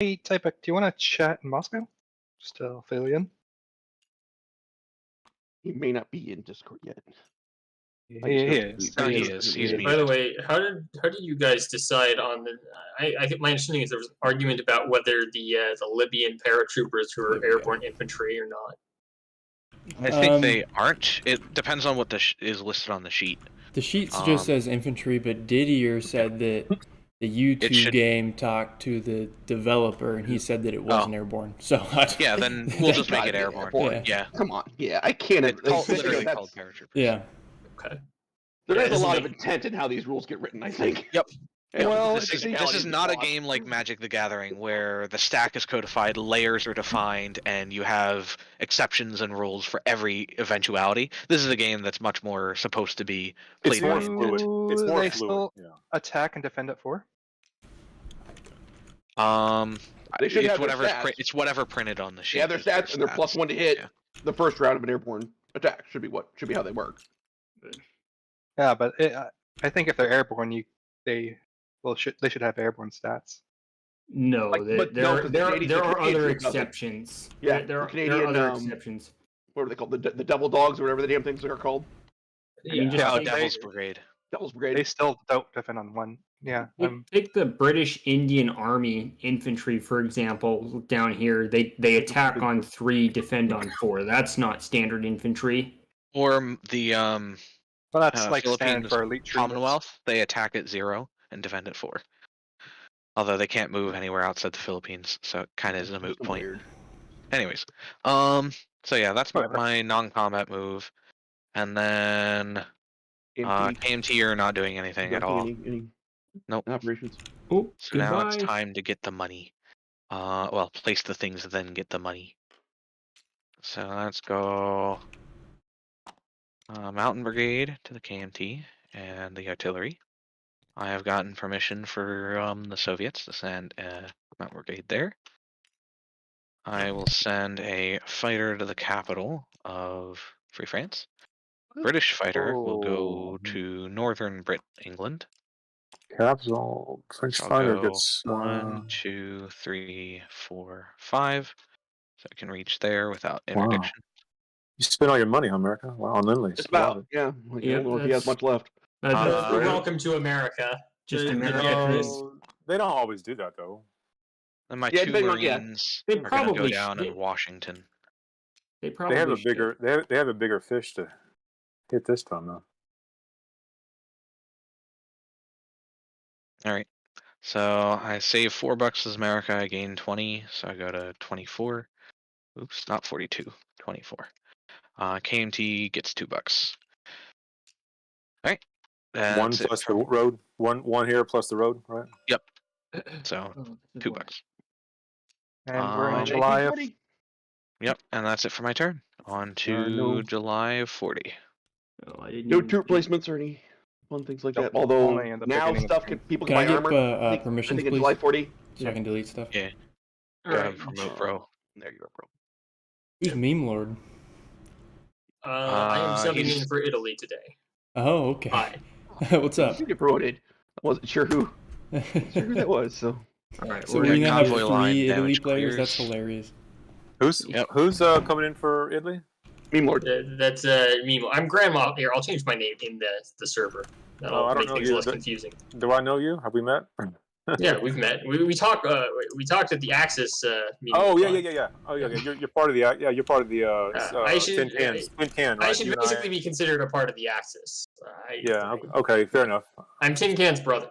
Hey, Typek, do you want to chat in Moscow? Just to fill you in. He may not be in Discord yet. He is. No, he is. He's By the way, how did you guys decide on the? I think my understanding is there was an argument about whether the Libyan paratroopers who are airborne infantry or not. I think they aren't. It depends on what is listed on the sheet. The sheet just says infantry, but Didier said that the YouTube game talked to the developer, and he said that it wasn't airborne. So yeah, then we'll just make it airborne. Yeah. Come on. Yeah, I can't. It's literally called paratroopers. Yeah. Okay. There is a lot of intent in how these rules get written, I think. Yep. Well, this is not a game like Magic the Gathering where the stack is codified, layers are defined, and you have exceptions and rules for every eventuality. This is a game that's much more supposed to be played. It's more fluid. It's more they fluid. Still attack and defend at 4? They should have it's whatever printed on the sheet. Yeah, their stats and their +1 to hit the first round of an airborne attack should be how they work. Yeah, but I think if they're airborne, they should have airborne stats. No, there are other exceptions. Yeah, there are other exceptions. What are they called? The Devil Dogs or whatever the damn things are called. Devil's Brigade. Devil's Brigade. They still don't defend on 1. Yeah. Take the British Indian Army infantry, for example, down here. They attack on 3, defend on 4. That's not standard infantry. Or the well, that's like Philippines for elite Commonwealth. They attack at 0 and defend at 4. Although they can't move anywhere outside the Philippines, so it kind of is a moot point. Weird. Anyways, so yeah, that's my non-combat move, and then KMT you're not doing anything at all. Nope. Operations. Oh, so now it's time to get the money. Well, place the things, then get the money. So let's go. Mountain Brigade to the KMT and the artillery. I have gotten permission for the Soviets to send a Mountain Brigade there. I will send a fighter to the capital of Free France. British fighter will go to northern England. Capital. French fighter gets 1, 2, 3, 4, 5. So I can reach there without interdiction. Wow. You spent all your money on America? Wow, on Lindley. It's about, yeah. I don't know if he has much left. Welcome to America. Just America. They don't always do that, though. And my 2 Marines are going to go down in Washington. They have a bigger. They have a bigger fish to hit this time, though. All right. So I save $4 as America. I gain 20, so I go to 24. Oops, not 42. 24. KMT gets $2. All right. 1 plus the road. One here plus the road, right? Yep. So $2. And we're in July of. Yep, and that's it for my turn. On to July of 40. No troop placements or any fun things like that. Although now people can buy armor. Permissions, I think please? in July 40. So I can delete stuff. Yeah. All right. Promote, bro. There you are, bro. Who's Meme Lord? I am subbing in for Italy today. Oh, okay. Hi. What's up? You get promoted. I wasn't sure who that was. So. All right. So we now have 3 Italy players. That's hilarious. Who's coming in for Italy? Meme Lord. That's Meme. I'm Grandma here. I'll change my name in the server. That'll make things less confusing. Do I know you? Have we met? Yeah, we've met. We talked at the Axis meeting. Oh yeah. Oh yeah. You're part of the You're part of the Tin Can. Right? I should basically be considered a part of the Axis. Okay. Fair enough. I'm Tin Can's brother.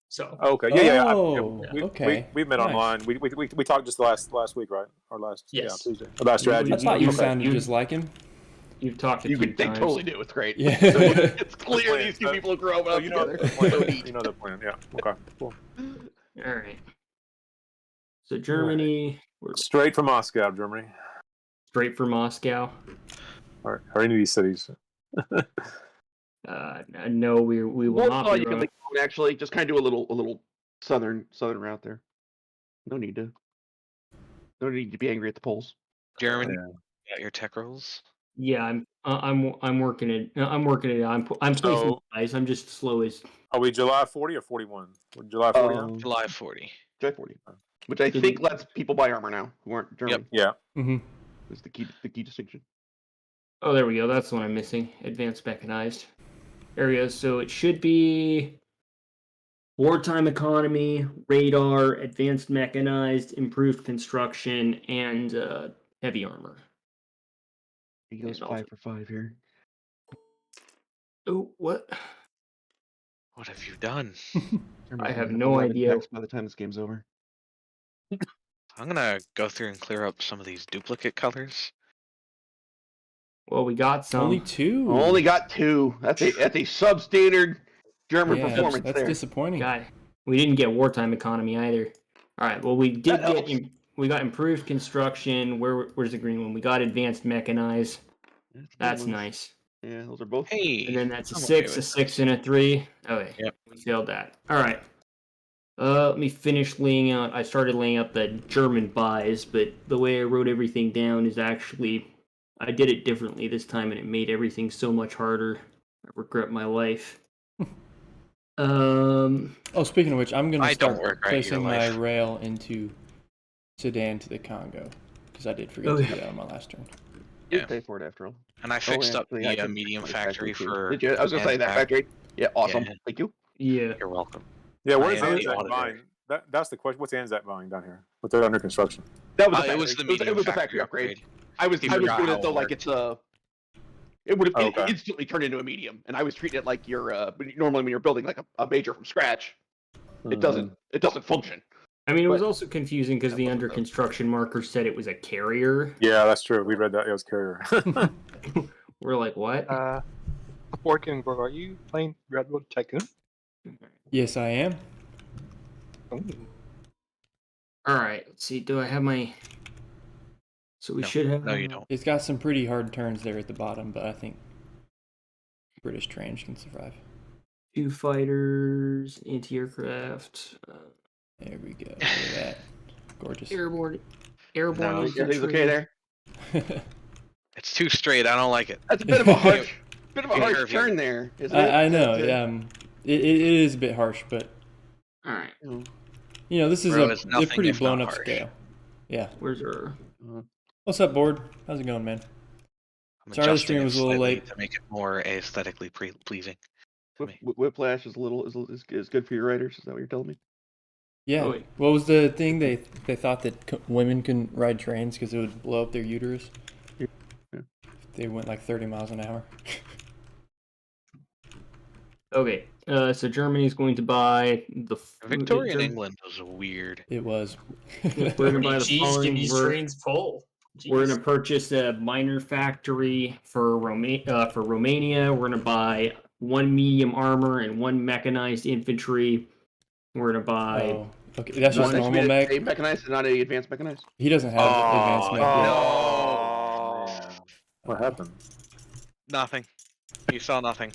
So. Okay. Yeah. Okay. We met online. We talked just last week, right? Or last Tuesday about strategy. I thought you sounded just like him. You've talked to They totally do. It's great. Yeah. So it's clear these 2 people grow up together. You know the plan. Yeah. Okay. Cool. All right. So Germany. Right. Straight from Moscow, Germany. Straight for Moscow. Or any of these cities. No, we will not be. You can actually just kind of do a little southern route there. No need to be angry at the Poles. Germany, got your tech rolls. Yeah, I'm working it. I'm working it. I'm placing guys. I'm just slow as. Are we July 40 or 41? We're July 40 now? July 40. July 40. Which I think lets people buy armor now who aren't German. Yeah. Mm-hmm. That's the key distinction. Oh, there we go. That's the one I'm missing. Advanced mechanized areas. So it should be wartime economy, radar, advanced mechanized, improved construction, and heavy armor. He goes 5 for 5 here. Oh, what? What have you done? I have no idea. By the time this game's over. I'm gonna go through and clear up some of these duplicate colors. Well, we got some. Only 2. Only got 2. That's a substandard German performance. That's there. disappointing. God, we didn't get wartime economy either. All right. Well, we did get. We got improved construction. Where's the green one? We got advanced mechanized. That's nice. Yeah, those are both. Hey, And then that's a I'm 6, okay a 6, and a 3. Okay. Yep. We failed that. All right. Let me finish laying out. I started laying out the German buys, but the way I wrote everything down is actually I did it differently this time, and it made everything so much harder. I regret my life. Oh, speaking of which, I'm going to start regret placing your my life. rail into Sudan to the Congo, because I did forget to do that on my last turn. You Yeah. pay for it after all. And I fixed up actually, I the can- medium my factory too. for. Did you? I was gonna say that ANZAC. factory. Yeah, awesome. Yeah. Thank you. Yeah. You're welcome. Yeah, what is I ANZAC audited buying? That's the question. What's ANZAC buying down here? What's that under construction? That was It was the medium it was the factory factory upgrade. upgrade. I was You doing forgot it how though it like worked. it's it would have Okay. instantly turned into a medium, and I was treating it like you're normally when you're building like a major from scratch, it doesn't function. I mean, it was But- also confusing because the under construction marker said it was a carrier. Yeah, that's true. We read that. It was carrier. We're like, what? Before Kingborg, are you playing Redwood Tycoon? Yes, I am. Ooh. All right. Let's see. Do I have my? So we No. should have. No, you don't. It's got some pretty hard turns there at the bottom, but I think British Tranche can survive. 2 fighters, anti-aircraft, There we go. Look at that. Gorgeous. airborne No. Everything's okay there. It's too straight. I don't like it. That's a bit of a harsh, Curve, yeah. turn there, isn't it? I know. Yeah, it is a bit harsh, but All right. you know, this is Bro, it's a nothing pretty if blown not up harsh. scale. Yeah. Where's our? What's up, board? How's it going, man? I'm Sorry the adjusting stream it was a little slightly late. to make it more aesthetically pleasing. to me. Whiplash is a little is good for your writers. Is that what you're telling me? Yeah. Oh, wait. What was the thing they thought that women couldn't ride trains because it would blow up their uterus? Yeah. They went like 30 miles an hour. Okay. So Germany's going to buy the Victorian England was weird. It was. We're gonna buy the Jeez, following. can these trains pull? We're Jeez. gonna purchase a minor factory for Romania. We're gonna buy 1 medium armor and 1 mechanized infantry. We're gonna buy. Oh, okay. That's just Not normal a mech. mechanized, not a advanced mechanized. He doesn't have advanced mech yet. Oh, man. What happened? Nothing. You saw nothing.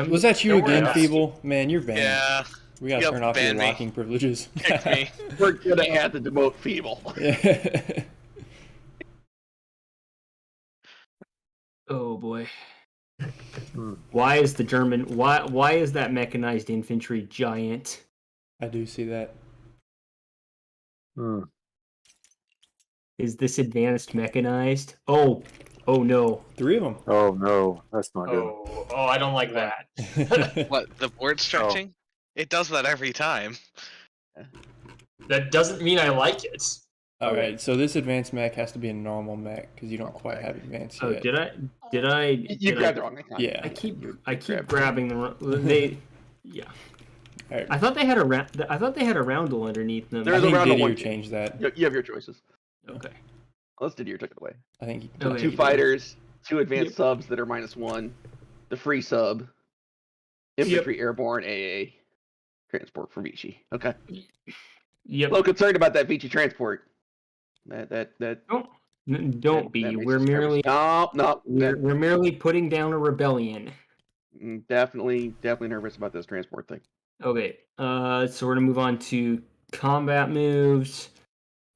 Was that you Don't worry again, about it. Feeble? Man, you're banned. Yeah. We gotta Yep, turn off your ban me. locking privileges. Kicked me. We're gonna have to demote Feeble. Oh boy. Hmm. Why is the German? Why is that mechanized infantry giant? I do see that. Hmm. Is this advanced mechanized? Oh no. 3 of them. Oh no, that's not good. Oh, I don't like that. What, the board stretching? It does that every time. That doesn't mean I like it. All right, so this advanced mech has to be a normal mech because you don't quite have advanced Oh, yet. did I? You grabbed the wrong icon. Yeah. I keep grabbed- grabbing the wrong. They. Yeah. All right. I thought they had a roundel underneath them. There's I a think round of Didier one. changed that. You have your choices. Okay. Unless Didier took it away. I think he Oh, wait. 2 fighters, 2 advanced subs that are -1, the free sub, infantry airborne AA, transport for Vichy. Okay. Yep. A little concerned about that Vichy transport. That Don't be. makes We're us nervous. merely No. we're merely putting down a rebellion. Definitely nervous about this transport thing. Okay. So we're gonna move on to combat moves.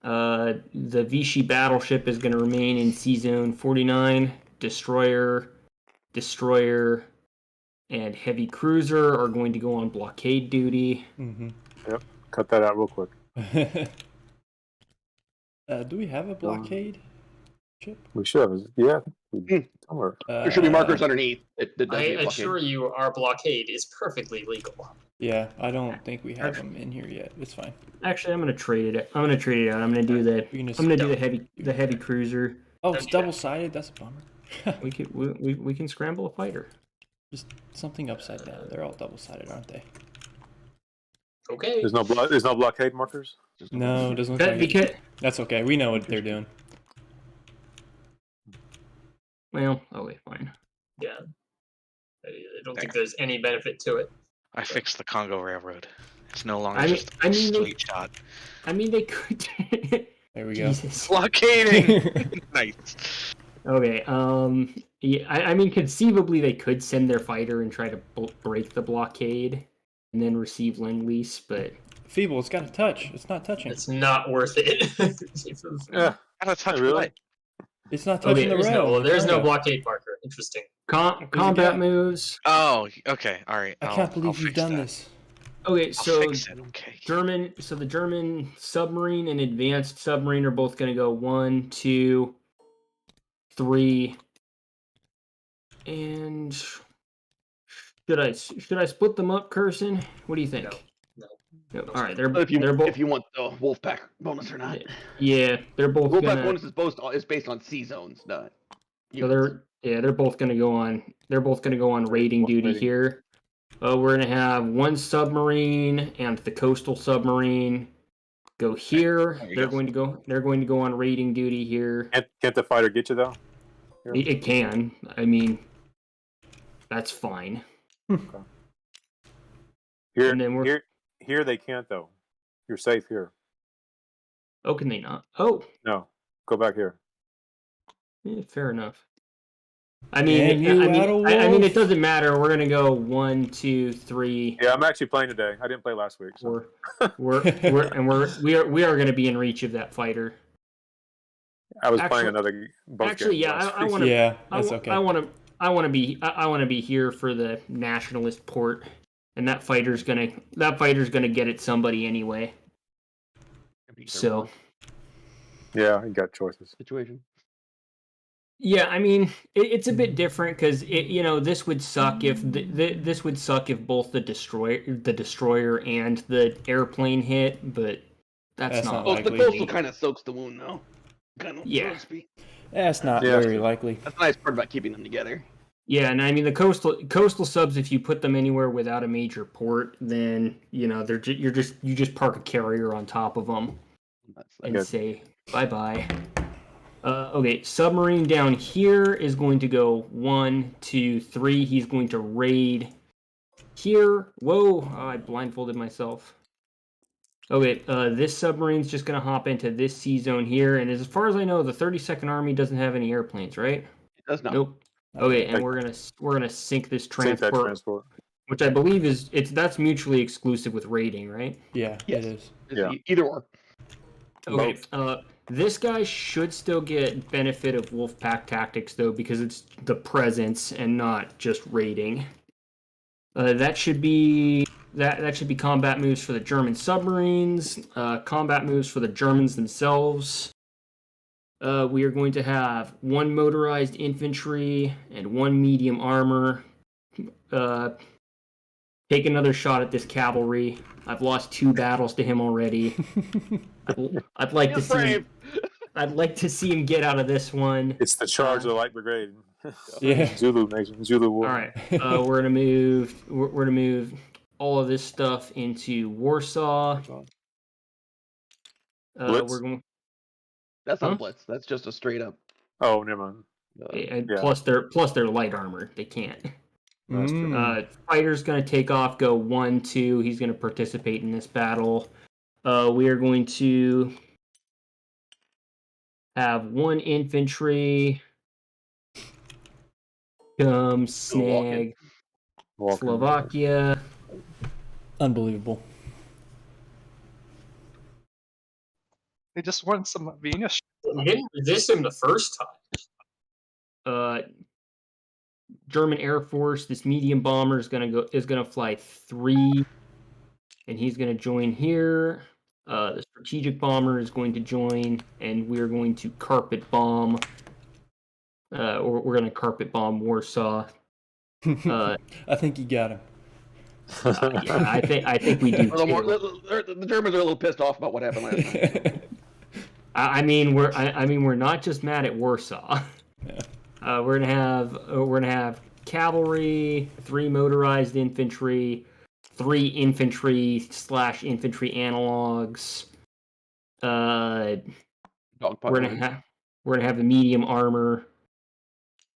The Vichy battleship is gonna remain in Sea Zone 49. Destroyer, and heavy cruiser are going to go on blockade duty. Mm-hmm. Cut that out real quick. Do we have a blockade ship? We should have. Yeah. Somewhere. There should be markers underneath. I assure you, our blockade is perfectly legal. Yeah, I don't think we have them in here yet. It's fine. Actually, I'm gonna trade it. I'm gonna trade it out. I'm gonna do the. We can just I'm gonna do the heavy cruiser. Oh, it's double-sided. That's a bummer. We can scramble a fighter. Just something upside down. They're all double-sided, aren't they? Okay. There's no blockade markers. No, it doesn't look like it. That's okay. We know what they're doing. Well, okay, fine. Yeah. I don't think there's any benefit to it. I fixed the Congo Railroad. It's no longer just a straight shot. I mean, they could. There we go. Jesus. Blockading! Nice. Okay, yeah, I mean, conceivably they could send their fighter and try to break the blockade and then receive Lend-Lease, but... Feeble, it's got a touch. It's not touching. It's not worth it. Yeah. Got a touch Really? It's not touching the rail. There's no blockade marker. Interesting. Combat moves. Oh, okay. All right. I can't believe you've done this. Okay, so Okay. the German submarine and advanced submarine are both going to go 1, 2, 3, and should I split them up, Curson? What do you think? No. All right, they're If you both. want the Wolfpack bonus or not. Yeah, they're both. Wolfpack bonus is based on sea zones, not. So they're both going to go on. They're both going to go on raiding duty here. We're going to have one submarine and the coastal submarine go here. They're going to go on raiding duty here. Can't the fighter get you though? It can. I mean, that's fine. Here, And then here they can't though. You're safe here. Oh, can they not? Oh, No, go back here. fair enough. I mean, I mean, it doesn't matter. We're gonna go 1, 2, 3. Yeah, I'm actually playing today. I didn't play last week. So. We are gonna be in reach of that fighter. I was playing another. Actually, yeah, I want to. Yeah, that's okay. I want to be here for the nationalist port, and that fighter's gonna get at somebody anyway. So. Yeah, you got choices. Situation. Yeah, I mean, it's a bit different because this would suck if this would suck if both the destroyer and the airplane hit, but that's not likely. The coastal kind of soaks the wound, though. Kind of, yeah. So to speak. That's not very likely. That's the nice part about keeping them together. Yeah, and I mean the coastal subs. If you put them anywhere without a major port, then you just park a carrier on top of them and say bye. Okay, submarine down here is going to go 1, 2, 3. He's going to raid here. Whoa, I blindfolded myself. Okay, this submarine's just going to hop into this sea zone here. And as far as I know, the 32nd Army doesn't have any airplanes, right? It does not. Nope. Okay, and we're gonna sink this transport, which I believe that's mutually exclusive with raiding, right? Yeah, yes. It is. Yeah. Either or. Okay. This guy should still get benefit of Wolfpack tactics though, because it's the presence and not just raiding. That should be combat moves for the German submarines. Combat moves for the Germans themselves. We are going to have 1 motorized infantry and 1 medium armor. Take another shot at this cavalry. I've lost 2 battles to him already. I'd like to see him. I'd like to see him get out of this one. It's the charge of the Light Brigade. Yeah. Zulu Nation, Zulu War. All right. We're gonna move. We're gonna move all of this stuff into Warsaw. Blitz? We're going. That's not a blitz. That's just a straight up. Oh, never mind. And plus their light armor. They can't. Fighter's gonna take off. Go 1, 2. He's gonna participate in this battle. We are going to have 1 infantry come snag Slovakia. Unbelievable. They just want some Venus. We didn't resist him the first time. German Air Force. This medium bomber is gonna fly 3, and he's gonna join here. The strategic bomber is going to join, and we're going to carpet bomb. Or we're going to carpet bomb Warsaw. I think you got him. Yeah, I think we do. The Germans are a little pissed off about what happened last night. I mean, we're not just mad at Warsaw. Yeah. We're gonna have cavalry, 3 motorized infantry, 3 infantry/infantry analogs. We're gonna have the medium armor.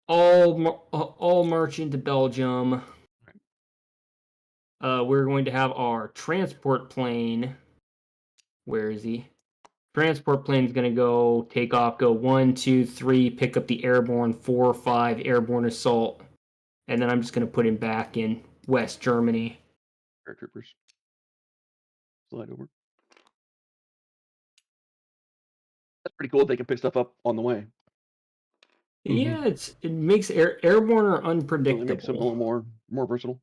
All march into Belgium. We're going to have our transport plane. Where is he? Transport plane is going to go take off, go 1, 2, 3, pick up the airborne, 4, 5 airborne assault, and then I'm just going to put him back in West Germany. Paratroopers. Slide over. That's pretty cool. They can pick stuff up on the way. Yeah, it makes airborne are unpredictable. It makes them a little more versatile.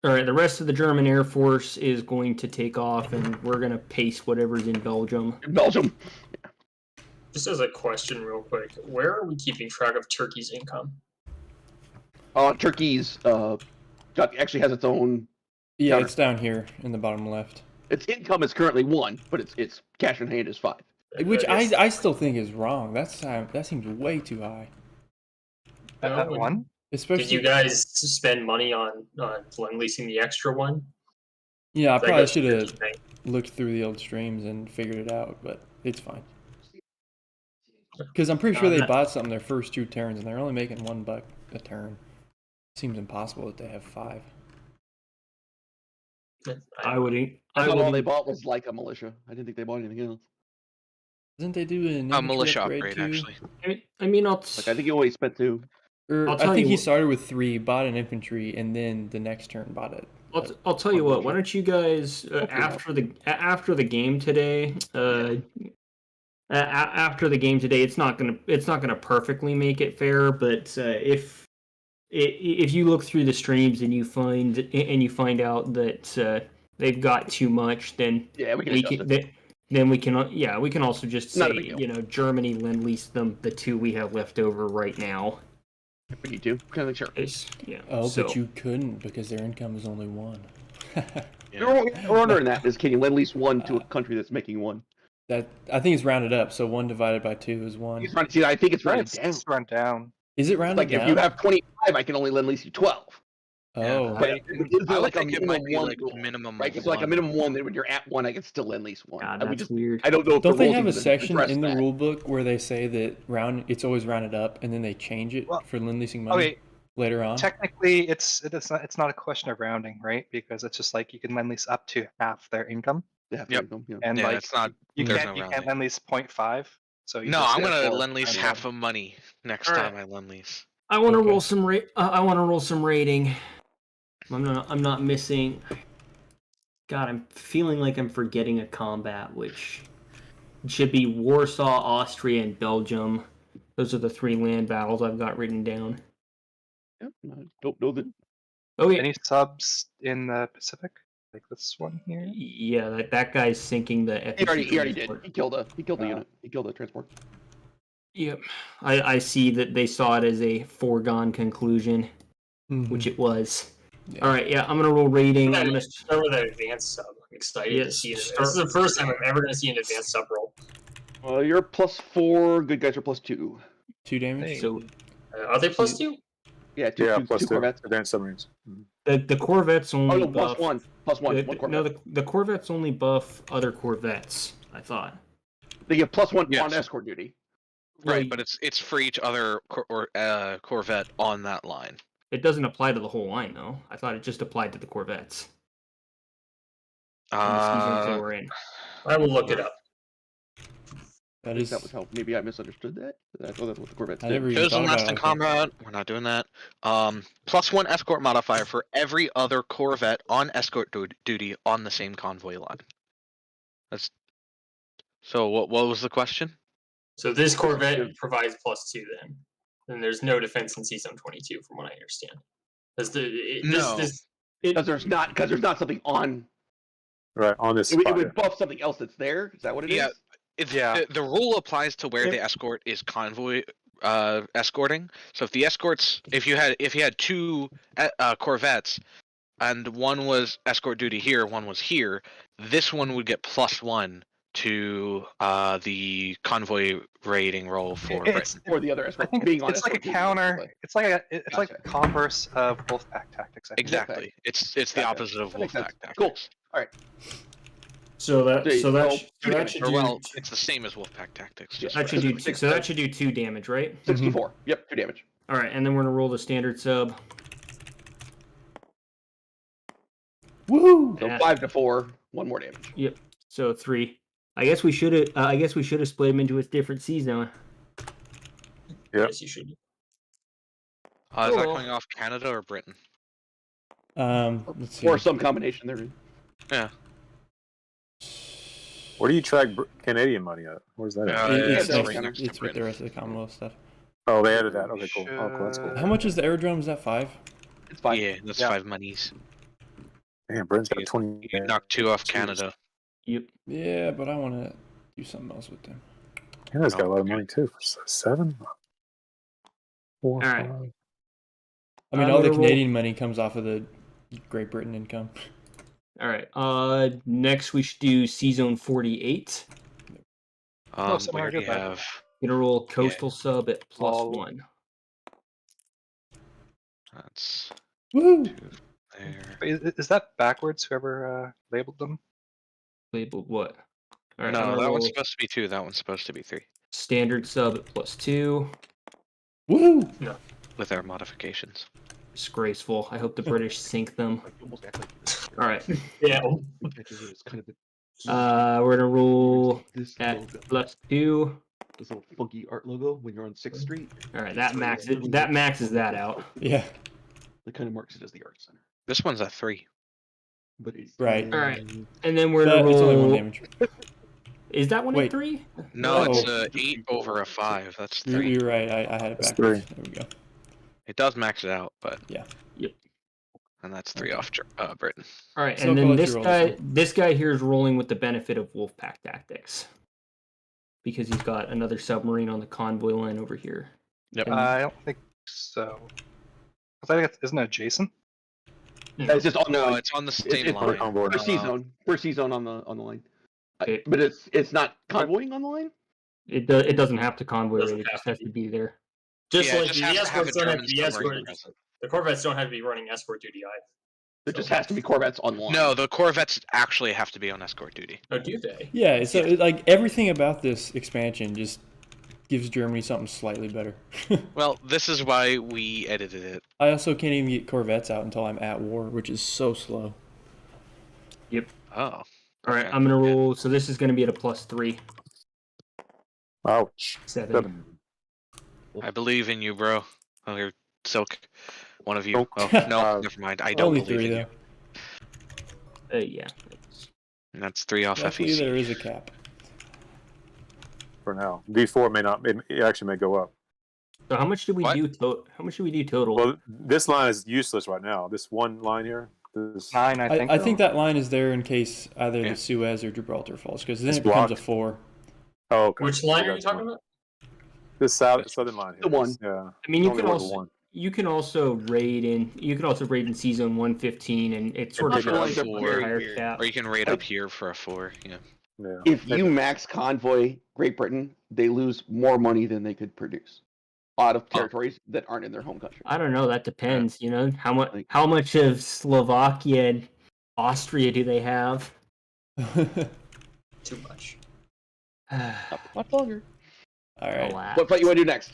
All right, the rest of the German Air Force is going to take off, and we're going to pace whatever's in Belgium. Belgium. Just as a question, real quick, where are we keeping track of Turkey's income? Turkey's actually has its own. Yeah, counter. it's down here in the bottom left. Its income is currently 1, but its cash in hand is 5. Which I still think is wrong. That seems way too high. That one? Did you guys spend money on leasing the extra one? Yeah, I probably should have looked through the old streams and figured it out, but it's fine. Because I'm pretty sure they bought something their first 2 turns, and they're only making $1 a turn. Seems impossible that they have 5. All they bought was like a militia. I didn't think they bought anything else. Didn't they do an militia upgrade actually? I mean, I think he only spent 2. I think he started with 3, bought an infantry, and then the next turn bought it. I'll tell you what. Why don't you guys after the game today? After the game today, it's not gonna perfectly make it fair, but if you look through the streams and you find out that they've got too much, then we can also just say Germany lend-lease them the 2 we have left over right now. If we need to, sure. But you couldn't because their income is only 1. We're wondering that can you lend-lease 1 to a country that's making 1? That I think it's rounded up, so 1 divided by 2 is 1. I think it's rounded down. It's run down. Is it rounded down? If you have 25, I can only lend-lease you 12. Oh, but is there like a minimum 1? Minimum, right? It's like a minimum 1. That when you're at 1, I can still lend-lease 1. God, that's weird. I don't know. If don't they have a section in the rule book where they say that it's always rounded up, and then they change it for lend-leasing money later on? Technically, it's not a question of rounding, right? Because it's just like you can lend-lease up to half their income. And it's not. You can't lend-lease 0.5. So I'm gonna lend-lease half of money next time I lend-lease. I want to roll some rating. I'm not missing. God, I'm feeling like I'm forgetting a combat, which should be Warsaw, Austria, and Belgium. Those are the 3 land battles I've got written down. Yep, I don't know that. Oh yeah. Any subs in the Pacific? Like this one here? Yeah, that guy's sinking the. He already did. He killed the unit. He killed the transport. Yep, I see that they saw it as a foregone conclusion, which it was. Yeah. All right, I'm gonna roll rating. I'm gonna start with an advanced sub. I'm excited to see it. This is the first time I'm ever gonna see an advanced sub roll. You're +4. Good guys are +2. 2 damage. So, are they +2? Yeah, two +2. Corvettes. Advanced submarines. The Corvettes only. buff. +1. +1. Corvette. No, the Corvettes only buff other Corvettes. I thought they get +1 on escort duty. Right, but it's for each other Corvette on that line. It doesn't apply to the whole line, though. I thought it just applied to the Corvettes. I will look it up. That was how maybe I misunderstood that. I thought that's what the Corvettes did. Chosen last in combat. We're not doing that. +1 escort modifier for every other Corvette on escort duty on the same convoy line. That's. So what was the question? So this Corvette provides +2 then. And there's no defense in C-722 from what I understand. Because there's not something on Right on this It spot. would buff something else that's there. Is that what it is? The rule applies to where the escort is convoy escorting. So if you had two corvettes, and one was escort duty here, one was here, this one would get +1 to the convoy raiding roll for Britain. Or the other escort. I think it's like a counter. It's like the converse of Wolfpack tactics. I think. Exactly. It's the opposite of Wolfpack tactics. Cool. All right. So that should Or, do. well, it's the same as Wolfpack tactics. That should do. So that should do 2 damage, right? 64. Yep, 2 damage. All right, and then we're gonna roll the standard sub. Woohoo! So 5 to 4, 1 more damage. Yep. So 3. I guess we should have. Split them into a different season. Yep. Yes, you should. Is that coming off Canada or Britain? Let's see. Or some combination there. Yeah. Where do you track Canadian money at? Where's that at? It's right next to with Britain. the rest of the Commonwealth stuff. Oh, they added that. Okay, cool. Oh, cool. That's cool. How much is the aerodrome? Is that 5? It's 5. Yeah, that's 5 monies. Damn, Britain's got 20. You knocked 2 off Canada. Yep. Yeah, but I want to do something else with them. Canada's got a lot of money too. 7. 4. All right. 5. I mean, all the Canadian money comes off of the Great Britain income. All right. Next we should do C-Zone 48. We already have. Gonna roll coastal sub at +1. That's Woo! 2 there. Wait, is that backwards? Whoever labeled them. Labeled what? All right. No, that one's supposed to be 2. That one's supposed to be 3. Standard sub at +2. Woo! With our modifications. Disgraceful. I hope the British sink them. All right. Yeah. We're gonna roll at +2. This little funky art logo when you're on 6th Street. All right, that maxes that out. Yeah. That kind of marks it as the art center. This one's at 3. But it's Right. All right, and then we're gonna It's only 1 roll. damage. Is that one Wait. at 3? No, No. it's 8 over a 5. That's 3. You're right. I had it That's backwards. 3. There we go. It does max it out, but Yeah. Yep. And that's 3 off Britain. All right, So and then collect this your rolls, guy, then. this guy here is rolling with the benefit of Wolfpack tactics because he's got another submarine on the convoy line over here. Yep. I don't think so. I think isn't it adjacent? It's just on No, it's on the same it's line. We're C-Zone. We're C-Zone on the line. Okay. But it's not convoying on the line? It doesn't have to convoy Doesn't raid, it have just to has to be there. Just Yeah, it like just the has to have a escorts don't have German to be submarine escorts. present. The Corvettes don't have to be running escort duty either. There just has to be Corvettes on the line. No, the Corvettes actually have to be on escort duty. Oh, do they? Yeah, so like everything about this expansion just gives Germany something slightly better. Well, this is why we edited it. I also can't even get Corvettes out until I'm at war, which is so slow. Oh. All right, okay. I'm gonna roll. So this is gonna be at a +3. Ouch. 7. I believe in you, bro. Oh, you're Silk. One of you. Nope. Oh, no, never mind. I don't Only believe 3 in though. you. Yeah. And that's 3 off Luckily, FEC. there is a cap. For now. D4 may not. It actually may go up. So how much do we What? do? How much do we do total? Well, this line is useless right now. This one line here. This 9, I think. I think that line is there in case either Yeah. the Suez or Gibraltar falls, because then It's it becomes a blocked. 4. Oh, okay. Which line I are you got talking about? This southern line here. The one. Yeah. I mean, you Only can level also 1. you can also raid in C-Zone 115, and it's sort of Those lines are Four. very higher weird. cap. Or you can raid up here for a 4. Yeah. Yeah. If you max convoy Great Britain, they lose more money than they could produce out of territories that aren't in their home country. I don't know. That depends. You know how much of Slovakia and Austria do they have? Too much. Much longer. All right. Alas. What fight you want to do next?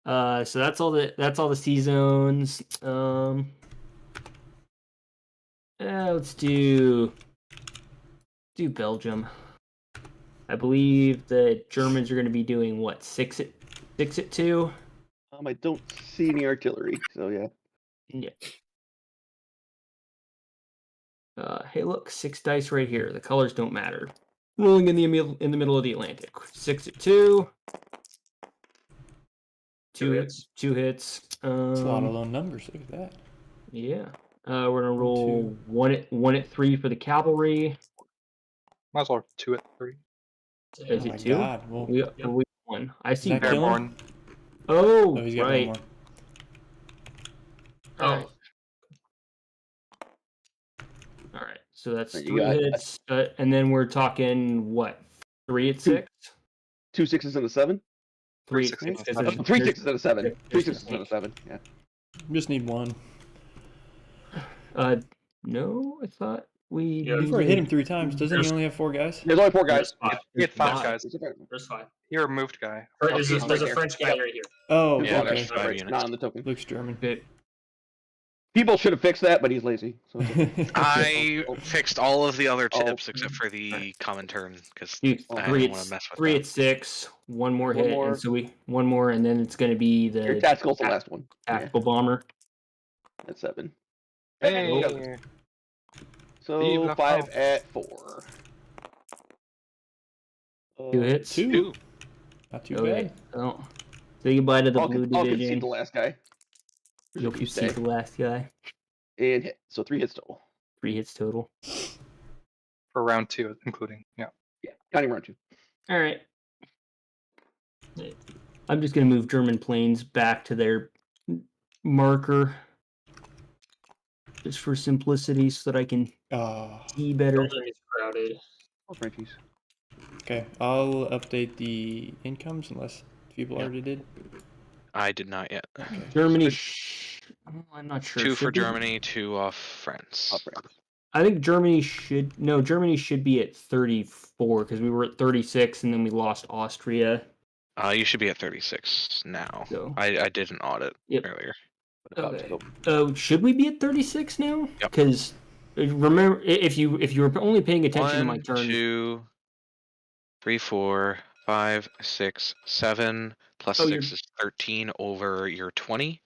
So that's all the C-Zones. Let's do Belgium. I believe the Germans are going to be doing what, 6 at 2. I don't see any artillery, so yeah. Yeah. Hey, look, 6 dice right here. The colors don't matter. Rolling in the middle of the Atlantic. 6 at 2. 2 hits. 2 hits. That's a lot of low numbers. Look at that. Yeah. We're gonna roll one at 3 for the cavalry. Might as well 2 at 3. Is Oh it my 2? God. Well, We got 1. I see. that kill him? Airborne. Oh, Oh, he's got right. one more. Oh, All right. So that's You 3 got- hits, and then we're talking what? 3 at 6. 2 6s and a 7. 3 6 at 6. and a 'cause 3 there's- 6s and a 7. 3 there's 6s and a 7. Yeah. Just need one. No, I thought we. Yeah. Before I hit him 3 times, doesn't he There's- only have 4 guys? There's only 4 guys. There's 5. He had 5 Five. guys. There's 5. He removed guy. There's he's a right there. French guy right here. Oh, There's Yeah, one okay. there's guy, 5 right, units. not on the token. Looks German. Okay. People should have fixed that, but he's lazy. So it's okay. I fixed all of the other Oh. tips except for the common turn because Dude, I 3 don't at want to mess with 3 that. at 6. One more One hit, more. and so one more, and then it's gonna be Your the tactical's the last one. tactical bomber. Yeah, at 7. Hey. So 5 at 4. 2 hits. 2. Not too Okay. bad. So, say goodbye to the blue I'll concede division. the last guy. You'll concede the last guy. And hit. So 3 hits total. 3 hits total. For round 2, including. Yeah. Yeah, counting round 2. All right. I'm just gonna move German planes back to their marker, just for simplicity, so that I can see better. Belgium is crowded. Oh, Frenchies. Okay, I'll update the incomes unless people already did. I did not yet. Germany. I'm not sure. 2 for Should we- Germany, 2 off France. Oh, France. I think Germany should. No, Germany should be at 34 because we were at 36 and then we lost Austria. You should be at 36 now. So. I did an audit Yep. earlier. Okay. Should we be at 36 now? Yep. Because remember, if you were only paying attention to my 1, turn. 2, 3, 4, 5, 6, 7 plus Oh, 6 is 13 over your 20.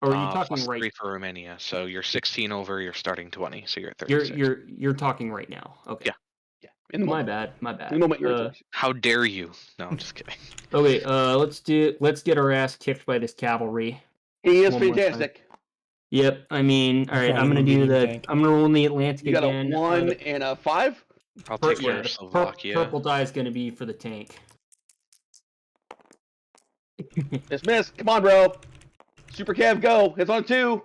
Or are you talking plus right? 3 for Romania, so you're 16 over your starting 20, so you're at 36. You're talking right now. Okay. Yeah. Yeah. In the My moment. bad. In the moment you're at 36. How dare you? No, I'm just kidding. Okay. Let's get our ass kicked by this cavalry. He is One more time. fantastic. Yep. I mean, all right. Trying I'm to gonna do medium the. tank. I'm gonna roll in the Atlantic You got again. a 1 and a 5. I'll take care of the Slovakia. purple die is gonna be for the tank. Dismiss. Come on, bro. Super Cav, go. It's on 2.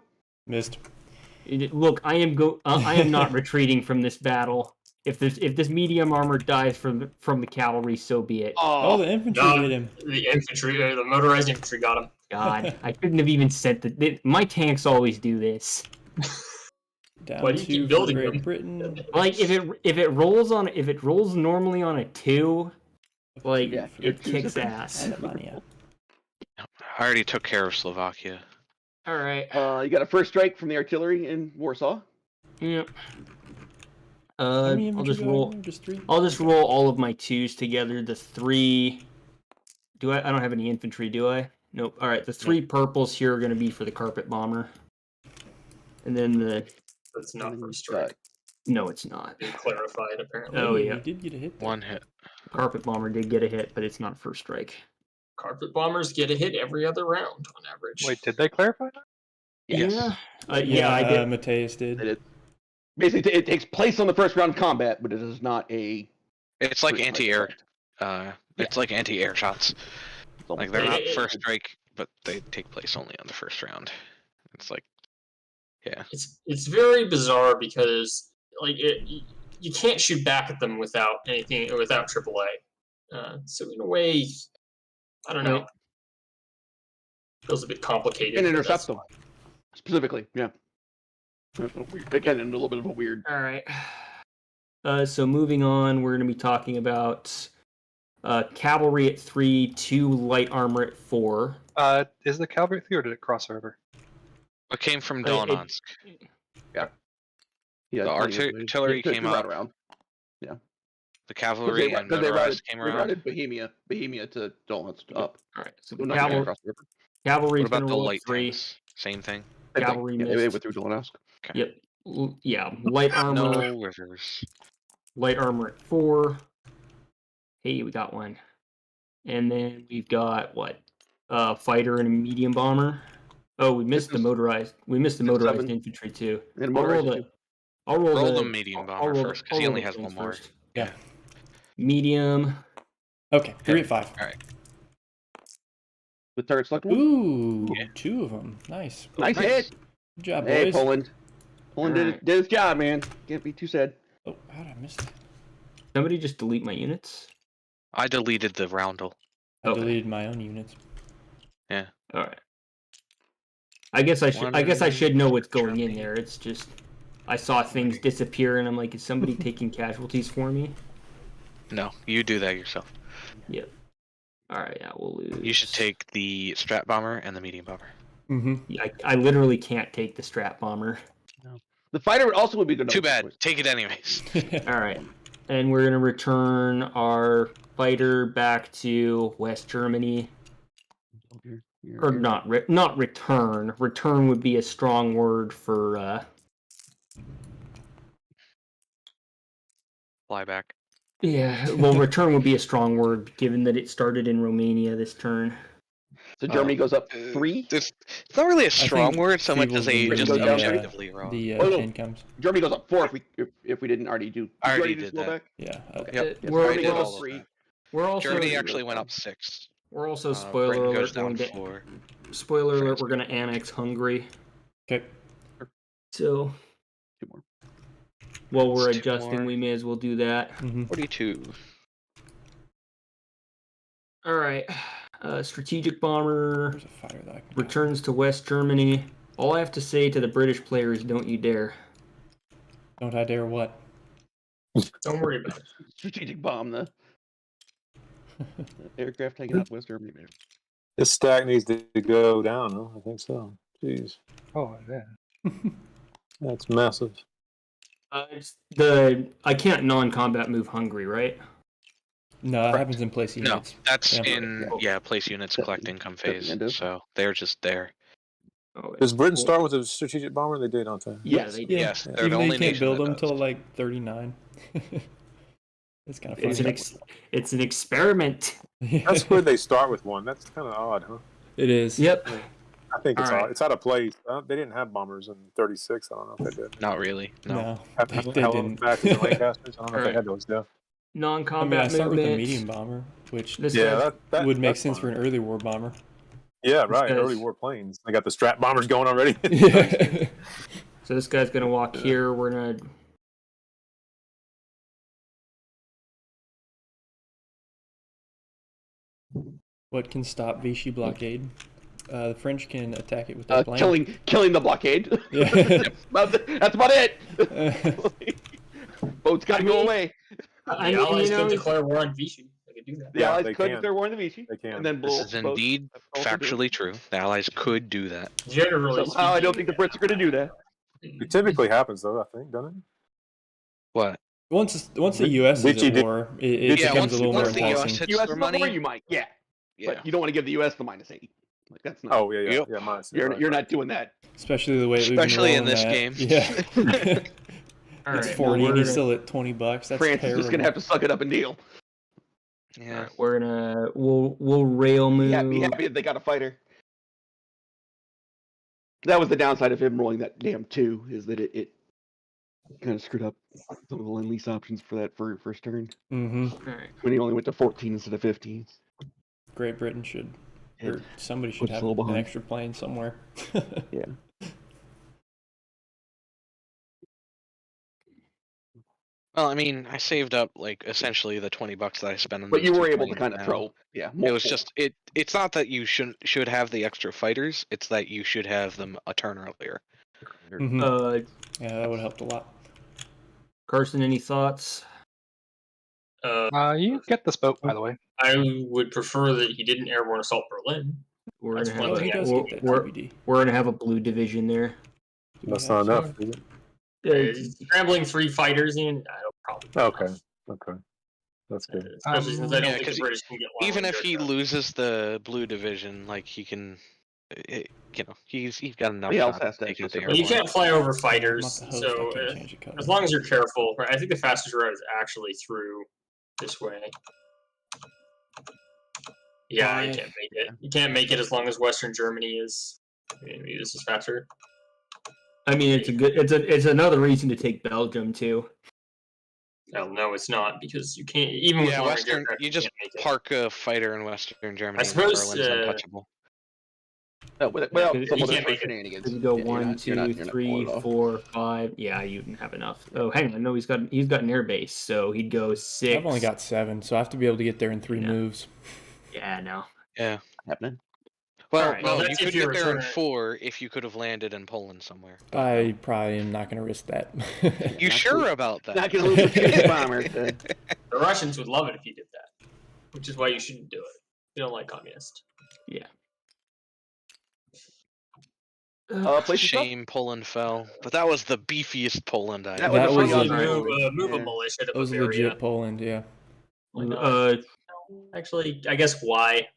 Missed. Look, I am not retreating from this battle. If this medium armor dies from the cavalry, so be it. Oh, the infantry No. hit him. The infantry, the motorized infantry got him. God, I couldn't have even sent my tanks always do this. Down Why do you 2 keep for building Great them? Britain. Like if it rolls normally on a 2, like Yeah, it kicks ass. Alemania. I already took care of Slovakia. All right. You got a first strike from the artillery in Warsaw. Yep. How many I'll infantry just do I roll. have? Just 3? I'll just roll all of my 2s together. The 3. Do I? I don't have any infantry, do I? Nope. All right. The 3 purples here are going to be for the carpet bomber. And then That's not first strike. no, it's not. Been clarified apparently. Oh, Hey, yeah. He did get a hit there. 1 hit. Carpet bomber did get a hit, but it's not first strike. Carpet bombers get a hit every other round on average. Wait, did they clarify that? Yes. Yeah, I did. Mateus did. They did. Basically, it takes place on the first round of combat, but it is not a. It's like first strike anti-air. effect. It's like anti-air shots. It's almost Like they're not It- first strike, but they take place only on the first round. It's like, yeah. It's very bizarre because like you can't shoot back at them without anything without AAA. So in a way, I don't know. Feels a bit complicated. And but intercept that's them specifically. Yeah. Again, in a little bit of a weird. All right. So moving on, we're going to be talking about cavalry at 3, 2 light armor at 4. Is the cavalry 3 or did it cross over? What came from It- Dolanonsk? Yeah, The artillery came out. around. The cavalry and Because they motorized came they around. routed Bohemia to Donetsk up. All right. So Well, the not going cavalry, across the river. cavalry's What going about to the roll light 3. tanks? Same thing. Same thing. Cavalry Yeah, they missed. went through Donetsk. Yep. Yeah. Light armor. No rivers. Light armor at 4. Hey, we got one. And then we've got what? Fighter and a medium bomber. Oh, we missed the motorized. We missed the motorized 7. infantry too. And motorized I'll roll Roll the the medium bomber first, because he only has one more. First. Yeah. Medium. Okay, 3 at 5. All right. The target select one. Ooh, Yeah. 2 of them. Nice. Nice hit. Good job, Hey, boys. Poland. Poland did his job, man. Can't be too sad. Oh, how did I miss that? Somebody just delete my units. I deleted the roundel. I Okay. deleted my own units. Yeah. All right. I guess I should know what's going in Germany. there. It's just I saw things disappear, and I'm like, is somebody taking casualties for me? No, you do that yourself. Yep. All right. Yeah, we'll lose. You should take the strat bomber and the medium bomber. Mm-hmm. Yeah, I literally can't take the strat bomber. The fighter would be good. Too bad. Take it anyways. All right. And we're gonna return our fighter back to West Germany. Or not return. Return would be a strong word for Fly back. yeah, well, return would be a strong word given that it started in Romania this turn. So Germany goes up 3. It's not really a strong think word so much as a Feeble's just the, objectively wrong. The Oh, no. chain comes. Germany goes up 4 if we didn't already do. I already do did slow that. back? Yeah. Okay. Yep. Yes, We're- Germany did goes all up of 3. that. We're also Germany actually went up 6. We're also Britain spoiler goes alert. down Going to, 4. spoiler alert. France We're going to annex Hungary. Okay. So 2 more. while we're It's 2 adjusting, more. we may as well do that. Mm-hmm. 42. All right. Strategic bomber There's a fighter that I can returns to West Germany. All I have to say to the British player is, "Don't you dare." Don't I dare what? Don't worry about it. Strategic bomb the aircraft taking out West Germany. Man. This stack needs to go down, huh? I think so. Jeez. Oh yeah. That's massive. I can't non-combat move Hungary, right? No, that happens in place No, units. that's Yeah. in place units collect income phase. End of. So they're just there. Oh, Does Britain cool. start with a strategic bomber? They did, don't they? Yes. they Yeah. Yes, they're Even the though only you can't nation build that them does. till like 39. It's kind of It's funny. it's an experiment. That's where they start with one. That's kind of odd, huh? It is. Yep. I think it's All right. it's out of place. They didn't have bombers in 36. I don't know if they did. Not really. No. No, they didn't. Back to the Lancasters. I don't know if All they had those. Yeah. I Non-combat start with movement. a medium bomber, which This Yeah, guy's- that would make that's sense fine. for an early war bomber. Yeah, right. guy's- Early war planes. They got the strat bombers going already. Yeah. So this guy's gonna walk here. We're gonna. What can stop Vichy blockade? The French can attack it with their plane. Killing the blockade. Yeah. That's about it. Boats got to go away. I The mean, Allies you could know, declare war on Vichy. They could do that. The Yeah, Allies they could can. declare war on the Vichy. They can. And then This is indeed factually true. The Allies could do that. Generally Somehow, I don't think speaking, the Brits are going to do that. It typically happens, though. I think, doesn't it? What? Once the U.S. is Vichy at did- war, it Yeah, becomes a little more once the U.S. enticing. hits U.S. their is the war, money, you might, yeah. yeah. But you don't want to give the U.S. the -80. Like that's not. Oh, yeah. Yep. Yeah, minus. You're not doing that. Especially the way we've been Especially in rolling this that. game. Yeah. all It's right, 40 well, and he's we're still at $20. That's France terrible. is just going to have to suck it up and deal. Yeah. We're gonna we'll rail move. Yeah, be happy if they got a fighter. That was the downside of him rolling that damn 2, is that it kind of screwed up some of the lend-lease options for that first turn. Mm-hmm. All right. When he only went to 14 instead of 15. Great Britain should, or somebody should Puts have a little an behind. extra plane somewhere. Yeah. Well, I mean, I saved up like essentially the $20 that I spent on. But those you two were able to planes kind of now. throw, yeah. It was multiple. just It's not that you should have the extra fighters. It's that you should have them a turn earlier. Mhm. Yeah, that would help a lot. Carson, any thoughts? You get this boat, by the way. I would prefer that he didn't airborne assault Berlin. We're That's gonna one Oh, have he thing. does get that we're, TBD. we're gonna have a blue division there. That's not enough, is it? Scrambling 3 fighters in, I don't probably. Okay. That's good. Especially since I don't Yeah, think 'cause the British can get long Even if range he aircraft. loses the blue division, like he can, he's got enough Yeah, time I'll to take out the Well, Well, you airborne. can't fly over I'm not fighters, the host, so I can't change the color. as long as you're careful, right? I think the fastest route is actually through this way. Yeah, you Why? can't make it. You can't make it as long as Western Germany is Maybe this is faster. I mean, it's another reason to take Belgium too. Well, no, it's not, because you can't even with long-range Western. aircraft, You just can't make it. park a fighter in Western Germany. I suppose, and Berlin's untouchable. Without you some of can't those make it. shenanigans. You go Yeah, 1, 2, 3, 4, 5. Yeah, you didn't have enough. Oh, hang on. No, he's got an air base, so he'd go 6. I've only got 7, so I have to be able to get there in 3 moves. Yeah, no. Yeah. Happening. Well, Alright. no, Well, you that's if could you get there in return it. 4 if you could have landed in Poland somewhere. But I probably am not going to risk that. You sure about that? Not gonna lose a strategic bomber. The Russians would love it if you did that, which is why you shouldn't do it. They don't like communists. Yeah. Shame Poland fell, but that was the beefiest Poland I That ever was seen. a Probably Right. move a Yeah. militia to That was Bavaria. legit Poland, yeah. Why not? Actually, I guess why?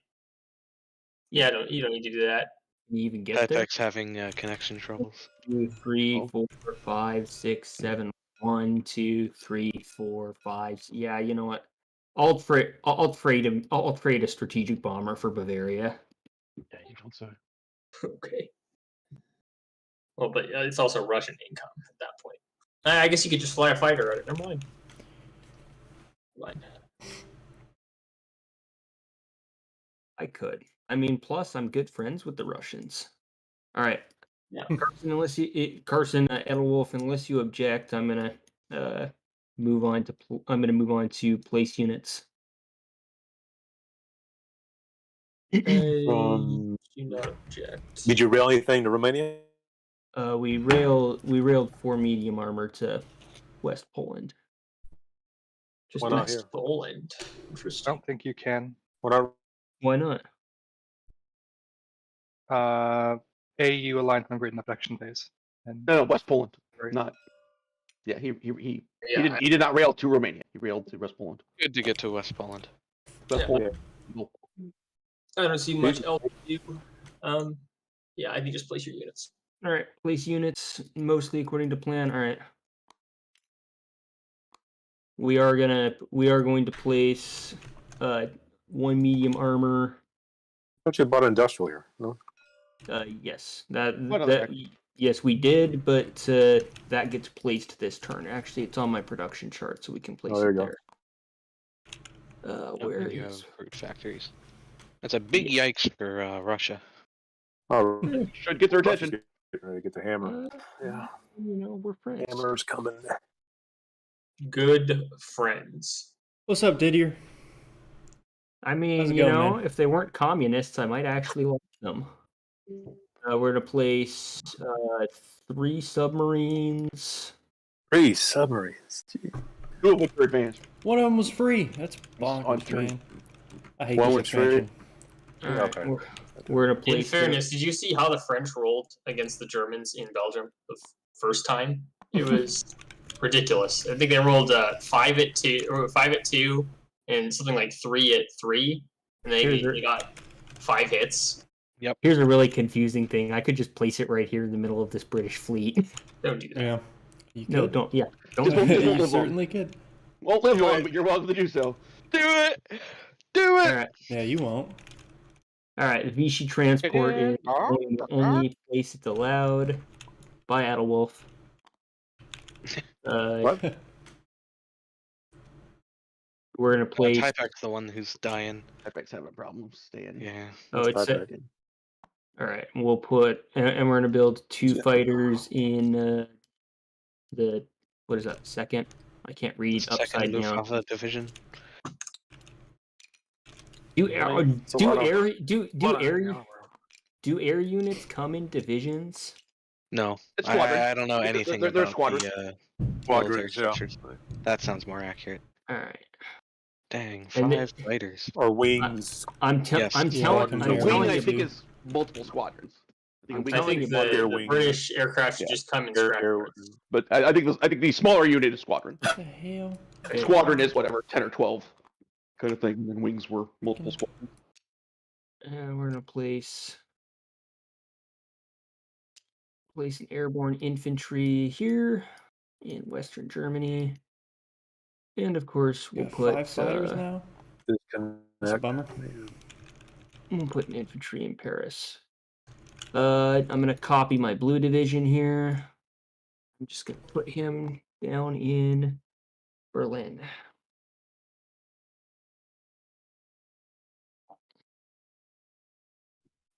Yeah, you don't need to do that. Can you even get there? Typek's having connection troubles. 2, 3, 4, 5, 6, 7. 1, 2, 3, 4, 5. Yeah, you know what? I'll trade a strategic bomber for Bavaria. Yeah, you don't say. Okay. Well, but it's also Russian income at that point. I guess you could just fly a fighter at it. Never mind. I could. I mean, plus I'm good friends with the Russians. All right. Yeah. Carson, Adalwolf, unless you object, I'm gonna move on to place units. Do not object. Did you rail anything to Romania? We railed 4 medium armor to West Poland. Just Why not West here? Poland. I Interesting. don't think you can. Why not? AU aligned on Great Affection Days. And No, West Poland. Right. Not. Yeah, he Yeah, he did not rail to Romania. He railed to West Poland. Good to get to West Poland. West Yeah. Poland. I don't see much else to do. Yeah, I think just place your units. All right, place units mostly according to plan. All right. We are going to place 1 medium armor. Don't you bought industrial here? No. Yes, What yes we did, but that gets placed this turn. Actually, it's on my production chart, so we can place there it you go. there. Where you is? have fruit factories. That's a big yikes for Russia. Oh, Should get their attention. Getting ready to get the hammer. Yeah. You know, we're friends. Hammer's coming. Good friends. What's up, Didier? I mean, How's it you going, know, man? if they weren't communists, I might actually like them. We're gonna place 3 submarines. 3 submarines. Gee. 2 of which are advanced. One of them was free. That's on bonkers, 3. man. I hate One this was free. expansion. All right, Okay. we're gonna In place. fairness, did you see how the French rolled against the Germans in Belgium the first time? It was ridiculous. I think they rolled 5 at 2, or 5 at 2, and something like 3 at 3, and they got 5 hits. Here's a really confusing thing. I could just place it right here in the middle of this British fleet. Don't do that. Yeah. You No, could. don't. Yeah, don't. Just won't You live long. certainly could. Won't live long, but you're welcome to do so. Do it! Do All it! right. Yeah, you won't. All right, the Vichy transport is the only place it's allowed by Adalwolf. What? We're gonna place. Typek's the one who's dying. Typek's having a problem staying. Yeah. Oh, it's Typek. all right. We'll put, and we're gonna build 2 fighters in the what is that? Second? I can't read upside Second down. Luftwaffe division. Do air units come in divisions? No, It's squadrons. I don't know anything They're about squadrons. the Squadrons, military yeah. structures. That sounds more accurate. All right. Dang, And 5 fighters. Or wings. I'm Yes. telling The wing, telling I you. think, is multiple squadrons. I'm a wing- I telling think you, air the wings. British aircraft should Yeah. just come in Air- scrap. But I think the smaller unit is squadron. What the hell? Squadron is whatever, 10 or 12 kind of thing. And then wings were multiple squadrons. And we're gonna place an airborne infantry here in Western Germany, and of course You we'll got put 5 fighters now? That's a Disconnect. bummer. we'll put an infantry in Paris. I'm gonna copy my blue division here. I'm just gonna put him down in Berlin.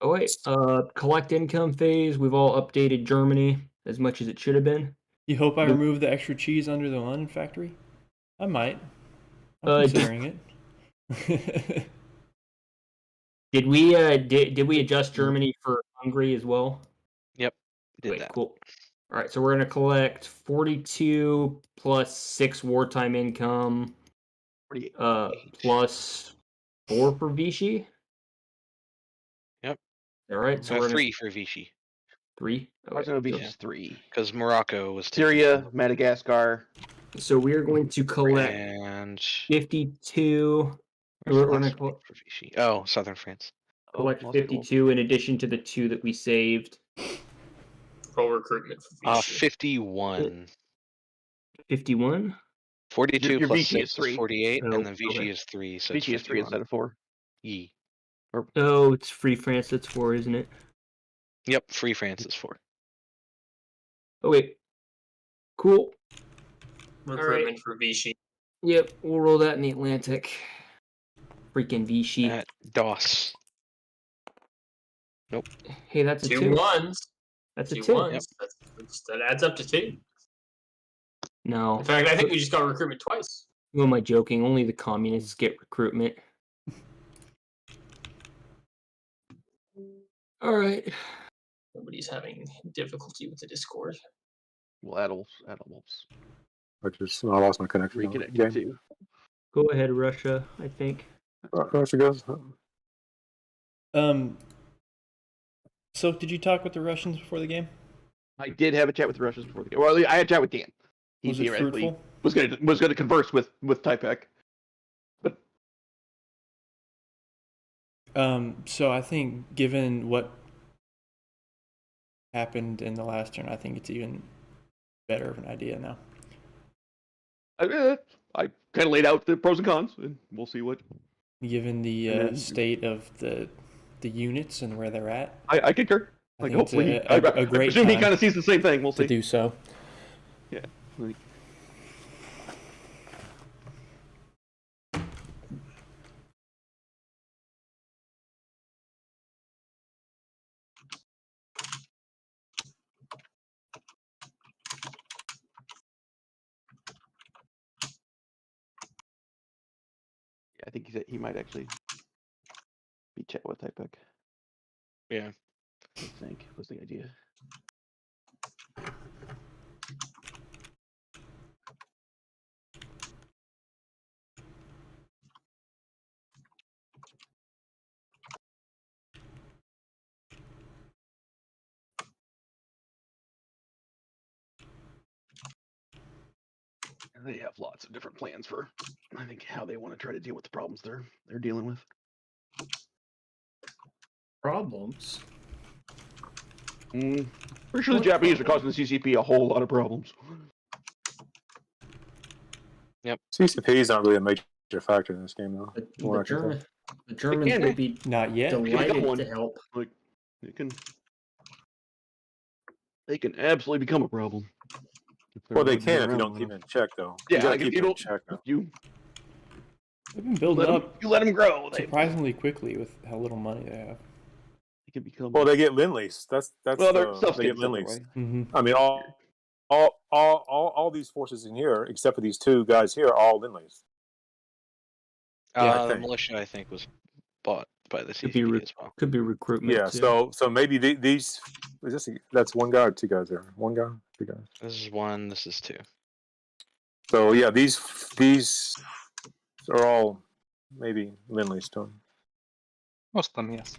Oh wait, collect income phase. We've all updated Germany as much as it should have been. You hope I remove the extra cheese under the London factory? I might. I'm considering it. Did we adjust Germany for Hungary as well? Yep, we did Wait, that. cool. All right, so we're gonna collect 42 plus 6 wartime income, 48. plus 4 for Vichy. Yep. All right, so we're 3 for Vichy. 3. Okay, Vichy is 3 because Morocco was Syria, Madagascar. So we're going to collect and 52. Where's We're the last gonna one for Vichy? Oh, southern France. collect 52 in addition to the 2 that we saved. Full recruitment for Vichy. 51. 51? 42 your plus Vichy 6 is 3. is 48, Oh, and then Vichy okay. is 3, so Vichy it's is 3 51. instead of 4. Ye. Oh, it's Free France. That's 4, isn't it? Yep, Free France is 4. Oh wait. Cool. Recruitment for Vichy. Yep, we'll roll that in the Atlantic. Freaking Vichy. At DOS. Nope. Hey, that's a 2. 2 ones. That's a 2 2. ones. That adds up to 2. No. In fact, I think we just got recruitment twice. Who am I joking? Only the communists get recruitment. All right. Nobody's having difficulty with the Discord. Well, Adalwolf's. I lost my connection. Reconnected too. Go ahead, Russia, I think. Russia goes. So, did you talk with the Russians before the game? I did have a chat with the Russians before the game. Well, I had a chat with Dan. He Was it theoretically fruitful? was going to converse with Typek. But So I think, given what happened in the last turn, I think it's even better of an idea now. I kind of laid out the pros and cons, and we'll see what. Given the state of the units and where they're at, I concur. I Like, think it's hopefully, a great I presume he time kind of sees the same thing. We'll to see. do so. Yeah. Like, I think he might actually be chat with Typek. Yeah. I think was the idea. And they have lots of different plans for, I think, how they want to try to deal with the problems they're dealing with. Problems? Pretty sure the Japanese are causing the CCP a whole lot of problems. Yep. CCP is not really a major factor in this game, though. The Germans will be Not yet. delighted to help. Like, they can absolutely become a problem. Well, they can if you don't keep them in check, though. Yeah, you gotta like, keep them in check, though. They've been building up You let them grow. surprisingly quickly with how little money they have. They can become. Well, they get Lend-Lease. That's Well, their stuff they get gets that Lend-Lease. way. Mm-hmm. I mean, all these forces in here, except for these 2 guys here, are all Lend-Lease. The militia, I think, was bought by the CCP as well. Could be recruitment. Yeah, too. so maybe these that's 1 guy or 2 guys there. 1 guy, 2 guys. This is 1. This is 2. So yeah, these are all maybe Lend-Lease to them. Most of them, yes.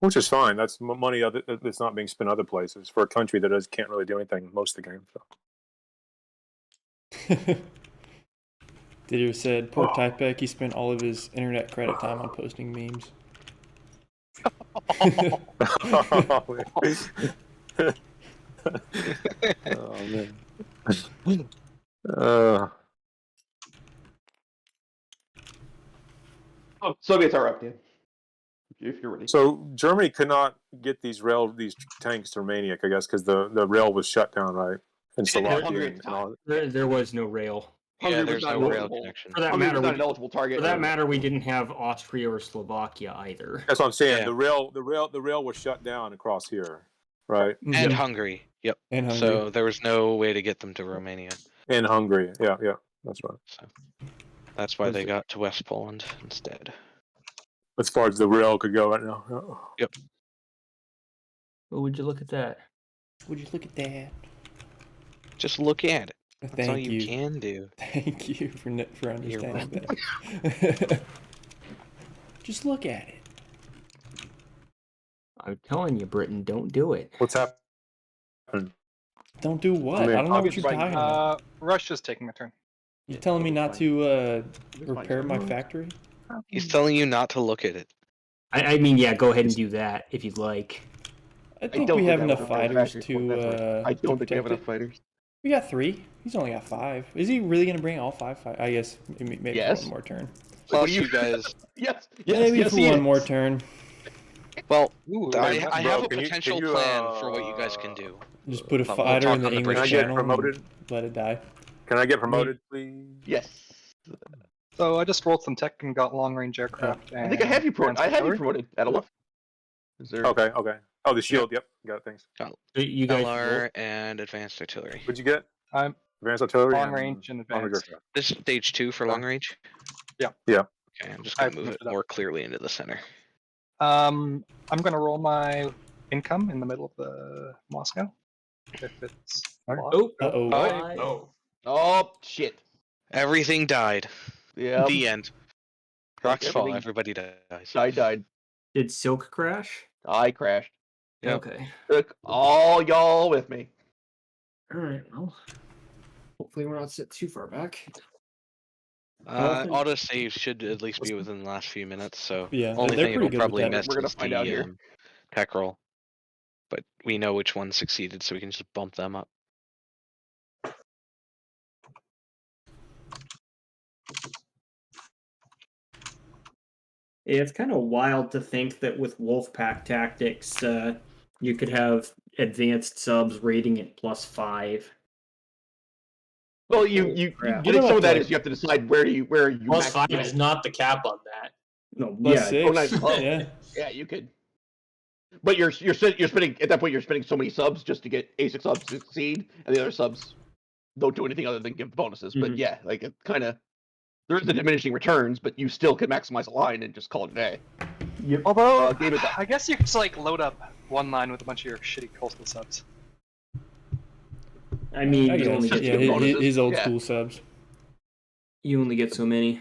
Which is fine. That's money that's not being spent other places for a country that can't really do anything most of the game. So. Didier said, poor Typek, he spent all of his internet credit time on posting memes. Oh, man. Soviets are up, Dan. if you're ready. So Germany could not get these tanks to Romania, I guess, because the rail was shut down, right? And Slovakia Hungary at and the all. There was no rail. Yeah, Hungary was there's not no rail eligible. connection. For that Hungary matter, was not we, an eligible target. for that matter, we didn't have Austria or Slovakia either. That's what I'm saying. Yeah. The rail was shut down across here, right? And Mhm. Hungary. Yep. And Hungary. So there was no way to get them to Romania. In Hungary, yeah, that's right. So that's why they got to West Poland instead. As far as the rail could go right now. Yep. Well, would you look at that? Would you look at that? Just look at it. That's all Thank you you. can do. Thank you for understanding that. Just look at it. I'm telling you, Britain, don't do it. What's happening? Don't do what? I mean, I don't know what you're obviously, talking about. Russia's taking a turn. You telling me not to repair my factory? He's telling you not to look at it. I mean, yeah, go ahead and do that if you'd like. I think don't we think have I enough would repair fighters factory. to. I don't think we have protect enough it. fighters. We got 3. He's only got 5. Is he really gonna bring all 5? I guess maybe Yes. one more turn. Plus, you guys. Yes. Maybe for he one is. more turn. Well, Ooh, I bro, have a can you- potential can you, plan for what you guys can do. Just put a We'll fighter talk in the on the break. English Can I get Channel promoted? and let it die. Can I get promoted, please? Yes. So I just rolled some tech and got long range aircraft. I think I have you promoted. I have you promoted. Adalwolf. Is there? Okay. Oh, the shield. Yep, got it. Thanks. You guys LR and advanced artillery. What'd you get? I'm Advanced artillery. long range and advanced. aircraft. This is stage 2 for long range? Yeah. Yeah. Okay, I'm just gonna I've move moved it it up. more clearly into the center. I'm gonna roll my income in the middle of the Moscow. If it's Oh, Uh-oh. Oh, Oh shit. Everything died. Yeah. The end. Rocks fall, everything- everybody dies. I died. did Silk crash? I crashed. Yep. Okay. Took all y'all with me. All right. Well, hopefully we're not set too far back. Autosave should at least be within the last few minutes, so Yeah, only they're thing pretty it'll good with probably that. miss We're gonna is find out here. the tech roll. But we know which one succeeded, so we can just bump them up. Yeah, it's kind of wild to think that with Wolfpack tactics, you could have advanced subs rating at +5. Well, you crap. getting What some of that about, is you have to decide where you +5 maximize. is not the cap on that. No, Plus yeah, 6. nice. Oh. Yeah. Yeah, you could. But you're spending at that point. You're spending so many subs just to get ASIC subs to succeed, and the other subs don't do anything other than give bonuses. But Mhm. yeah, like it kind of there's the diminishing returns, but you still can maximize a line and just call it a day. Although, Game it I guess you could just like load up one line with a bunch of your shitty coastal subs. I mean, I you guess. only just get Yeah, give bonuses. his old Yeah. school subs. so many.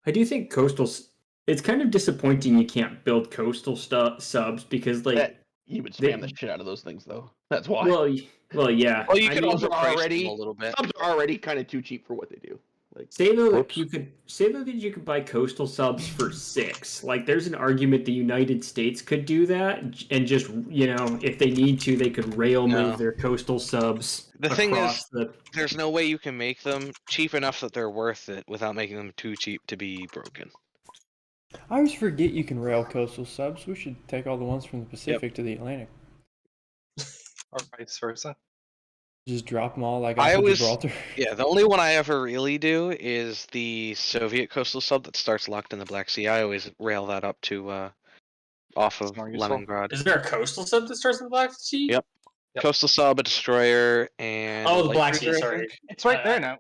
I do think coastals. It's kind of disappointing you can't build coastal subs because, like, That you would spam the shit out of those things, though. That's why. well, yeah. Well, you I could mean, also subs are price already them a little bit. subs are already kind of too cheap for what they do. Like say though that Whoops. you could buy coastal subs for 6. Like, there's an argument the United States could do that, and just if they need to, they could rail No. move their coastal subs. The thing is, across the. There's no way you can make them cheap enough that they're worth it without making them too cheap to be broken. I always forget you can rail coastal subs. We should take all the ones from the Pacific to the Atlantic. Or vice versa. Just drop them all like I off of always- Gibraltar. Yeah, the only one I ever really do is the Soviet coastal sub that starts locked in the Black Sea. I always rail that up to off of It's more useful. Leningrad. Is there a coastal sub that starts in the Black Sea? Yep. Coastal sub, a destroyer, and Oh, a the light Black Sea. cruiser, I Sorry. think. It's right there now.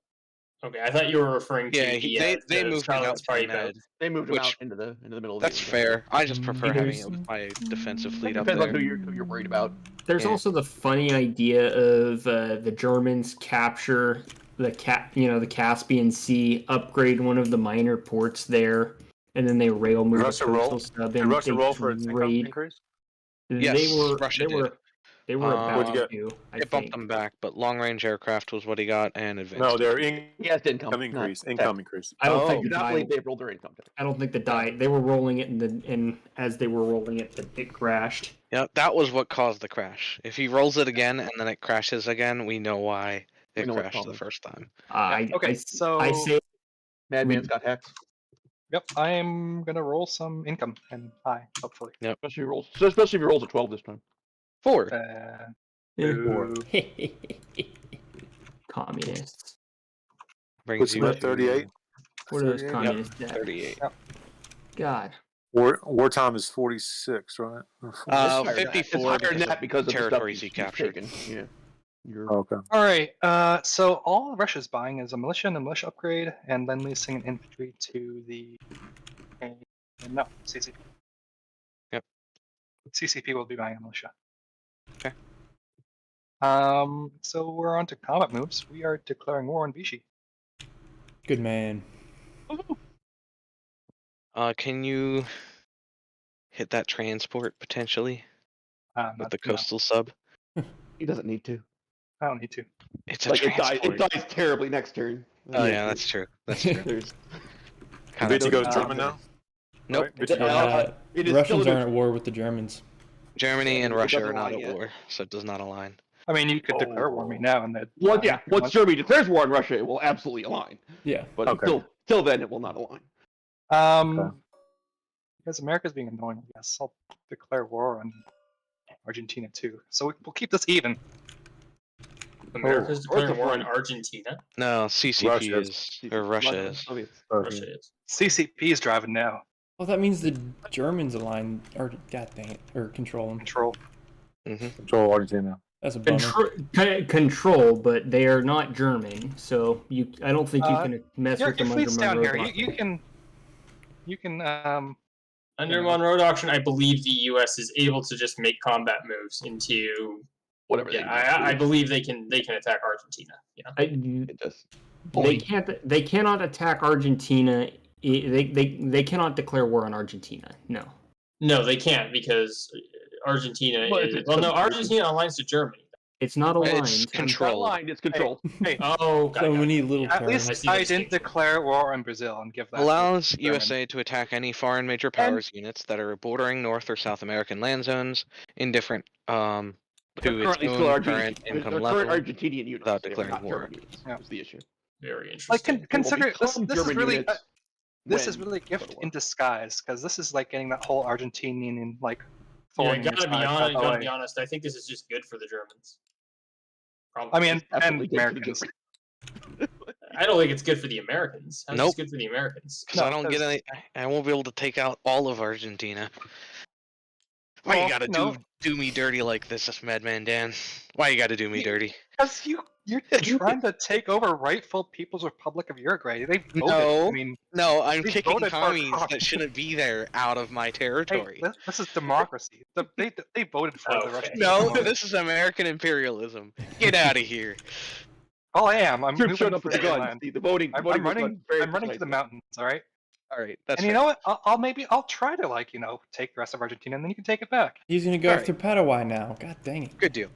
Okay, I thought you were referring to Yeah, they the moved it out Scarlet's to Party Med. boat. they moved them Which- out into the middle of That's the ocean. fair. I just prefer having it There's- with my defensive fleet up Depends on there. who you're worried about. There's Yeah. also the funny idea of the Germans capture the the Caspian Sea, upgrade one of the minor ports there, and then they rail move the Russia roll? coastal sub Did and Russia they roll for its income raid. increase? Yes, they were Russia they did. were they were about What'd you get? to. I It bumped think. them back, but long range aircraft was what he got, and advanced. No, their infantry. He has income. income increase. Income increase. I don't Oh. I think do the not die. believe they rolled their income tax. I don't think the die. They were rolling it, and as they were rolling it, it crashed. Yeah, that was what caused the crash. If he rolls it again and then it crashes again, we know why it We know what's crashed the wrong. first time. Okay, so I say MadMan's got hacks. Yep, I am gonna roll some income and high, hopefully. Especially if he rolls a 12 this time. 4. Boo. Communists. Brings Puts you him at to 38. What are those 38? communists at? 38. God. Wartime is 46, right? Or 46? 54 It's higher than because that of because of the stuff territories he he's captured. taken. Yeah. Okay. All right. So all Russia's buying is a militia and a militia upgrade, and then leasing an infantry to the no CCP. Yep. CCP will be buying a militia. Okay. So we're on to combat moves. We are declaring war on Vichy. Good man. Can you hit that transport potentially with the coastal sub? He doesn't need to. I don't need to. It's a Like transport. it dies terribly next turn. Oh yeah, that's true. That's true. There's, Vichy goes Um, German now? Nope. Right? Vichy goes it The is Russians still aren't at war with the Germans. Germany and It Russia doesn't are not align at yet. war, so it does not align. I mean, you could declare war on me now, and that. Once Germany declares war on Russia, it will absolutely align. Yeah. But Okay. till then, it will not align. Okay. Because America's being annoying, I guess I'll declare war on Argentina too. So we'll keep this even. America's declaring war on fine. Argentina. No, CCP Russia is, or Russia is. Russia is. CCP is driving now. Well, that means the Germans align, or god dang it, or control them. Control. Control Argentina. That's a bummer. Control, but they are not German, so I don't think you can mess Your with them under fleet's down Monroe here. Doctrine. You can Under Monroe Doctrine, I believe the U.S. is able to just make combat moves into Whatever. I believe they can attack Argentina. Yeah. It just They cannot attack Argentina. They cannot declare war on Argentina. No. No, they can't because Argentina Well, is. it's Well, no, controlled. Argentina aligns to Germany. It's not aligned. It's It's not controlled. aligned. It's controlled. Hey, Oh, got So it. many little at terms. least see the I didn't distinction. declare war on Brazil and give that. Allows to German. USA to attack any foreign major powers units that are bordering North or South American land zones, indifferent to They're its currently own still current They're income current level. Argentinian units. without They're declaring not war. German units. Yeah. Is the issue. Very Like interesting. consider this. become This is German really. units This is when really a they go to gift war. in disguise because this is like getting that whole Argentinian like. Yeah, thorn in your gotta be side honest. out the Gotta way. be honest. I think this is just good for the Germans. Probably. I mean, and Absolutely good for the Americans. I don't think it's good for the Americans. How's Nope. this good for the Americans? Because No, I don't get any. I won't be able to take out all of Argentina. Why Well, you gotta no. do me dirty like this, MadManDan? Why you gotta do me dirty? Because you're trying to take over rightful People's Republic of Uruguay. They voted. No. I mean, No, I'm We kicking voted for commies Trump. that shouldn't be there out of my hey, territory. this is democracy. They voted for the Okay. Russian. No, people. this is American imperialism. Get out of here. Oh, I am. I'm Troops moving showed up for with the the guns. land. The voting. I'm was running. done very I'm running to the precisely. mountains. All right. All right, that's And you know what? I'll try to take the rest of Argentina, and then you can take it back. He's gonna go All after Paraguay now. God dang it. good deal.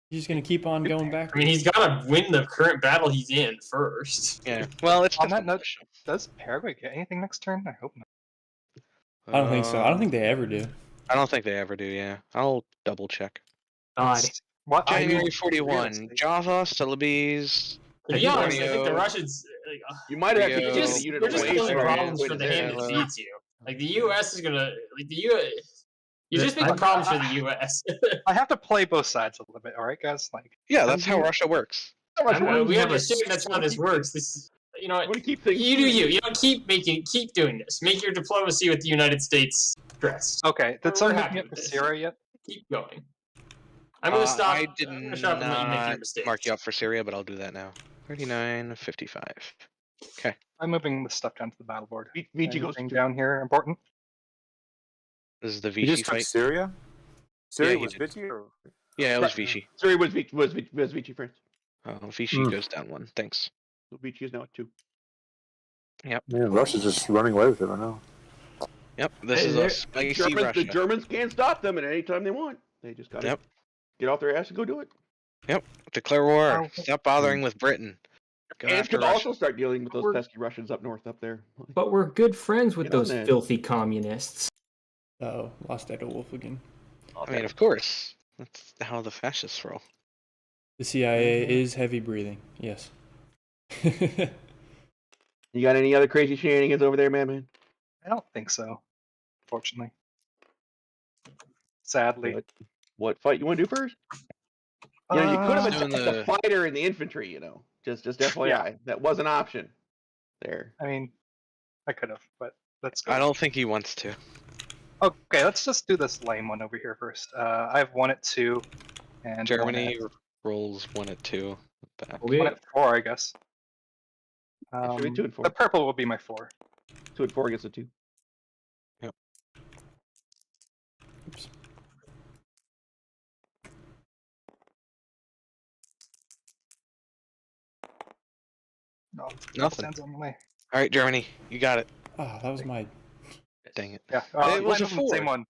He's just gonna keep on going back. I mean, he's got to win the current battle he's in first. Yeah. Well, it's On just that a note, push. does Paraguay get anything next turn? I hope not. I don't think so. I don't think they ever do. I don't think they ever do. Yeah, I'll double check. God. What? January I 41. Java, Celebes. To be honest, I think the Borneo. Russians. You might have Rio, to They're get just, the unit they're just away building from problems for the Venezuela. hand that feeds you. Like the U.S. is gonna like the U.S. You're just making I- problems for the U.S. I have to play both sides a little bit. All right, guys. Like, Yeah, that's how Russia works. We understand that's how this works. This, you know, I want to keep things. you do you. You don't keep doing this. Make your diplomacy with the United States stressed. okay, We're did someone happy hit me up with for this. Syria yet? Keep going. I'm gonna stop. I did I'm gonna stop and let you make your not mistakes. mark you up for Syria, but I'll do that now. 39.55. I'm moving the stuff down to the battle board. Vichy goes Anything to down here important? This is the You Vichy just took fight. Syria? Syria he was did. Vichy? Or? Yeah, it was Vichy. Syria was Vichy France. Vichy goes down 1. Thanks. So Vichy is now at 2. Yep. Yeah, Russia's just running away with it right now. Yep. This is a spicy Russia. The Germans can't stop them at any time they want. They just gotta get off their ass and go do it. Declare war. Oh. Stop bothering with Britain. Go And after could Russia. also start dealing with those We're- pesky Russians up north up there. But we're good friends with Get on those that. filthy communists. Oh, lost Adalwolf again. I mean, of course. That's how the fascists roll. The CIA is heavy breathing. Yes. You got any other crazy shenanigans over there, man? I don't think so, unfortunately. Sadly. What fight you want to do first? You know, you could have doing attacked the fighter and the infantry. You know, just FYI, Yeah. that was an option. There. I mean, I could have, but let's go. I don't think he wants to. Okay, let's just do this lame one over here first. I have 1 at 2, and Germany rolls 1 at 2. Back. 1 at 4, I guess. It should be 2 and 4. The purple will be my 4. 2 and 4 against a 2. Yep. Oops. No, Nothing. stands on the way. All right, Germany, you got it. Oh, that was my. Dang it. Yeah, It was a land on the same 4. one.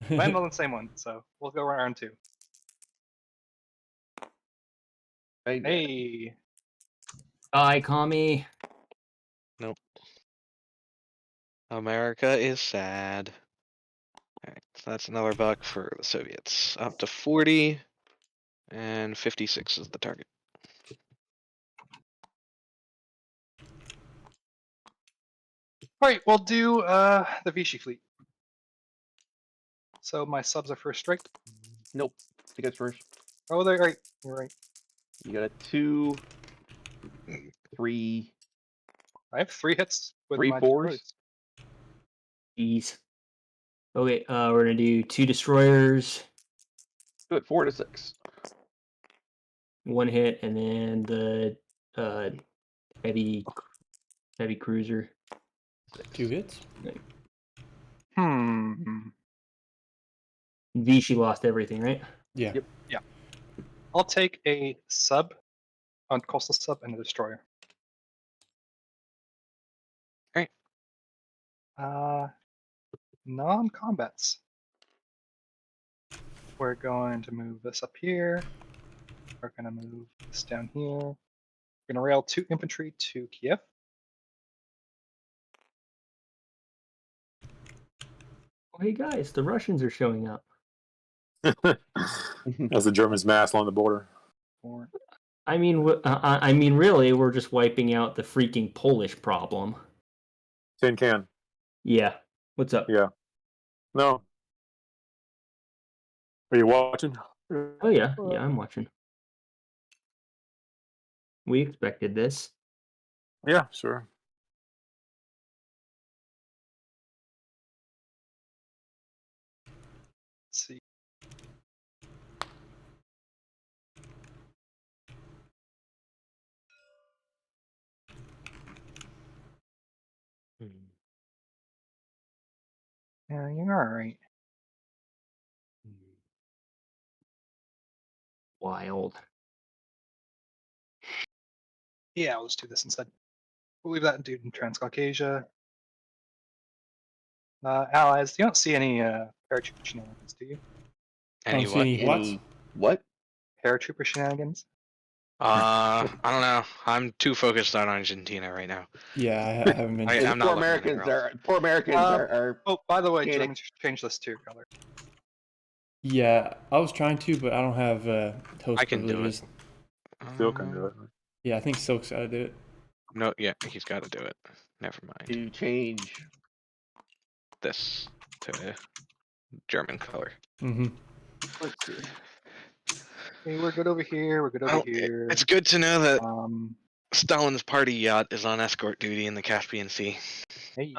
Land on the same one, so we'll go round 2. Hey, Bye, commie. Nope. America is sad. All right, so that's another buck for the Soviets. Up to 40, and 56 is the target. all right, we'll do the Vichy fleet. So my subs are first strike. Nope. I think that's first. Oh, they're right. You're right. You got a 2, 3. I have 3 hits with 3 my 4s? destroyers. Jeez. Okay, we're gonna do 2 destroyers, Do it 4 to 6. 1 hit, and then the heavy cruiser. 2 hits. Vichy lost everything, right? Yeah. Yep. I'll take a sub, on coastal sub, and a destroyer. Alright. Non-combats. We're going to move this up here. We're going to move this down here. We're going to rail 2 infantry to Kiev. Oh, hey guys, the Russians are showing up. As the Germans mass along the border. Or I mean, really, we're just wiping out the freaking Polish problem. Tin can. Yeah. What's up? Yeah. No. Are you watching? Oh yeah, I'm watching. We expected this. Yeah, sure. let's see. Yeah, you're all right. Wild. Yeah, let's do this instead. We'll leave that dude in Transcaucasia. Allies, you don't see any paratrooper shenanigans, do you? Any Don't what? see any what? What? Paratrooper shenanigans? I don't know. I'm too focused on Argentina right now. Yeah, I haven't been. I'm not poor looking Americans anywhere else. are poor Americans are Oh, by the way, Panic. Germans changed this to your color. Yeah, I was trying to, but I don't have host I can do it. privileges. Still can do it. Yeah, I think Silk's gotta do it. No, yeah, he's got to do it. Never mind. to change. This to German color. Mm-hmm. Let's see. Okay, we're good over here. We're good over here. It's good to know that Um, Stalin's party yacht is on escort duty in the Caspian Sea. hey,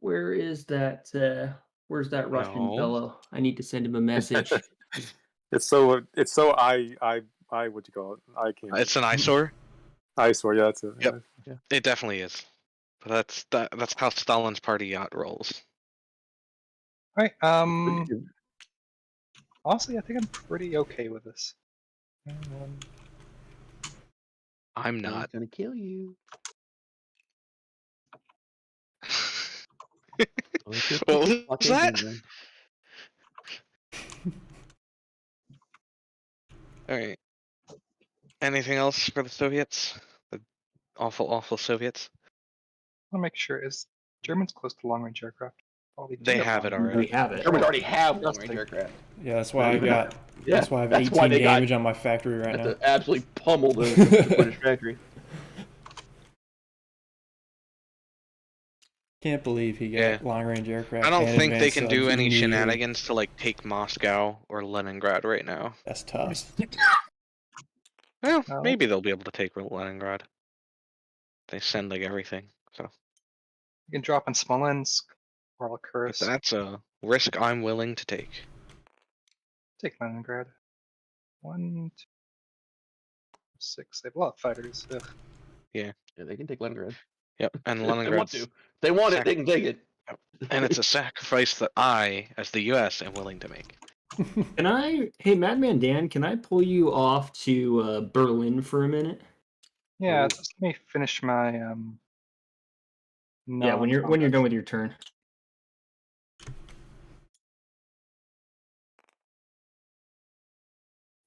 Where is that? Where's that Russian No. fellow? I need to send him a message. It's so what you call it? I can't. It's an eyesore. eyesore. Yeah, that's it. Yep. It definitely is. But that's how Stalin's party yacht rolls. all right. Honestly, I think I'm pretty okay with this. I'm I'm not. gonna kill you. What was that? All right. Anything else for the Soviets? The awful, awful Soviets. I want to make sure, is Germans close to long-range aircraft? They have it already. We have it. Germans already have Just long-range like- aircraft. Yeah, that's why I got. Yeah, That's why I have that's 18 why they got- damage on my factory right Have now. to absolutely pummel the British factory. Can't believe he got Yeah. long-range aircraft. I don't and think they advanced can subs do any immediately. shenanigans to like take Moscow or Leningrad right now. That's tough. Well, No. maybe they'll be able to take Leningrad. They send like everything, so You can drop in Smolensk or but Kursk. that's a risk I'm willing to take. Take Leningrad. 1, 2, 6. They have a lot of fighters. Ugh. Yeah, they can take Leningrad. Yep, and If they want Leningrad's to. If they want it, they can take it. and it's a sacrifice that I, as the U.S., am willing to make. Can I? Hey, MadManDan, can I pull you off to Berlin for a minute? Yeah, Ooh. just let me finish my Yeah, when you're done with your turn.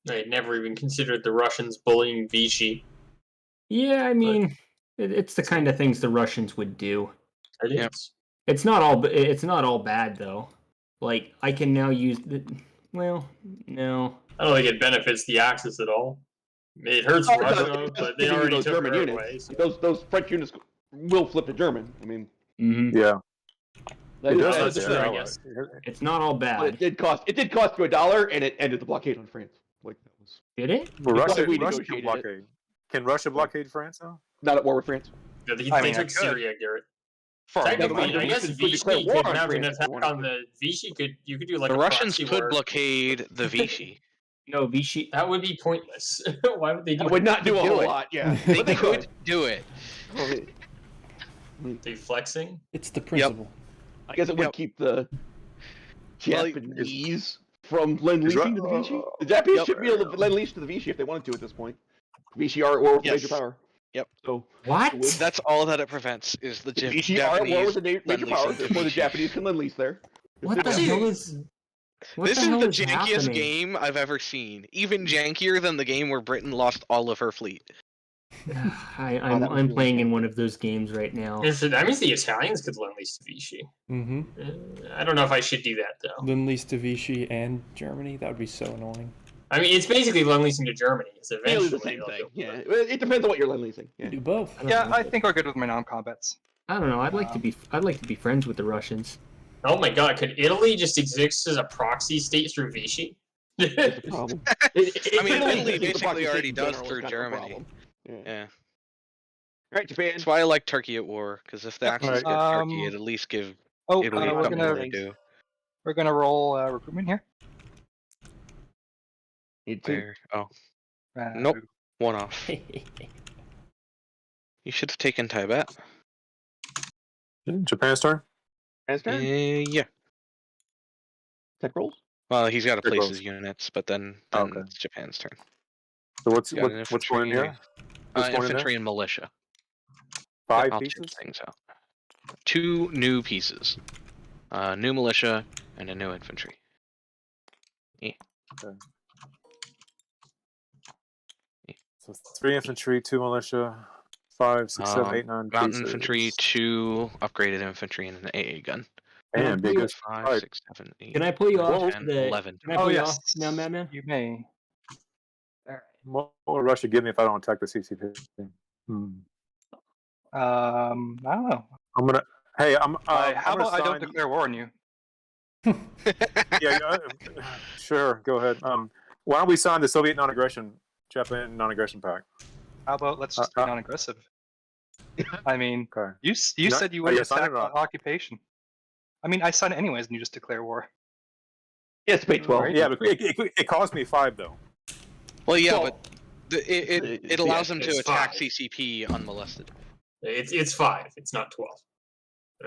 I had never even considered the Russians bullying Vichy. Yeah, I mean, it's the kind of things the Russians would do. It Yep. is. It's not all bad though. Like I can now use the. Well, no. I don't think it benefits the Axis at all. It hurts Oh, it does. Russia, It does but they give you already those took German her units. away. So. Those French units will flip to German. I mean, Yeah. that It is- does that hurt is the the thing. I allies. guess. It's not all But bad. it did cost you $1, and it ended the blockade on France. Like that was Did it? Well, Because Russia we can negotiated it. blockade. Can Russia blockade France now? not at war with France. Yeah, they I mean, I took could. Syria, Garrett. For Technically, the I guess Russians could Vichy declare war could on have an France if they attack wanted on to. the Vichy. You could do like The a Russians proxy could war. blockade the Vichy. No, Vichy. That would be pointless. Why would they do That would not do a Do whole it. lot. Yeah, They but they could do it. could. They flexing? It's the principle. I guess it would Yep. keep the Well, Japanese from lend-leasing to the Vichy. The Japanese should be able to lend-lease to the Vichy if they wanted to at this point. Vichy are at war with a Yes. major power. Yep. So What? That's all that it prevents is the the Vichy are at war with a major Lend-leasing power, to therefore the Vichy. Japanese can lend-lease there. What the hell is? What This the is hell the is jankiest happening? game I've ever seen. Even jankier than the game where Britain lost all of her fleet. I'm that was really playing in janky. one of those games right now. That means the Italians could lend lease to Vichy. Mm-hmm. I don't know if I should do that though. Lend-lease to Vichy and Germany. That would be so annoying. I mean, it's basically lend leasing to Germany. It's Really eventually the same they'll thing. go- Yeah, it depends on what you're lend-leasing. Yeah. Do both. Yeah, I think we're good with my non-combats. I don't know. I'd like to be friends with the Russians. Oh my God! Could Italy just exist as a proxy state through Vichy? That's the problem. I mean, Italy Italy is the basically proxy already state in does general, through is kind of a Germany. problem. Yeah. Yeah. All right, Japan. That's why I like Turkey at war, because if the Axis Alright. get Turkey, it'd at least give Oh, Italy we're something gonna to do. roll recruitment here. Need to. Where? Oh, Uh, Nope. one off. You should have taken Tibet. Japan's turn. Transfer? Yeah. Tech rolls? Well, he's got to Pretty place close. his units, but then Okay. it's Japan's turn. So what's Got an what's going in here? What's going in Infantry there? and militia. 5 I'll check pieces. things out. 2 new pieces. New militia and a new infantry. So 3 infantry, 2 militia, 5, 6, 7, 8, 9 Mountain pieces. infantry, 2 upgraded infantry, and an AA gun. And big as 5, Alright. 6, 7, 8. Can I pull you off 10, the? 11. Can I Oh pull you yes. off now, Madman? You may. what will Russia give me if I don't attack the CCP? I don't know. I'm gonna. Hey, I'm. How I'm gonna about I don't sign- declare war on you? Yeah, sure. Go ahead. Why don't we sign the Soviet non-aggression, Japan non-aggression pact? How about let's just be non-aggressive? I mean, Okay. you Not- said you are would you attack signing or not? occupation. I mean, I sign it anyways, and you just declare war. Yeah, it's pay 12. Right. Yeah, but it cost me 5 though. Well, yeah, Well, but it allows them to it's attack 5. CCP unmolested. It's 5. It's not 12.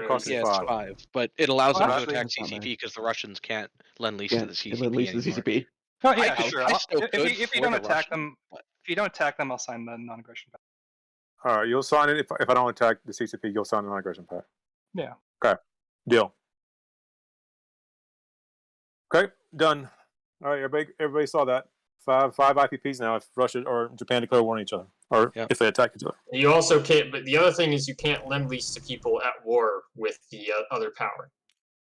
Cost me Yeah, it's 5. 5, but it allows Well, them to actually, attack it's not CCP bad. because the Russians can't lend lease Yeah, to the CCP. lend lease to the anymore. CCP. Oh yeah, I- sure. I still could If you for don't the attack Russians, them, but- if you don't attack them, I'll sign the non-aggression pact. All right, you'll sign it if I don't attack the CCP. You'll sign the non-aggression pact. Yeah. Okay. Deal. Okay, done. All right, everybody saw that. 5 IPPs now if Russia or Japan declare war on each other, or Yep. if they attack each other. You also can't. But the other thing is, you can't lend lease to people at war with the other power.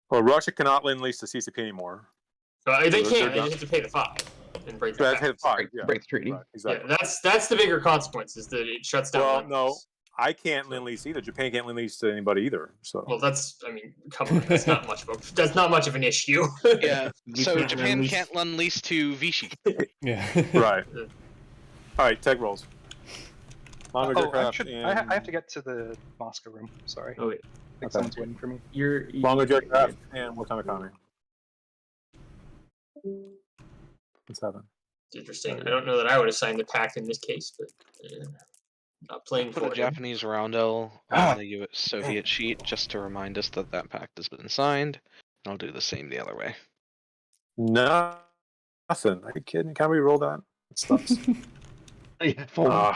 Well, Russia cannot lend lease to CCP anymore. They They're can't. They done. just have to pay the 5 and break So the that's pact. 5. Yeah, Break the treaty. right, Yeah, exactly. that's the bigger consequence is that it shuts down. Well, lend no. lease. I can't lend lease either. Japan can't lend lease to anybody either. So Well, come on, that's not much of an issue. Yeah. We So can't Japan release- can't lend lease to Vichy. Yeah. right. All right, tech rolls. Long Oh, I have to get to the Moscow room. Sorry. Oh wait, I think okay. someone's waiting for me. Longer aircraft and wartime economy. What's happening? It's interesting. I don't know that I would assign the pact in this case, but not playing Put for a him. Japanese roundel on the U.S. Soviet sheet just to remind us that that pact has been signed. And I'll do the same the other way. No, nothing. Are you kidding? Can we roll that? It sucks. Yeah, phone.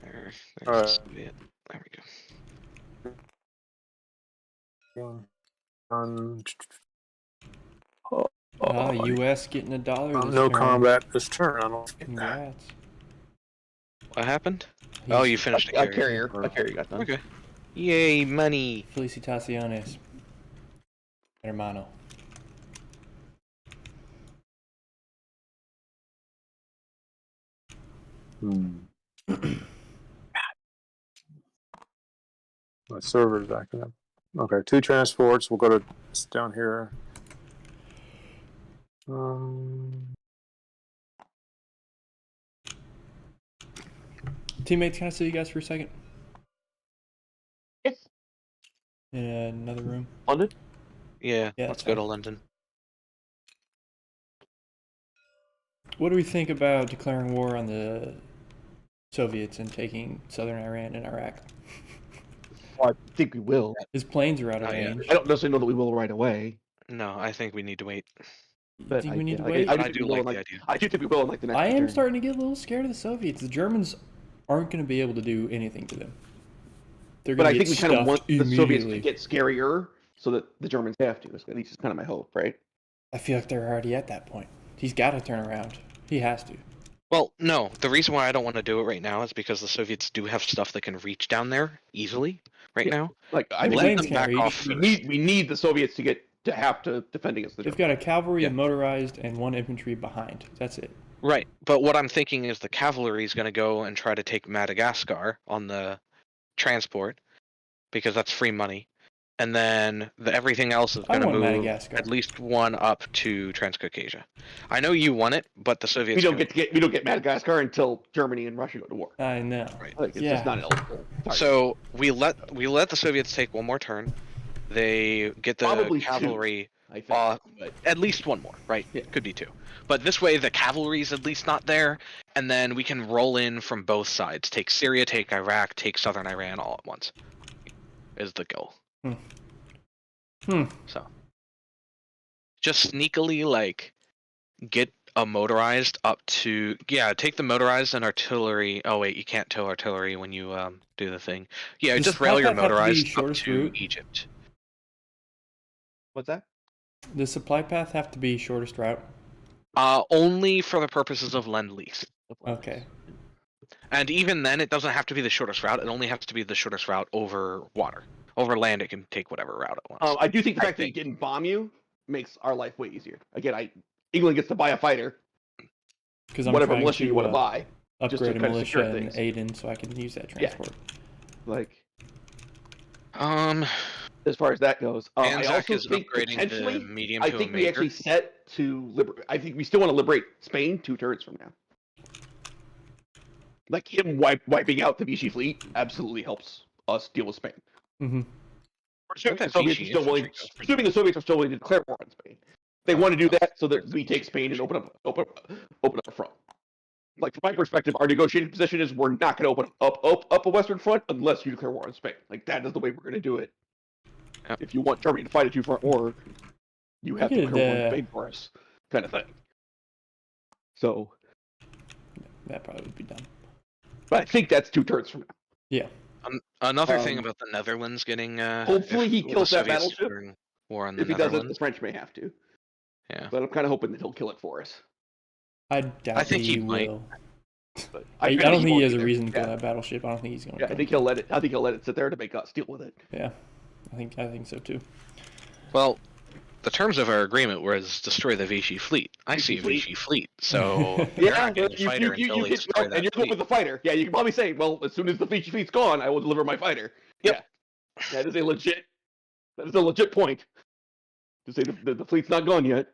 There's Alright. the Soviet. There we go. U.S. getting $1 this no turn. combat this turn. I don't. Congrats. What happened? Oh, you finished a A carrier. carrier. A carrier got done. Okay. Yay, money. Felicitaciones, hermano. My server's acting up. Okay, 2 transports. We'll go to it's down here. Teammates, can I see you guys for a second? Yes. In another room. London? Yeah, Yeah, let's that's go to fine. London. What do we think about declaring war on the Soviets and taking southern Iran and Iraq? Well, I think we will. His planes are out of Not yet. range. I don't necessarily know that we will right away. No, I think we need to wait. You But think I, we need yeah, to like, wait? I think do we will like in, the idea. I do think we will in like the next I am turn. starting to get a little scared of the Soviets. The Germans aren't going to be able to do anything to them. They're But going I to think get we kind of want stuffed the Soviets to immediately. get scarier so that the Germans have to. At least it's kind of my hope, right? I feel like they're already at that point. He's got to turn around. He has to. Well, no. The reason why I don't want to do it right now is because the Soviets do have stuff that can reach down there easily right now. Like I The think planes them can't back reach. off first. we need the Soviets to have to defend against the They've Germans. got a cavalry, Yeah. a motorized, and 1 infantry behind. That's it. Right, but what I'm thinking is the cavalry is going to go and try to take Madagascar on the transport because that's free money, and then everything else is I going to want move Madagascar. at least 1 up to Transcaucasia. I know you want it, but the Soviets We don't don't. we don't get Madagascar until Germany and Russia go to war. I know. Right. Like, it's Yeah. just not an eligible target. So we let the Soviets take 1 more turn. They get the Probably 2. cavalry. I think. But at least 1 more, right? Yeah. Could be 2. But this way, the cavalry's at least not there, and then we can roll in from both sides. Take Syria, take Iraq, take southern Iran all at once. Is the goal. So, just sneakily, like, get a motorized up to... Yeah, take the motorized and artillery... Oh, wait, you can't tow artillery when you do the thing. Yeah, Does just rail your Typek have to be motorized up shortest to route? Egypt. What's that? Does supply path have to be shortest route? Only for the purposes of Lend-Lease. Okay. And even then, it doesn't have to be the shortest route. It only has to be the shortest route over water. Over land, it can take whatever route it wants. I do think the I fact that it think. didn't bomb you makes our life way easier. Again, England gets to buy a fighter, Because I'm whatever trying militia to you want to buy. just to upgrade a kind of militia secure in things. Aden so I can use that Yeah. transport. Like Um, as far as that goes, I ANZAC also is think upgrading the potentially. medium I to think a we major. actually set to liberate. I think we still want to liberate Spain 2 turns from now. Like him wiping out the Vichy fleet absolutely helps us deal with Spain. Mm-hmm. Presuming that the Soviets Vichy are still willing. infantry goes. Presuming the Soviets are still willing to declare war on Spain, they want to do that so that we take Spain and open up a front. Like from my perspective, our negotiating position is we're not going to open up a Western front unless you declare war on Spain. Like that is the way we're going to do it. Yep. If you want Germany to fight a 2-front war, you have to could, declare war on Spain for us, kind of thing. So, That probably would be dumb. but I think that's 2 turns from now. Yeah. Another thing Um, about the Netherlands getting hopefully he the kills that Soviets battleship. declaring war on the If he doesn't, the Netherlands. French may have to. Yeah. But I'm kind of hoping that he'll kill it for us. I doubt I think he he might. will. But I think don't think he won't has a either. reason to kill Yeah. that battleship. I don't think he's going to. Yeah, I think he'll let it. I think he'll let it sit there to make us deal with it. Yeah. I think so too. Well, the terms of our agreement was destroy the Vichy fleet. I see Vichy fleet, so Yeah, you destroy that and you're going with the fighter. Yeah, you can probably say, well, as soon as the Vichy fleet's gone, I will deliver my fighter. Yep. Yeah, that is a legit point. To say the fleet's not gone yet,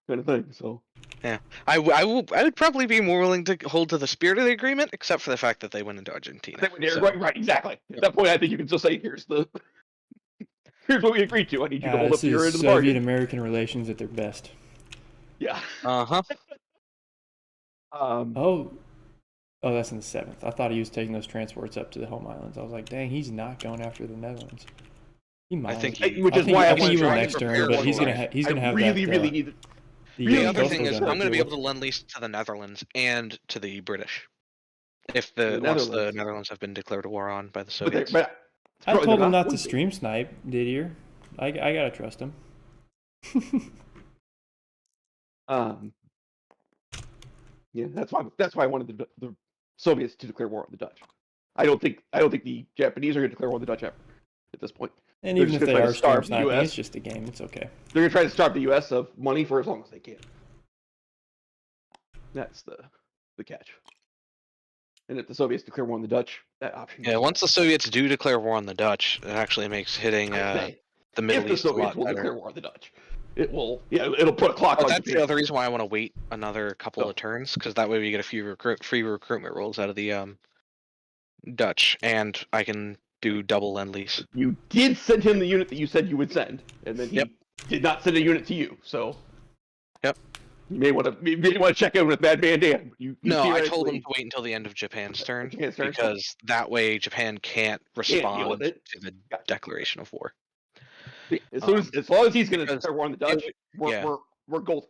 kind of thing. So. Yeah, I would probably be more willing to hold to the spirit of the agreement, except for the fact that they went into Argentina. Right, exactly. At that point, I think you can just say, here's what we agreed to. I need you to hold up your end of the bargain. Soviet-American relations at their best. Yeah. Oh, that's in the 7th. I thought he was taking those transports up to the home islands. I was like, dang, he's not going after the Netherlands. He might. I think he will next turn, but he's gonna have really need it. The other thing is, I'm going to be able to lend lease to the Netherlands and to the British, if once the Netherlands have been declared a war on by the Soviets. I told him not to stream snipe, Didier. I gotta trust him. Yeah, that's why I wanted the Soviets to declare war on the Dutch. I don't think the Japanese are going to declare war on the Dutch ever at this point. And even if they are stream sniping, it's just a game. It's okay. They're going to try to starve the U.S. of money for as long as they can. That's the catch. And if the Soviets declare war on the Dutch, that option. Yeah, once the Soviets do declare war on the Dutch, it actually makes hitting the Middle East a lot better. Declare war on the Dutch, it'll put a clock on. That's the other reason why I want to wait another couple of turns, because that way we get a few free recruitment rolls out of the Dutch, and I can do double lend-lease. You did send him the unit that you said you would send, and then he did not send a unit to you. So, you may want to check in with MadManDan. No, I told him to wait until the end of Japan's turn, because that way Japan can't respond to the declaration of war. As long as he's going to declare war on the Dutch, we're golden.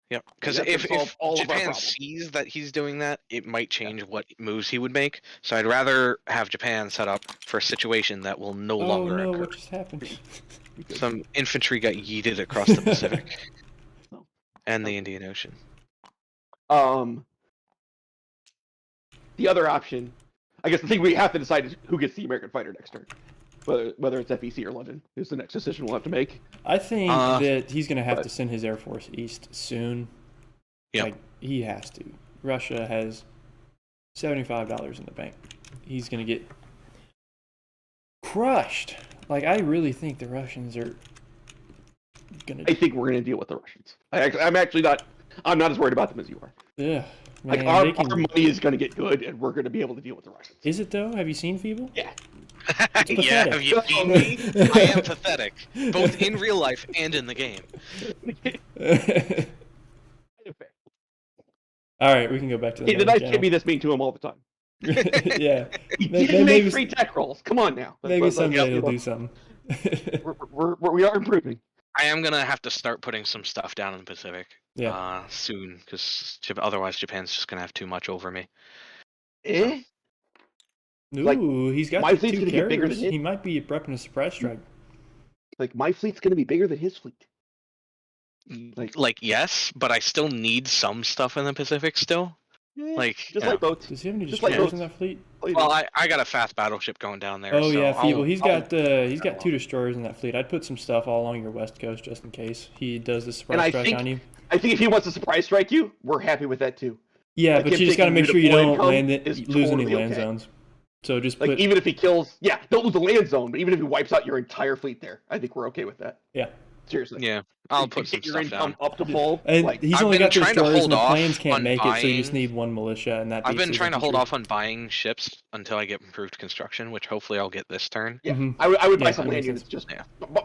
Yep, because if Japan sees that he's doing that, it might change what moves he would make. So I'd rather have Japan set up for a situation that will no longer occur. What just happened? Some infantry got yeeted across the Pacific and the Indian Ocean. The other option, I guess the thing we have to decide is who gets the American fighter next turn. Whether it's FEC or London is the next decision we'll have to make. I think that he's going to have to send his Air Force east soon. Yeah. Like, he has to. Russia has $75 in the bank. He's going to get crushed. Like, I really think the Russians are going to... I think we're going to deal with the Russians. I'm not as worried about them as you are. Yeah. Man, our money is going to get good, and we're going to be able to deal with the Russians. Is it, though? Have you seen Feeble? Yeah. Yeah, have you seen me? I am pathetic, both in real life and in the game. All right, we can go back to the the Knights can't be this mean to him all the time. Yeah. He didn't make free tech rolls. Come on now. Maybe someday he'll do something. We are improving. I am going to have to start putting some stuff down in the Pacific soon, because otherwise Japan's just going to have too much over me. Eh? Ooh, he's got my fleet's 2 get bigger than his. He might be prepping a surprise strike. Like, my fleet's going to be bigger than his fleet. Like, yes, but I still need some stuff in the Pacific still. Like boats. Does he have any destroyers in that fleet? Well, I got a fast battleship going down there. Oh, so yeah, Feeble. He's got 2 destroyers in that fleet. I'd put some stuff all along your west coast just in case he does the surprise strike on you. I think if he wants to surprise strike you, we're happy with that too. Yeah, but you just got to make sure you don't lose any land zones. So just put... even if he kills, don't lose the land zone, but even if he wipes out your entire fleet there, I think we're okay with that. Yeah. Seriously. Yeah, I'll put some stuff down. Up to full. And he's only got destroyers and the planes can't make it, so you just need 1 militia, and that. I've been trying to hold off on buying ships until I get improved construction, which hopefully I'll get this turn. Yeah, I would buy some land units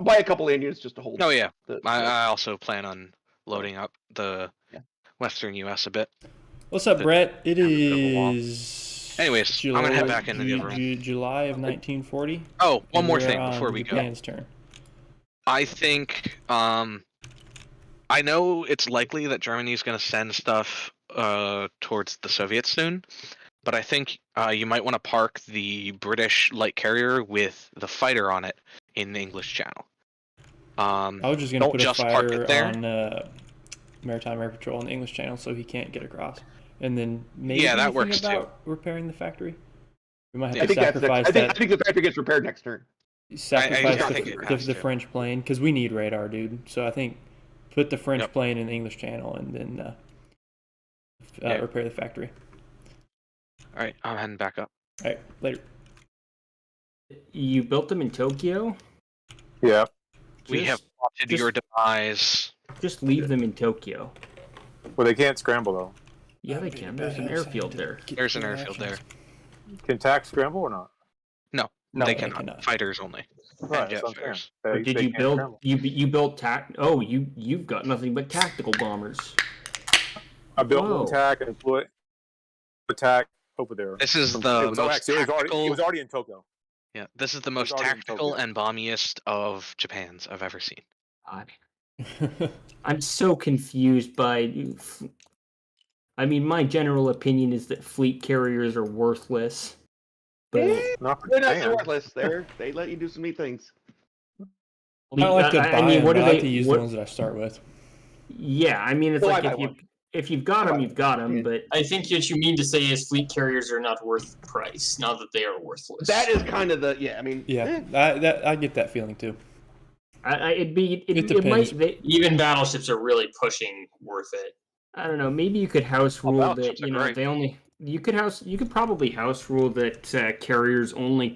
buy a couple land units just to hold. Oh yeah, I also plan on loading up the Western U.S. a bit. What's up, Brett? It is. Anyways, I'm gonna head back into the other room. July of 1940. Oh, one more thing before we go. Japan's turn. I think I know it's likely that Germany's going to send stuff towards the Soviets soon, but I think you might want to park the British light carrier with the fighter on it in the English Channel. I was just going to put a fighter on Maritime Air Patrol in the English Channel so he can't get across. And then maybe that works about too. repairing the factory. We might have to sacrifice that. I think the factory gets repaired next turn. sacrifice don't think it has the to. French plane because we need radar, dude. So I think put the French Yep. plane in the English Channel and then Yeah. repair the factory. All right, I'm heading back up. All right, later. You built them in Tokyo? Yeah. We have Just- plotted just- your demise. Just leave them in Tokyo. Well, they can't scramble though. Yeah, they can. There's an airfield there. There's an airfield there. Can TAC scramble or not? No, they they cannot. cannot. Fighters only. Right. And jet That's what I'm fighters. saying. But did They you can't build scramble. you built you've got nothing but tactical bombers. I built Whoa. one TAC and put TAC over there. This is It the was most actually- it tactical. was already in Tokyo. Yeah, this is the most already in tactical Tokyo. and bombiest of Japan's I've ever seen. I'm so confused by. I mean, my general opinion is that fleet carriers are worthless. But Not for They're not Japan. so worthless. They let you do some neat things. I like to buy I mean, them, what but do I like they? to use what- the ones that I start with. Yeah, I mean, it's Well, like I buy if you've got them, you've got them. But I think what you mean to say is fleet carriers are not worth the price, not that they are worthless. That is kind of the I mean Yeah, I get that feeling too. it depends. might. Even battleships are really pushing worth it. I don't know. Maybe you could house rule battleships that are great. they only. You could probably house rule that carriers only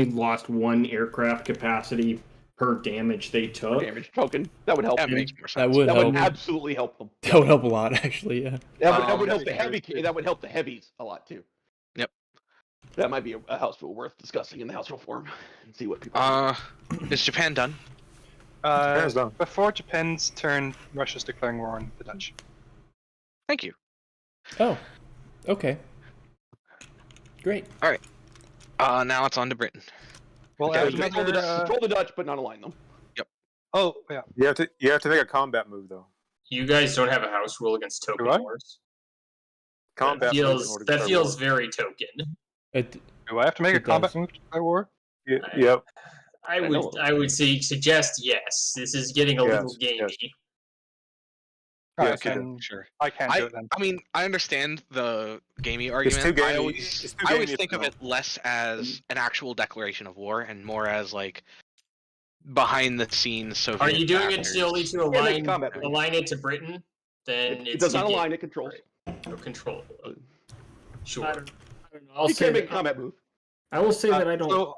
lost one aircraft capacity per damage they took. damage token. That would help. That them. makes more sense. That would That help. would absolutely help them. That would help a lot, actually. Yeah. That would help the heavy heavy. That would help the heavies a lot too. Yep. That might be a house rule worth discussing in the house rule forum and see what people. Is Japan done? Japan's done. Before Japan's turn, Russia's declaring war on the Dutch. Thank you. Oh. Okay. Great. Now it's on to Britain. Well, Okay, add control, the Dutch, another, control the Dutch, but not align them. oh yeah, You have to make a combat move though. You guys don't have a house rule against token Do I? wars. Combat That move in feels order to declare feels war. very token. do I have to make a It combat does. move to declare war? Yep. I would suggest yes. This is getting a little Yes, gamey. yes. I Yes, it can. Sure. I can't do it then. I mean, I understand the gamey It's argument. too gamey. I always, It's too I always gamey think of now. it less as an actual declaration of war and more as like behind the scenes Soviet. Are you doing it factors. solely to Yeah, make align combat move. align it to Britain? Then It it's does not you align. It controls. get control. Sure. I don't know. I'll You say can make a that, combat move. I will say that I don't. so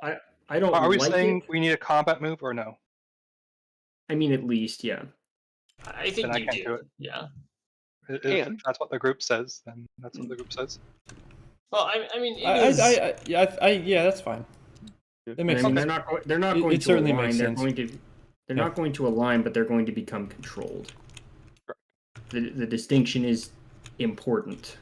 I don't. Are we like saying it. we need a combat move or no? I mean, at least, yeah. I think Then I you can't do. do it. Yeah. If And- that's what the group says, then that's what the group says. Well, I mean, it is. Yeah, that's fine. That I makes mean, sense. they're not It- going it to certainly align. makes They're sense. going to. They're Yeah. not going to align, but they're going to become controlled. The distinction is important.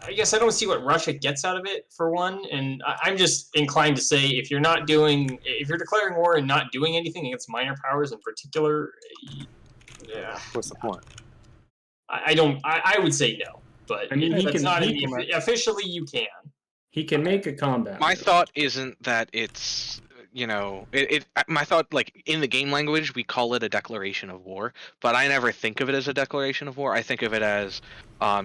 I guess I don't see what Russia gets out of it for one, and I'm just inclined to say if you're declaring war and not doing anything against minor powers in particular, yeah, What's the point? I would say no, but I mean, he that's can- not he officially you can. He can make a combat. My move. thought isn't that it's my thought, like, in the game language we call it a declaration of war, but I never think of it as a declaration of war. I think of it as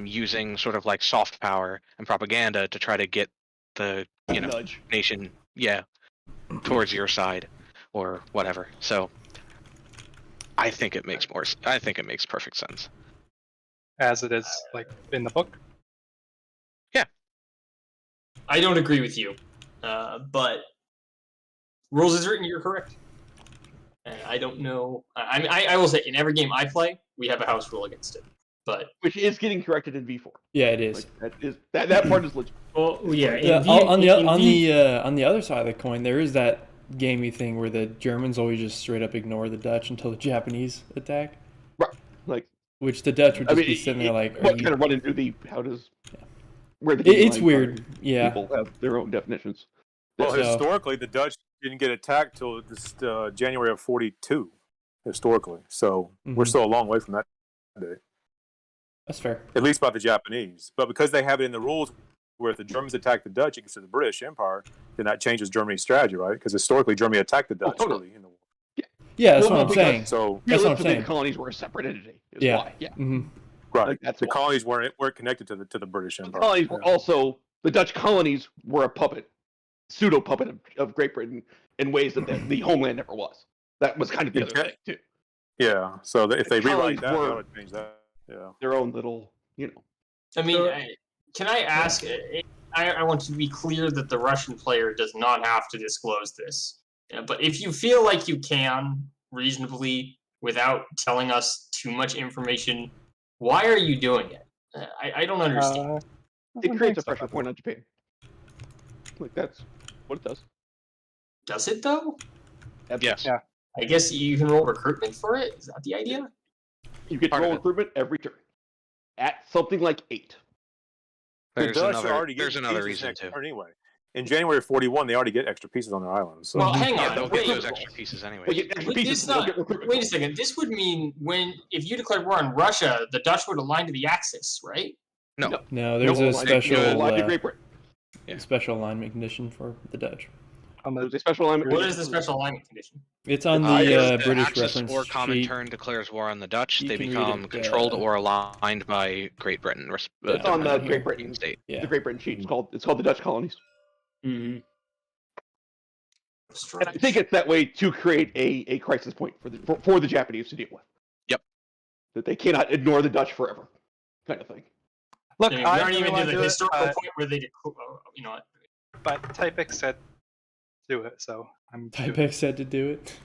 using sort of like soft power and propaganda to try to get the Nudge. nation towards your side or whatever. So I think it makes perfect sense. As it is like in the book. I don't agree with you, but rules is written. You're correct. I don't know. I will say in every game I play, we have a house rule against it. But Which is getting corrected in V4. Yeah, it is. Like, that part is legit. Well, yeah. Yeah, in V- on in V- the other side of the coin, there is that gamey thing where the Germans always just straight up ignore the Dutch until the Japanese attack, Like, which the Dutch would I just mean, be sitting there like, what kind of running through the how does where the it's lines weird. are. Yeah, People have their own definitions. Well, So- historically, the Dutch didn't get attacked till this January of '42. Historically, so we're Mhm. still a long way from that day, that's fair. at least by the Japanese. But because they have it in the rules, where if the Germans attack the Dutch against the British Empire, then that changes Germany's strategy, right? Because historically, Germany attacked the Dutch totally. early in the war. Yeah, that's Well, what I'm because- saying. So, That's what I'm Realistically, saying. the colonies were a separate entity. Is Yeah. why. Yeah. hmm right, Like, that's the why. colonies weren't connected to the British The Empire. colonies were Yeah. also the Dutch colonies were a puppet pseudo puppet of Great Britain in ways that the homeland never was. That was kind of the other thing too. Yeah. So if they rewrite that, they were- ought to change that. Yeah. Their own little, I mean, can I ask? I want to be clear that the Russian player does not have to disclose this. But if you feel like you can reasonably, without telling us too much information, why are you doing it? I don't understand. It creates a pressure point on Japan. Like that's what it does. Does it though? Yes. Yeah. I guess you can roll recruitment for it. Is that the idea? You get to Part of roll it. recruitment every turn at something like 8. The There's Dutch are another, already there's getting another pieces reason next too. turn anyway. In January 41, they already get extra pieces on their islands. So. Well, hang Yeah, on. they'll Wait, get those extra pieces anyway. They get extra pieces. It's They'll not, get recruitment wait a rolls. second. This would mean if you declared war on Russia, the Dutch would align to the Axis, right? No, No, there's no, a special aligned to Great Britain. special alignment condition for the Dutch. There's a special alignment. What is the special alignment condition? It's on If the the British Axis reference or Comintern sheet. declares war on the Dutch, You they can read become it, controlled or aligned by Great Britain. It's on the here. Great Britain state. Yeah. The Great Britain sheet. It's called the Dutch colonies. Mm-hmm. And I think it's that way to create a crisis point for the Japanese to deal with. Yep. That they cannot ignore the Dutch forever, kind of thing. Look, I mean, we I aren't even to do the it, historical point where they, you know what? but Typek said do it, so I'm. doing it. Typek said to do it.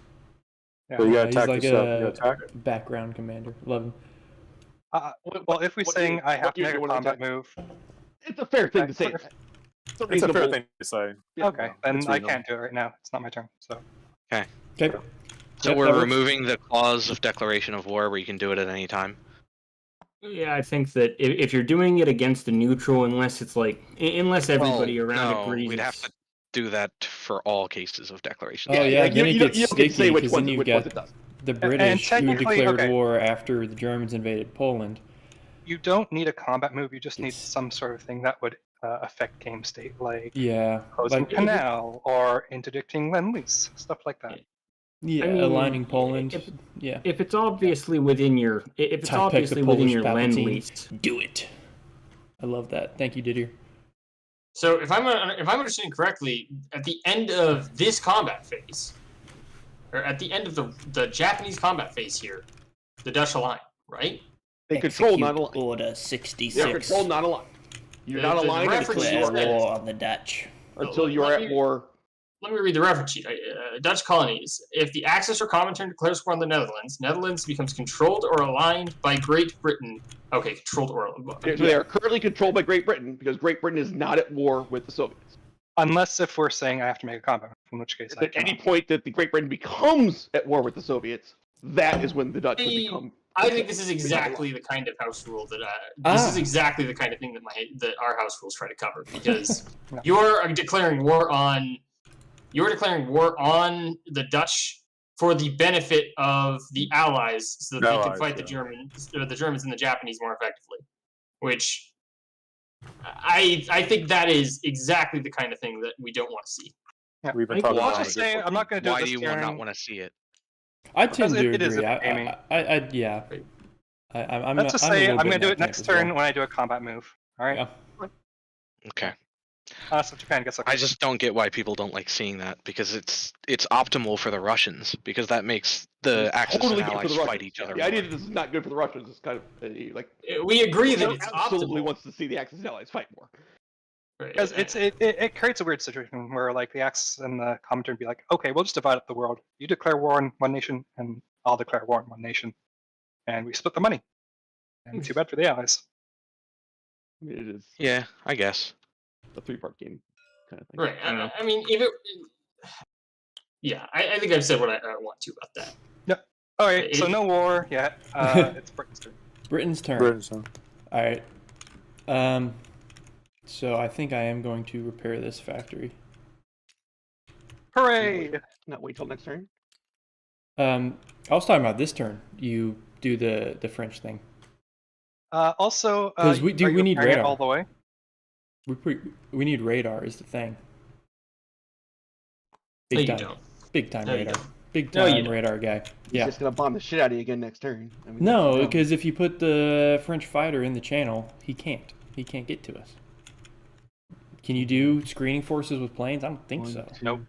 Yeah. So you gotta He's attack like yourself. You a gotta attack. background commander. Love him. Well, if we're what saying do you- I have what to do you make a want to combat attack? move, It's a fair thing to say. It's It's a It's a fair reasonable- thing to say. okay, then it's I reasonable. can't do it right now. It's not my turn. So Okay. So Yep, that we're works. removing the clause of declaration of war where you can do it at any time. Yeah, I think that if you're doing it against a neutral, unless it's like, unless everybody around no, agrees, we'd have to do that for all cases of declaration. Oh yeah, like, then you it don't- gets you don't get to say sticky which because then ones- you've which ones got it does. the British who technically, declared okay. war after the Germans invaded Poland. you don't need a combat move. You just need It's- some sort of thing that would affect game state, like Yeah, closing like canal or interdicting lend-lease, stuff like that. yeah, I mean, aligning Poland. if- Yeah, if it's obviously within your, if it's Typek the obviously within Polish your Palpatine. lend lease, do it. I love that. Thank you, Didier. So if I'm understanding correctly, at the end of this combat phase, or at the end of the Japanese combat phase here, the Dutch align, right? They control not aligned. Order 66. They're controlled not aligned. You're The- not the aligned reference until says- you're on the Dutch. until Let at me- war. Let me read the reference sheet. Dutch colonies. If the Axis or Comintern declares war on the Netherlands, Netherlands becomes controlled or aligned by Great Britain. Okay, controlled or They are currently controlled by Great Britain because Great Britain is not at war with the Soviets. Unless if we're saying I have to make a combat move, in which case I At any cannot. point that the Great Britain becomes at war with the Soviets, that is when the Dutch would become. I think this is exactly the kind of house rule that this is exactly the kind of thing that our house rules try to cover, because Yeah. you're declaring war on the Dutch for the benefit of the Allies, so that they can Allies, fight the Germans and the Japanese more effectively. Which I think that is exactly the kind of thing that we don't want to see. We've been I- talking Well, I'll about just it. say I'm not going to do Why it do this you turn. not want to see it? I tend Because to it is agree. a gaming. Yeah. I'm Let's just I'm a say little I'm bit going to do in it that next camp as well. turn when I do a combat move. All right. Yeah. Okay. So Japan gets like I just don't get why people don't like seeing that, because it's optimal for the Russians, because that makes the Axis Totally and good for allies the fight Russians. each other. The idea more. that this is not good for the Russians is kind of like. We agree that He it's absolutely optimal. wants to see the Axis and Allies fight more. Right. because it creates a weird situation where like the Axis and the Comintern would be like, okay, we'll just divide up the world. You declare war on one nation, and I'll declare war on one nation, and we split the money. And too bad for the Allies. I mean, it is Yeah, I guess. a 3-part game kind of thing. Right. I don't know. I mean, if it. Yeah, I think I've said what I want to about that. All right, so no war yet. It's Britain's turn. Britain's turn. Britain, so. All right. So I think I am going to repair this factory. Hooray! Not wait till next turn. I was talking about this turn. You do the French thing. Also, 'Cause we are you need repairing it radar. all the way. We need radar is the thing. No, Big you time. don't. Big time No, you radar. don't. Big No, you time don't. radar guy. He's Yeah. just gonna bomb the shit out of you again next turn. I mean, No, that's- because if you put the French fighter in the channel, he can't. He can't get to us. Can you do screening forces with planes? I don't think so. Nope.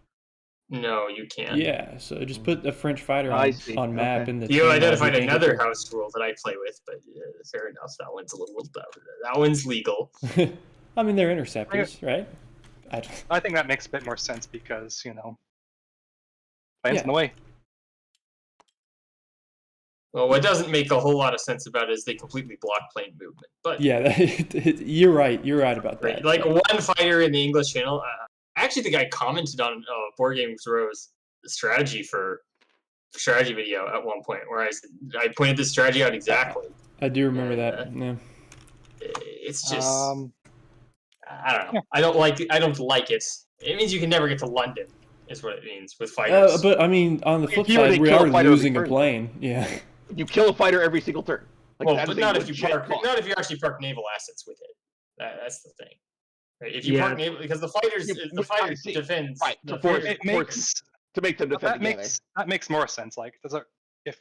No, you can't. Yeah, so just put a French fighter I on, see. on map Okay. in the You channel, identified you can't another get house rule that I play with, but fair enough. That one's a little better. That one's legal. there. I mean, they're interceptors, right? I think that makes a bit more sense because, planes Yeah. in the way. Well, what doesn't make a whole lot of sense about it is they completely block plane movement. But Yeah, you're right. You're right about that. like one fighter in the English channel, I actually think I commented on Board Games Row's strategy for strategy video at one point where I pointed this strategy out exactly. I do remember that. Yeah. It's just I don't know. Yeah. I don't like it. It means you can never get to London. Is what it means with fighters. But I mean, on the flip Here they side, we kill are a fighter losing a every turn. plane. Yeah. You kill a fighter every single turn. Well, that but is a not if you legit park. cost. Not if you actually park naval assets with it. That's the thing. Right? If you Yeah. park naval, because the fighters I see. defends. Right, the to force fighters- It makes to make them defend together. that makes more sense. Like, if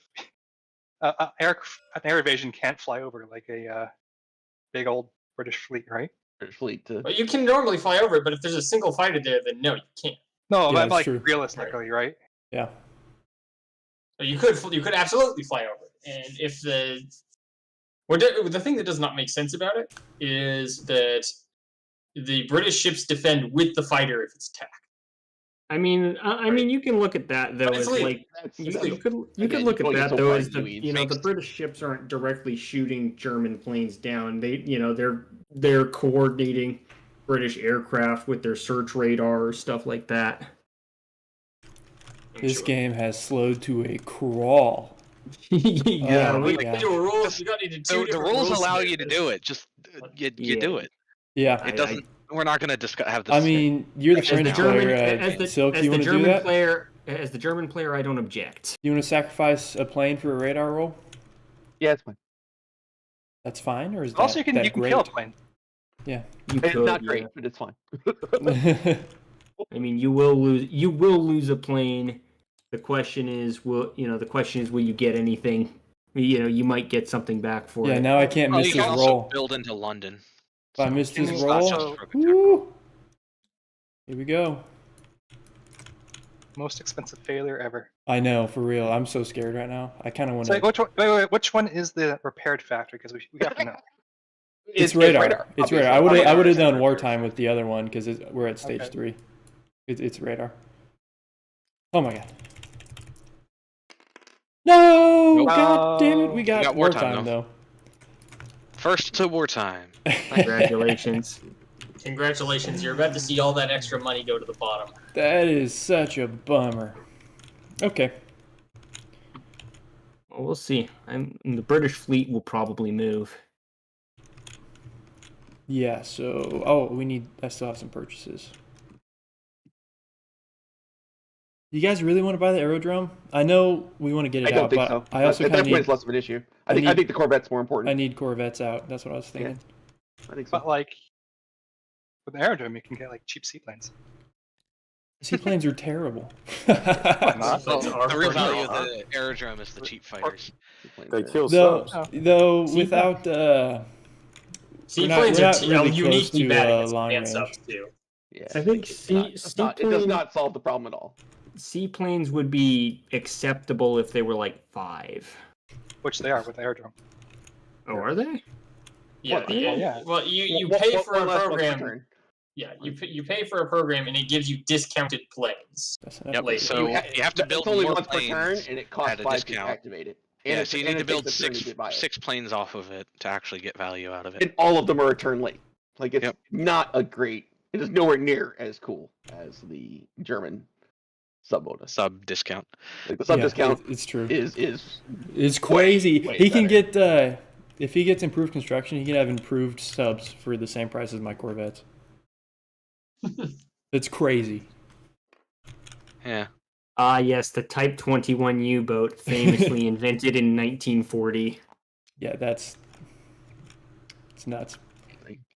an air invasion can't fly over like a big old British fleet, right? British fleet to Well, you can normally fly over it, but if there's a single fighter there, then no, you can't. No, Yeah, but that's like true. realistically, right? Yeah. But you could absolutely fly over it, and if the thing that does not make sense about it is that the British ships defend with the fighter if it's attacked. I mean, you can look at that though But it's as legal. like That's- you that's- could again, look at going that so though far as into the weeds. the British ships aren't directly shooting German planes down. They're coordinating British aircraft with their search radar or stuff like that. This game has slowed to a crawl. Yeah, Oh, we- my God. Two rules. You got to do two The different rules allow there. you to do it. Just you Yeah. do it. Yeah. It doesn't. We're not going to have this. I mean, you're the as the French German, player. Silk, as you the want to do German that? player, as the German player, I don't object. You want to sacrifice a plane for a radar roll? Yeah, it's fine. That's fine, or is that Also, you can that great? kill a plane. Yeah. You It's could, not yeah. great, but it's fine. I mean, you will lose a plane. The question is, will you get anything? You might get something back for Yeah. it. Now I can't Well, miss you this can also roll. build into London. If I So miss this it's roll, not just for a good woo! Here we go. Most expensive failure ever. I know, for real. I'm so scared right now. I kind of want So to. which one is the repaired factory? Because we have to know. It's radar. It's obviously. radar. I would have done Radar. wartime with the other one because we're at stage Okay. 3. It's radar. Oh my god. No! Nope. God damn it! We got, got wartime wartime, though. First to wartime. Congratulations. Congratulations, you're about to see all that extra money go to the bottom. That is such a bummer. Okay. Well, we'll see. The British fleet will probably move. Yeah. So, I still have some purchases. You guys really want to buy the aerodrome? I know we want to get it I don't out, think but so. I also At kind that of point, need. it's less of an issue. I I think the Corvette's more important. I need Corvettes out. That's what I was thinking. I think so. But like with the aerodrome, you can get like cheap seaplanes. Seaplanes are terrible. not. Well, That's our the real first value of roll, the aerodrome is the cheap fighters. They kill though, subs. though, without Seaplanes we're are not really close uniquely to, bad against long advanced range. subs too. Yeah, I think it does not solve the problem at all. Seaplanes would be acceptable if they were like 5. Which they are with the aerodrome. Oh, are they? Yeah, Well, yeah. Well, you One- pay one- for one a last one per program. turn. Yeah, you pay for a program and it gives you discounted planes. That's Yep. Later. So you have to build It's only more once per turn, planes. and it costs at a 5 to discount. activate it. Yeah, And so you and need to it build takes a turn to six get by it. six planes off of it to actually get value out of it. And all of them are a turn late. Like it's Yep. not a great. It is nowhere near as cool as the German sub bonus. Sub discount. Like the sub discount It's true. is It's crazy. way He can better. get if he gets improved construction, he can have improved subs for the same price as my Corvettes. It's crazy. Yeah. Ah, yes, the Type 21 U-boat, famously invented in 1940. Yeah, it's nuts.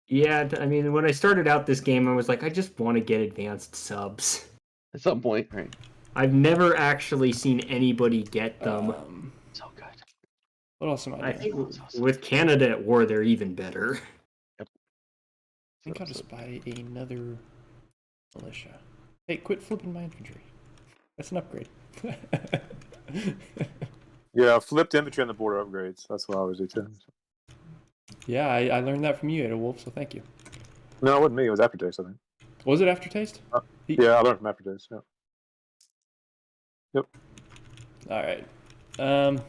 Yeah, I mean, when I started out this game, I was like, I just want to get advanced subs. at some point, right? I've never actually seen anybody get them. So good. What else am I I doing? think with Canada at war, they're even better. think I'll just buy another militia. Hey, quit flipping my infantry. That's an upgrade. Yeah, flipped infantry on the border upgrades. That's what I always do too. Yeah, I learned that from you, Adalwolf, so thank you. No, it wasn't me. It was Aftertaste, I think. Was it Aftertaste? Yeah, I learned from Aftertaste. Yeah. Yep. All right.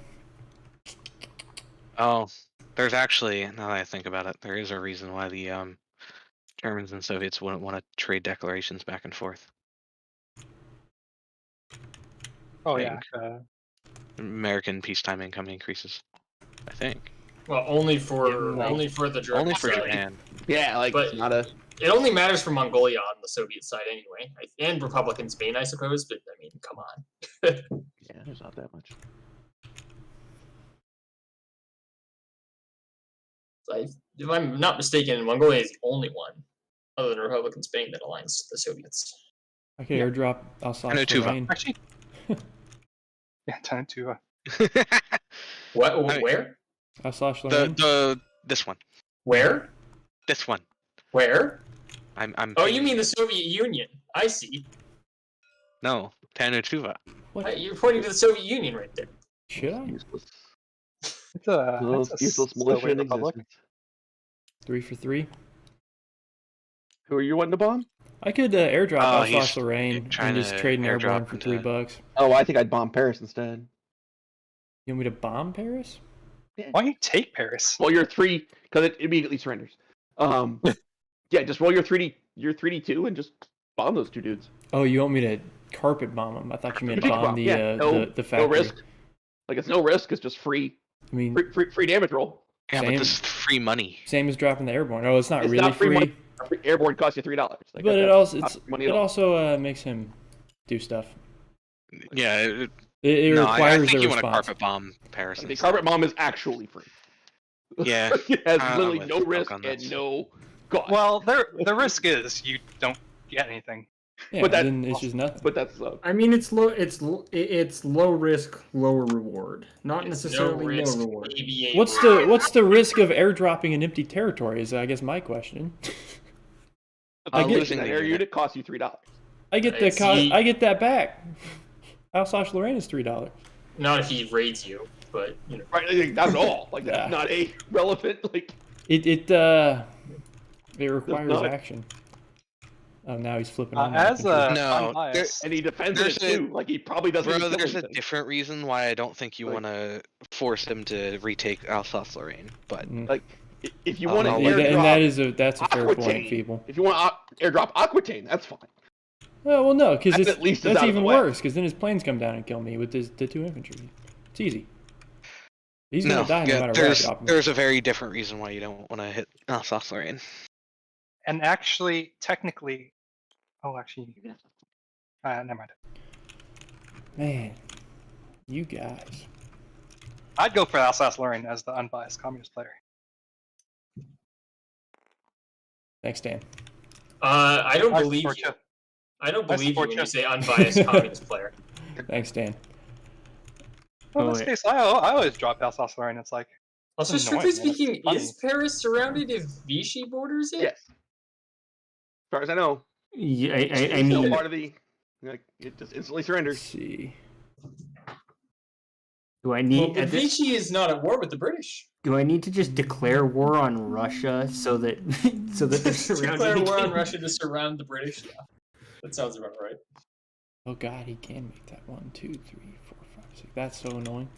Oh, there's actually, now that I think about it, there is a reason why the Germans and Soviets wouldn't want to trade declarations back and forth. Oh I yeah. think American peacetime income increases. I think. Well, only for no. the German Only for side. Japan. Yeah, like But- it's not a. It only matters for Mongolia on the Soviet side anyway, and Republican Spain, I suppose. But I mean, come on. Yeah, there's not that much. If I'm not mistaken, Mongolia is the only one, other than Republican Spain, that aligns to the Soviets. I could airdrop Alsace-Lorraine. Actually. Yeah, time to. What? I mean- Where? Alsace-Lorraine? This one. Where? This one. Where? I'm Oh, you mean the Soviet Union? I see. No, Tanutuva. What? You're pointing to the Soviet Union right there. Should I? Useless. It's a Useless militia in existence. 3 for 3. Who are you wanting to bomb? I could airdrop Oh, he's Alsace-Lorraine trying and just to trade an airborne airdrop for into- $3. Oh, I think I'd bomb Paris instead. You want me to bomb Paris? Why don't you take Paris? Well, you're 3 because it immediately surrenders. Yeah, just roll your 3D2 and just bomb those 2 dudes. Oh, you want me to carpet bomb them? I thought you meant Carpet bomb bomb, the yeah. the factory. No risk. Like it's no risk. It's just free I mean, free damage roll. Yeah, Same. but this is free money. same as dropping the airborne. Oh, it's not It's really not free free, money. Airborne costs you $3. Like, but that's it not also money it at all. also makes him do stuff. Yeah, It no, I requires think a you want to response. carpet bomb Paris. The instead. carpet bomb is actually free. Yeah. It has I'm literally with no Oak risk on and this. no cost. Well, the risk is you don't get anything. Yeah, but that- then it's just nothing. But that's I mean, it's low risk, lower reward. Not It's necessarily no, risk, reward. maybe a What's the risk of airdropping an empty territory? Is I guess my question. I get- losing that the air unit. unit costs you $3. I get It's ye- I get that back. Alsace-Lorraine is $3. Not if he raids you, but you know. Right? Like, not at all. Like Yeah. that's not a relevant. Like It requires not. action. Oh, now he's flipping on. As a No, unbiased, and he defends There's it a- too. Like he probably doesn't. Bro, even kill there's a anything. different reason why I don't think you Like- want to force him to retake Alsace-Lorraine. But Like if you Oh, want to no, Yeah, airdrop, and that's a fair point, Aquitaine. people. If you want to airdrop Aquitaine, that's fine. Well, no, because That's at least it's that's out of the even way. worse. Because then his planes come down and kill me with the 2 infantry. It's easy. He's gonna die no matter what I drop him. there's a very different reason why you don't want to hit Alsace-Lorraine. and actually, technically, never mind. Man, you guys. I'd go for Alsace-Lorraine as the unbiased communist player. Thanks, Dan. I don't I believe support you. you. I don't I believe you support when you. you say unbiased communist player. Thanks, Dan. Well, in Oh, this wait. case, I always drop Alsace-Lorraine. It's like, Also, It's strictly annoying, man. It's speaking, funny. is Paris surrounded if Vichy borders it? Yes. As far as I know, Yeah, I it's still mean, part of the. Like it just instantly Let's surrenders. see. do I Well, need but Vichy is not at war with the British. do I need to just declare war on Russia so that they're surrounded? Declare war on again? Russia to surround the British. Yeah, that sounds about right. Oh God, he can make that 1, 2, 3, 4, 5, 6. That's so annoying.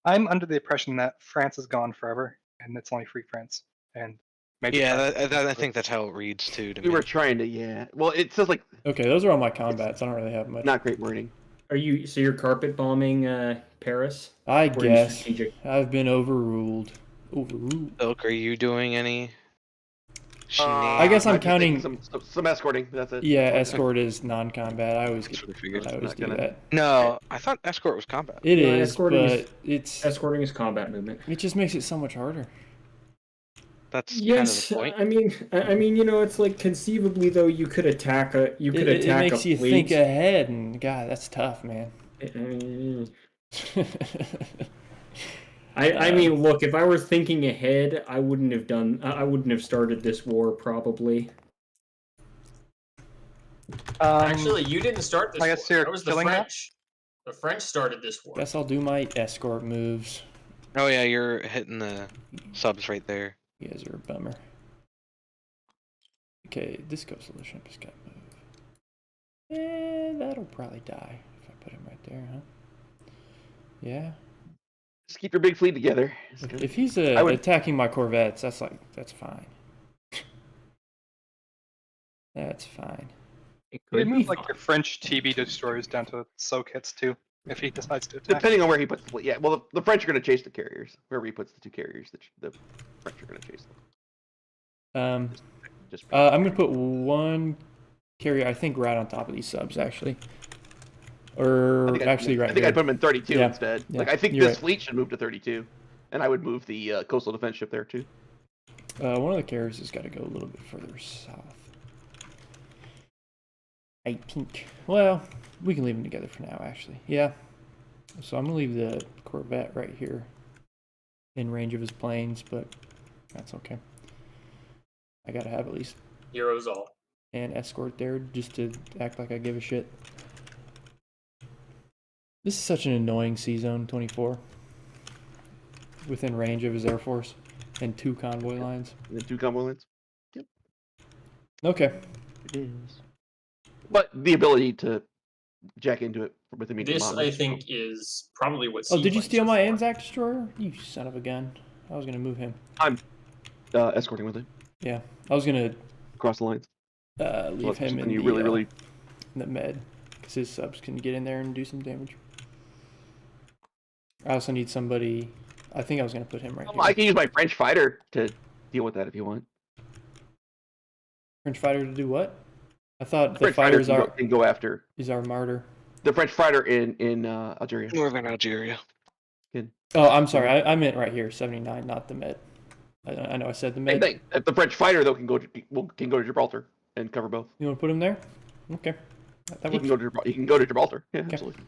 I'm under the impression that France is gone forever, and it's only free France. And maybe Yeah, France- I think that's how it reads too. To We me. were trying to, yeah. Well, it says like Okay, those are all my combats. I don't really have much. not great wording. Are you so you're carpet bombing Paris? I Or are you guess strategic? I've been overruled. Overruled. Silk, are you doing any? I guess I'm Might be taking counting- some escorting. But that's it. Yeah, Okay. escort is non-combat. I always That's what I figured. I always Not do gonna- that. No, I thought escort was combat. It No, is, escorting but is- it's Escorting is combat movement. it just makes it so much harder. That's Yes, kind of the point. I mean, it's like conceivably though you could attack a It makes you think ahead, and God, that's tough, man. I mean, look, if I were thinking ahead, I wouldn't have started this war probably. Actually, you didn't start this I war. guess you're That was the killing that? French. The French started this war. Guess I'll do my escort moves. Oh yeah, you're hitting the subs right there. You guys are a bummer. Okay, this goes to the ship has got moved. That'll probably die if I put him right there, huh? Yeah. Just keep your big fleet together. If he's attacking my corvettes, that's fine. That's fine. It Could could you be move like fine. your French TB destroyers down to soak hits too, if he decides to attack? Depending on where he puts the fleet. Yeah, well, the French are going to chase the carriers. Wherever he puts the 2 carriers, the French are going to chase them. I'm gonna put 1 carrier, I think, right on top of these subs, actually. Or right here. I think I'd put him in 32 Yeah. instead. Yeah, Like I think you're this right. fleet should move to 32, and I would move the coastal defense ship there too. One of the carriers has got to go a little bit further south. I think. Well, we can leave them together for now, actually. Yeah. So I'm gonna leave the Corvette right here, in range of his planes, but that's okay. I gotta have at least Heroes all. an escort there just to act like I give a shit. This is such an annoying C-Zone 24. Within range of his Air Force and 2 convoy lines. The 2 convoy lines. Okay. It is. But the ability to jack into it with the medium This, bombers. I think, is probably what. Oh, did you seaplanes steal are my for. ANZAC destroyer? You son of a gun. I was gonna move him. I'm escorting with it Yeah, I was gonna across the lines. leave him in you the, really in the med, because his subs can get in there and do some damage. I also need somebody. I think I was gonna put him right here. I can use my French fighter to deal with that if you want. French fighter to do what? I thought the French fighter fighters can go after is our martyr. the French fighter in Algeria. Northern Algeria. Oh, I'm sorry. I meant right here, 79, not the med. I know I said the Same med. thing. If the French fighter though can go to Gibraltar and cover both. You want to put him there? Okay. That He works. can go to Gibraltar. Yeah, Okay. absolutely.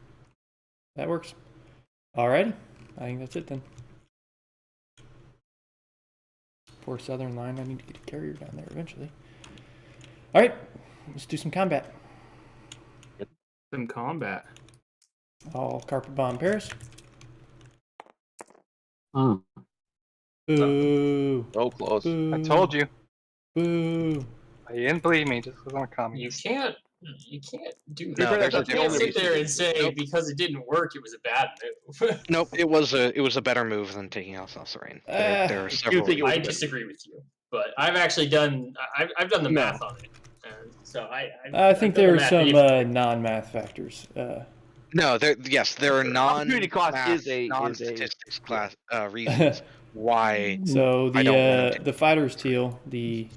That works. Alrighty. I think that's it then. Poor southern line. I need to get a carrier down there eventually. Alright. Let's do some combat. Some combat. I'll carpet bomb Paris. Oh. Boo. So close. Boo. I told you. Boo. You didn't believe me just because I'm a You communist. can't do No, that. there's You a can't sit difference. there and say Nope. because it didn't work, it was a bad move. Nope, it was a better move than taking Alsace-Lorraine. There are several. think it was I better. disagree with you, but I've actually done. I've done the math on it, and so I think I've done there the are some math. non-math factors. No, there are Opportunity cost is a- non-statistics class reasons why. So I don't want the fighter's teal, the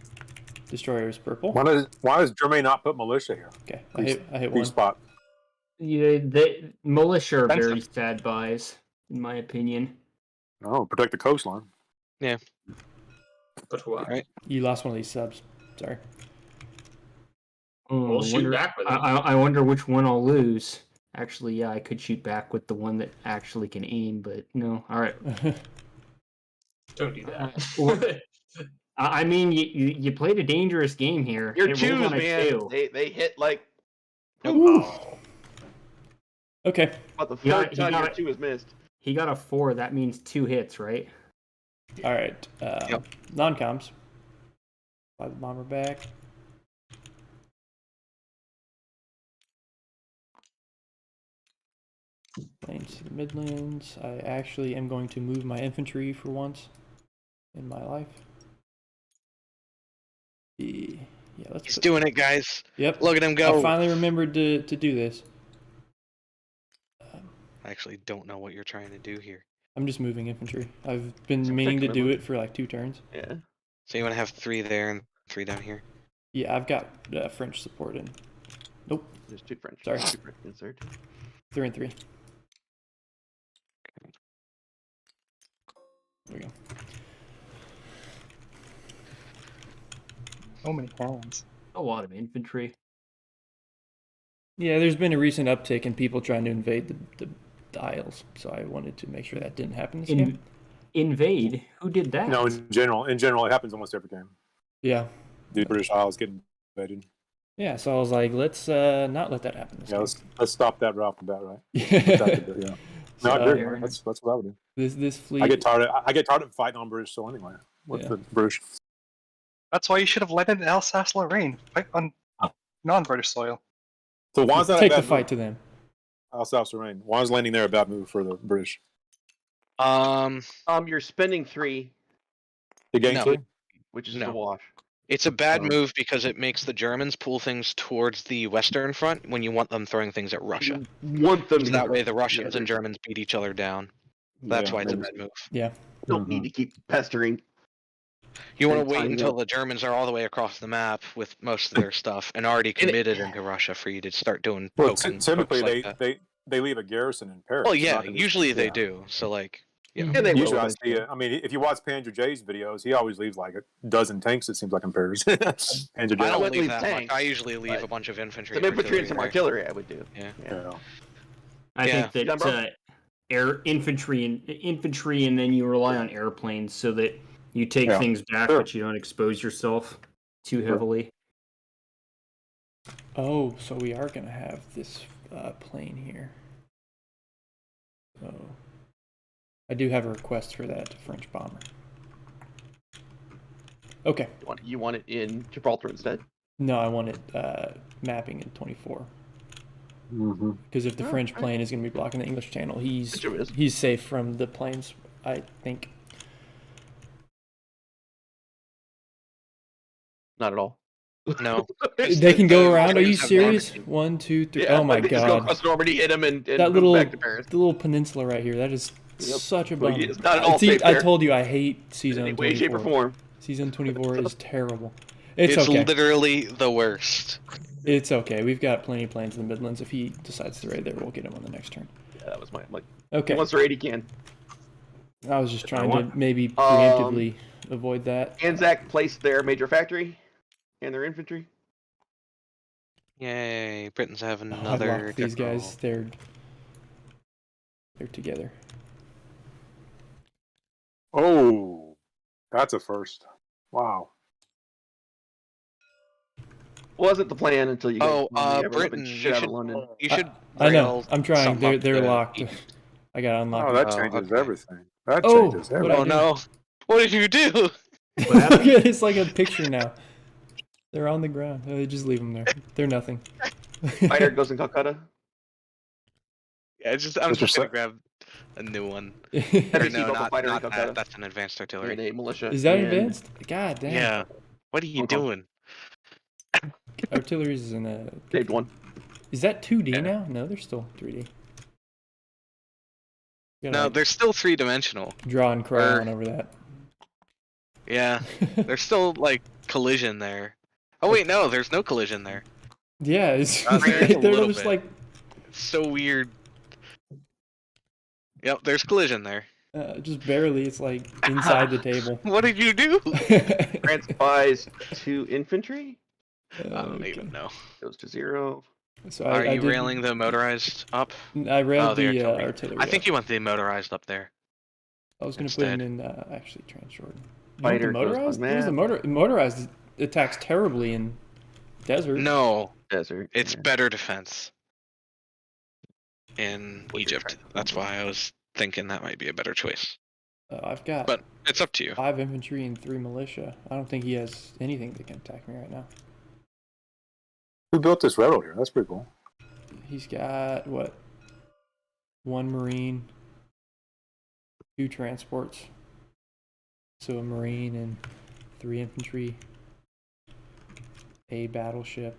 destroyer is purple. Why does Germany not put militia here? Okay, I hit Free one. spot. Yeah, the militia are Defensive. very sad buys, in my opinion. Oh, protect the coastline. But why? Right. You lost one of these subs. Sorry. Oh, We'll I shoot wonder- back with it. I wonder which one I'll lose. Actually, yeah, I could shoot back with the one that actually can aim, but no. All right. Don't do that. I mean, you played a dangerous game here. Your It rolls twos, on a man. two. They hit like Ooh. Okay. about the He got- third he time your got- 2 is missed. He got a 4. That means 2 hits, right? All right. Yep. Non-coms. Fly the bomber back. Planes to the Midlands. I actually am going to move my infantry for once in my life. Yeah, let's He's put- doing it, guys. Yep. Look at him I go. finally remembered to do this. I actually don't know what you're trying to do here. I'm just moving infantry. I've been It's meaning to do effectively- it for like 2 turns. Yeah. So you want to have 3 there and 3 down here. Yeah, I've got French support in. Nope, There's 2 French. Sorry. 2 French insert. 3 and 3. There we go. So many cannons. A lot of infantry. Yeah, there's been a recent uptick in people trying to invade the Isles, so I wanted to make sure that didn't happen this game. invade? Who did that? No, in general, it happens almost every game. Yeah. The British Isles get invaded. Yeah, so I was like, let's not let that happen this Yeah, game. let's stop that right off the bat, right? Yeah. No, I agree. That's what I would do. This fleet. I get tired of fighting on British soil anyway. With the British. That's why you should have landed in Alsace-Lorraine, fight on non-British soil. So why is that take a bad the fight move? to them? Alsace-Lorraine. Why is landing there a bad move for the British? You're spending 3, The game No. 3? which is No. the wash. It's a bad move because it makes the Germans pull things towards the Western Front when you want them throwing things at Russia. You want them to That way the Russians and together. Germans beat each other down. That's why it's a bad move. Yeah. Don't need to keep pestering. You want and to wait tying until up. the Germans are all the way across the map with most of their stuff and already committed into Russia for you to start doing Well, poking. typically pokes like that. they leave a garrison in Paris. Well, yeah, not in- usually they yeah. do. So like, yeah. And they will Usually I see eventually. it. I mean, if you watch Panzer J's videos, he always leaves like a dozen tanks. It seems like in Paris. Panzer I J. don't wouldn't leave leave that tanks, much. I usually leave but a bunch of infantry. Some infantry and some there. artillery, I would do. Yeah. Yeah. I Yeah. think that air infantry and then you rely on airplanes so that you take Yeah. things back, Sure. but you don't expose yourself too heavily. Oh, so we are gonna have this plane here. So I do have a request for that French bomber. Okay. You want it in Gibraltar instead? No, I want it mapping in 24. Mm-hmm. Because if the Oh, French okay. plane is going to be blocking the English channel, Sure is. he's safe from the planes, I think. Not at all. No. They can go The around. Are you Germans have serious? Normandy. 1, 2, 3. Yeah, Oh my they just go god. across Normandy, hit them, and That move little back to Paris. the little peninsula right here. That is Yep. such a Well, bummer. it's not at all See, safe I there. told you I hate In season any way, shape, or 24. form. Season 24 is terrible. It's It's okay. literally the worst. It's okay. We've got plenty of planes in the Midlands. If he decides to raid there, we'll get him on the next turn. Yeah, that was my like. Okay. Once they're 80 can. I was just trying to want- maybe preemptively avoid that. ANZAC placed their major factory and their infantry. Yay! Britain's having Oh, I another. locked these general. guys. They're together. Oh, that's a first. Wow. Wasn't the plan until you. Oh, guys Britain, shit you out should- of London. You should. I know. rail I'm trying. something They're up to locked. Egypt. I got unlocked. Oh, that Oh, changes okay. everything. That Oh, changes what everything. Oh no! What did you do? Look at it, it's like a picture now. They're on the ground. Just leave them there. They're nothing. Fighter goes in Calcutta. Yeah, I'm Mr. just gonna Sa- grab a new one. Heavy Or sea no, local not, fighter in not Calcutta. that. That's an advanced artillery. And a militia. Is that in- advanced? God damn. Yeah. What are you Hong Kong. doing? Artillery is in a. Saved one. Is that 2D now? No, they're still 3D. You gotta, No, like, they're still 3-dimensional. draw and crayon over that. Yeah, there's still like collision there. Oh wait, no, there's no collision there. Yeah, it's, there is a they're little just bit. like It's so weird. Yep, there's collision there. just barely. It's like inside the table. What did you do? France buys 2 infantry. I don't even know. Goes to 0. So Are I you did, railing the motorized up? I railed the the artillery. artillery. I think up. you want the motorized up there. I was gonna put him instead. in actually Transjordan. Fighter The goes on motorized? What was the map. motorized attacks terribly in desert. No, Desert. it's yeah. better defense in What's your Egypt. track? That's why I was thinking that might be a better choice. I've got But it's up to you. 5 infantry and 3 militia. I don't think he has anything that can attack me right now. Who built this railroad here? That's pretty cool. He's got what? 1 marine, 2 transports. So a marine and 3 infantry, a battleship,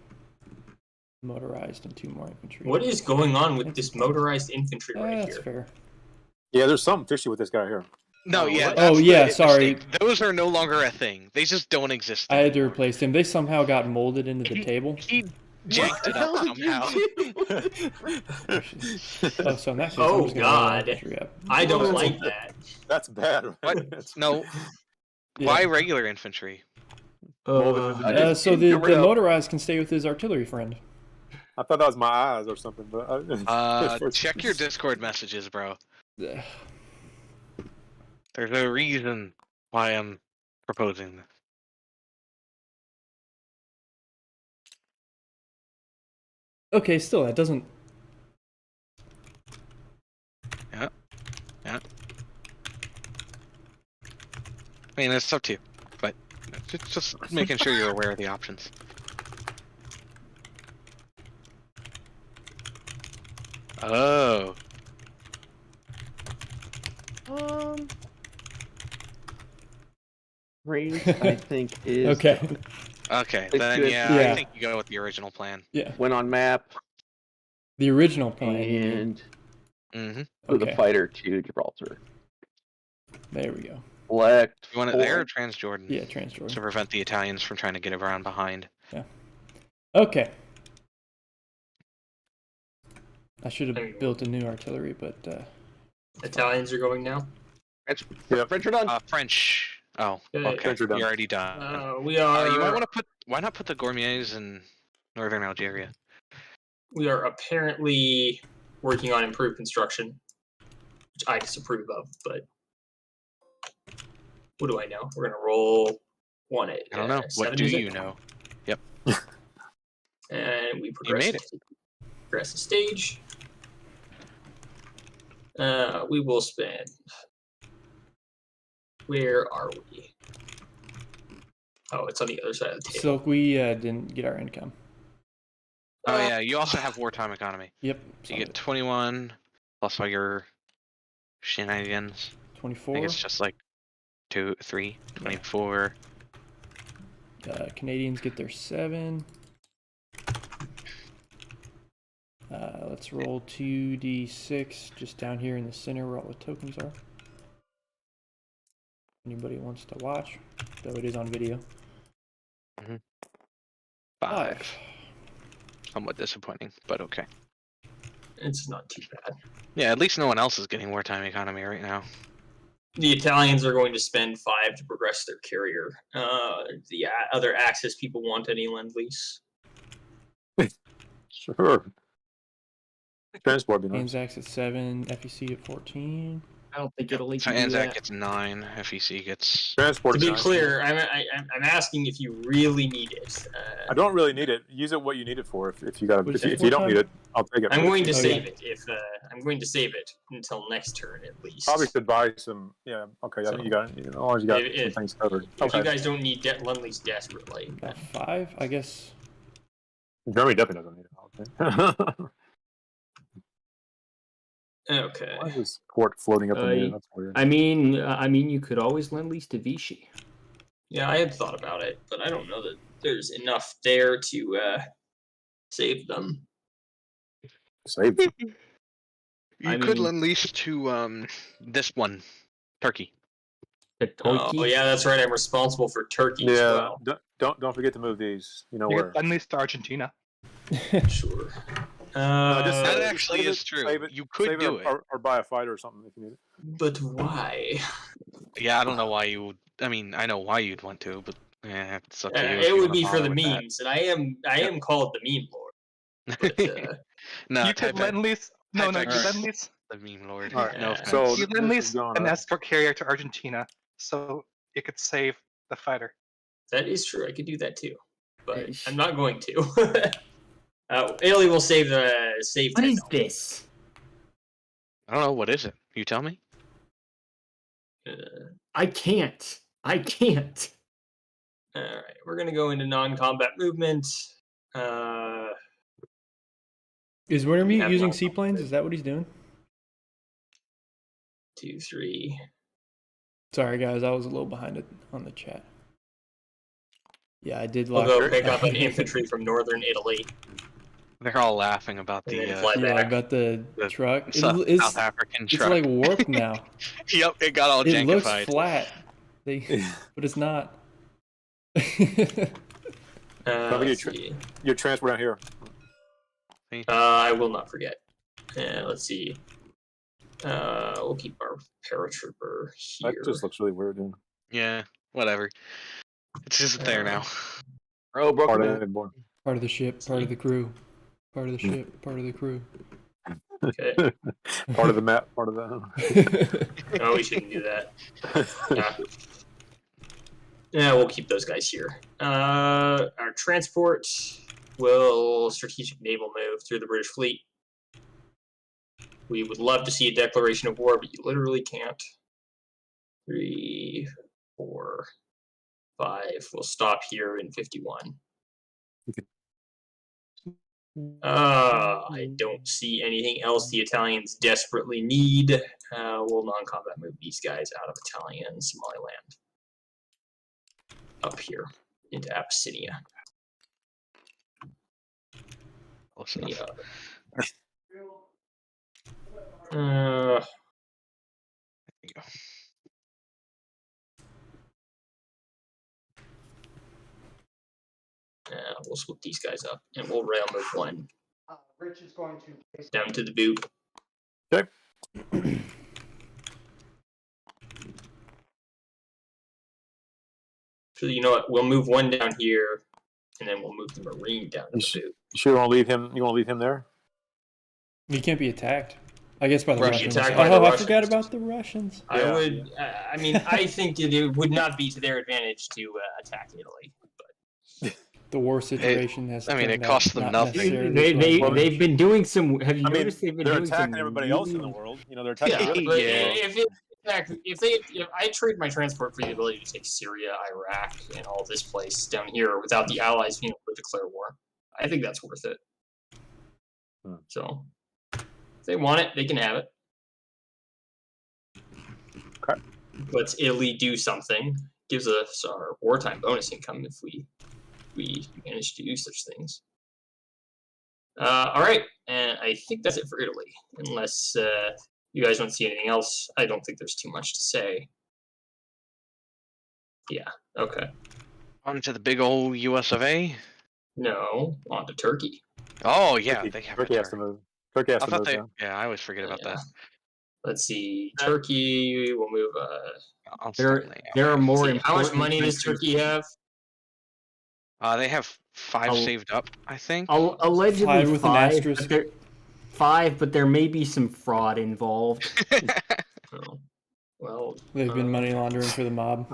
motorized, and 2 more infantry. What is going on with this motorized infantry right That's here? fair. Yeah, there's something fishy with this guy here. No, Oh, yeah. what? that's Oh, the yeah, sorry. mistake. Those are no longer a thing. They just don't exist. I had to anymore. replace him. They somehow got molded into the table. He jacked it up somehow. Oh, so in that case, Oh, I'm just gonna roll God. infantry up. I don't Oh. like that. That's bad. Right? What? That's- No. Yeah. Why regular infantry? So the motorized can stay with his artillery friend. I thought that was my eyes or something, but Check your Discord messages, bro. There's a reason why I'm proposing this. Okay, still, that doesn't. Yeah. I mean, it's up to you, but just making sure you're aware of the options. Oh. Range, I think, is Okay. Okay, It's then good. yeah, Yeah. I think you go with the original plan. Yeah. went on map The original plan. you mean. and Mm-hmm. put the Okay. fighter to Gibraltar. There we go. Select. You want it there or Transjordan? Yeah, Transjordan. To prevent the Italians from trying to get around behind. Okay. I should have built a new artillery, but Italians are going now. French are done. French. Oh, okay. French are done. You're already done. We are. You might want to put. Why not put the Gourmets in northern Algeria? We are apparently working on improved construction, which I disapprove of. But what do I know? We're gonna roll 1 8. I don't know. What do you know? Yep. And we You progress. made it. Progress the stage. We will spend. Where are we? Oh, it's on the other side of the table. Silk, we didn't get our income. Oh yeah, you also have wartime economy. Yep. So you get 21 plus all your shenanigans. I 24. think it's just like 2, 3, 24. Canadians get their 7. Let's roll 2d6 just down here in the center where all the tokens are. Anybody wants to watch, though it is on video. 5. Somewhat disappointing, but okay. It's not too bad. Yeah, at least no one else is getting wartime economy right now. The Italians are going to spend 5 to progress their carrier. The other Axis people want any lend-lease. Sure. Transport be nice. ANZAC's at 7, FEC at 14. I don't think it'll So even do ANZAC that. gets 9, FEC gets... Transport To is be nice. clear, I'm asking if you really need it. I don't really need it. Use it what you need it for. If you got What is if it, you don't need wartime? it, I'll take it. I'm going to Oh, save yeah. it if I'm going to save it until next turn at least. Probably should buy some. Yeah. Okay. I So- think you got. As long as you got If- some things covered. If Okay. you guys don't need lend-lease desperately. 5, I guess. Germany definitely doesn't need it. Okay. Okay. Why is this port floating up in the air? That's weird. I mean, you could always lend lease to Vichy. Yeah, I had thought about it, but I don't know that there's enough there to save them. Save. You I could mean- lend lease to this one, Turkey. The Oh, Turkey. yeah, that's right. I'm responsible for Turkey as Yeah. well. Don't forget to move these. You know You where. get lend-lease to Argentina. Sure. just That save it- actually save is it- true. save it- You could save do it it. or buy a fighter or something if you need it. But why? Yeah, I don't know why you would. I mean, I know why you'd want to, but it's up to you. if It you would wanna be for bother the with that. memes, and I am called the meme lord. But, No, You could Typek- lend-lease. No, you Typek's lend-lease. the meme lord. All right, No yeah. offense. So You this lend-lease is going an up. escort carrier to Argentina, so it could save the fighter. that is true. I could do that too, but Ish. I'm not going to. Italy will save save. What is 10. this? I don't know. What is it? You tell me. I can't. I can't. All right, we're gonna go into non-combat movement. Is Wintermeat have using no- seaplanes? Is that what he's doing? 2, 3. Sorry, guys, I was a little behind it on the chat. Yeah, I did We'll lock. go pick up an infantry from northern Italy. They're all laughing about And the, then fly Yeah, back. about the the truck. South African It's truck. like warped now. Yep, it got all It looks jankified. flat, but it's not. Let's see. Your transport out here. I will not forget. Let's see. We'll keep our paratrooper here. That just looks really weird. Dude. Yeah, whatever. It's just there now. Oh, broken Part man. of it, boy. Part of the ship, part of the crew, part of the ship, part of the crew. Okay. Part of the map. Part of the. No, we shouldn't do that. Yeah, we'll keep those guys here. Our transport will strategic naval move through the British fleet. We would love to see a declaration of war, but you literally can't. 3, 4, 5. We'll stop here in 51. I don't see anything else the Italians desperately need. We'll non-combat move these guys out of Italian Somaliland. Up here into Abyssinia. Close enough. Yeah. There you go. We'll split these guys up, and we'll rail move one Rich is going to down to the boot. Okay. So you know what? We'll move one down here, and then we'll move the Marine down to the boot. You sure you want to leave him? You want to leave him there? He can't be attacked. I guess by the Russian Russians. attacked by the I Russians. forgot about the Russians. I Yeah. would. I mean, I think it would not be to their advantage to attack Italy. The war situation has. I mean, it turned out costs them not nothing. necessarily well. They've been doing some. Have you I mean, noticed they've been they're doing attacking some everybody else in the really- world. You know, they're attacking. Yeah, everybody. but if I trade my transport for the ability to take Syria, Iraq, and all this place down here without the Allies being able to declare war, I think that's worth it. So, if they want it, they can have it. Okay. Let's Italy do something. Gives us our wartime bonus income if we manage to do such things. All right, and I think that's it for Italy. Unless you guys don't see anything else, I don't think there's too much to say. Yeah. Okay. On to the big old U.S.S.R. No, on to Turkey. Oh yeah, they have. Turkey has to move. Turkey has I to thought move. they. Yeah. Yeah, I always forget about that. Let's see. Turkey will move. I'll There, start there are more. See, how much important money does countries. Turkey have? They have 5 Oh. saved up, I think. Allegedly 5 with an five, asterisk. but there, 5, but there may be some fraud involved. Oh, well, They've been money laundering for the mob.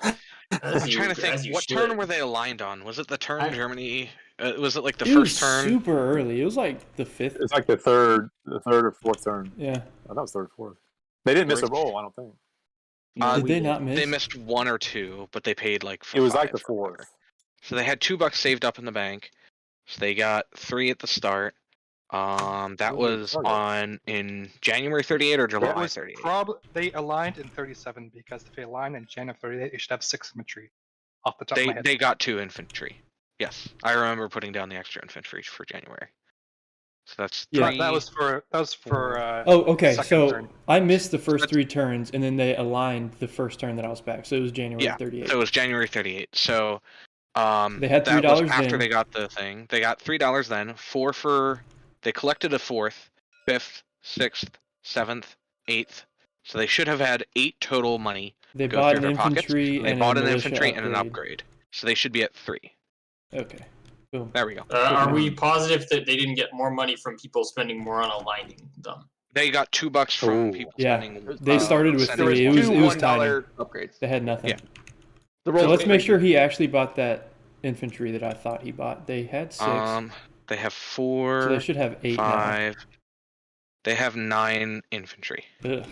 as I'm you- trying to as think. you What should. turn were they aligned on? Was it the turn I- Germany? Was it like the It was first turn? super early. It was like the 5th. It's like the third or fourth turn. Yeah. Oh, that was third or fourth. They didn't miss a roll. I don't think. Did they not miss? They missed 1 or 2, but they paid like. For It was 5 like the or whatever. fourth. So they had $2 saved up in the bank. So they got 3 at the start. That was in January 38 or It July was 38. they aligned in 37 because if they aligned in January 38, they should have 6 infantry. Off the top of my head. They got 2 infantry. Yes, I remember putting down the extra infantry for January. So that's 3. Yeah, that was for Oh, okay. second So turn. I missed the first That's- 3 turns, and then they aligned the first turn that I was back. So it was January Yeah, 38. So it was January 38. So They had that was $3 after then. they got the thing. They got $3 then. 4 for they collected a 4th, 5th, 6th, 7th, 8th. So they should have had 8 total money. They go bought through an their pockets. infantry They and bought a an militia infantry and an upgrade. So they should be at 3. Okay. Boom. There we go. Are we positive that they didn't get more money from people spending more on aligning them? They got $2 from Ooh. people Yeah, spending. they started with sending 3. It money. was $2 tiny. $1 upgrades. They had nothing. Yeah. The So rolls let's make sure he actually bought that infantry that I thought he bought. They had 6. They have 4. so they should have 8 5. They have 9 infantry. now. Ugh.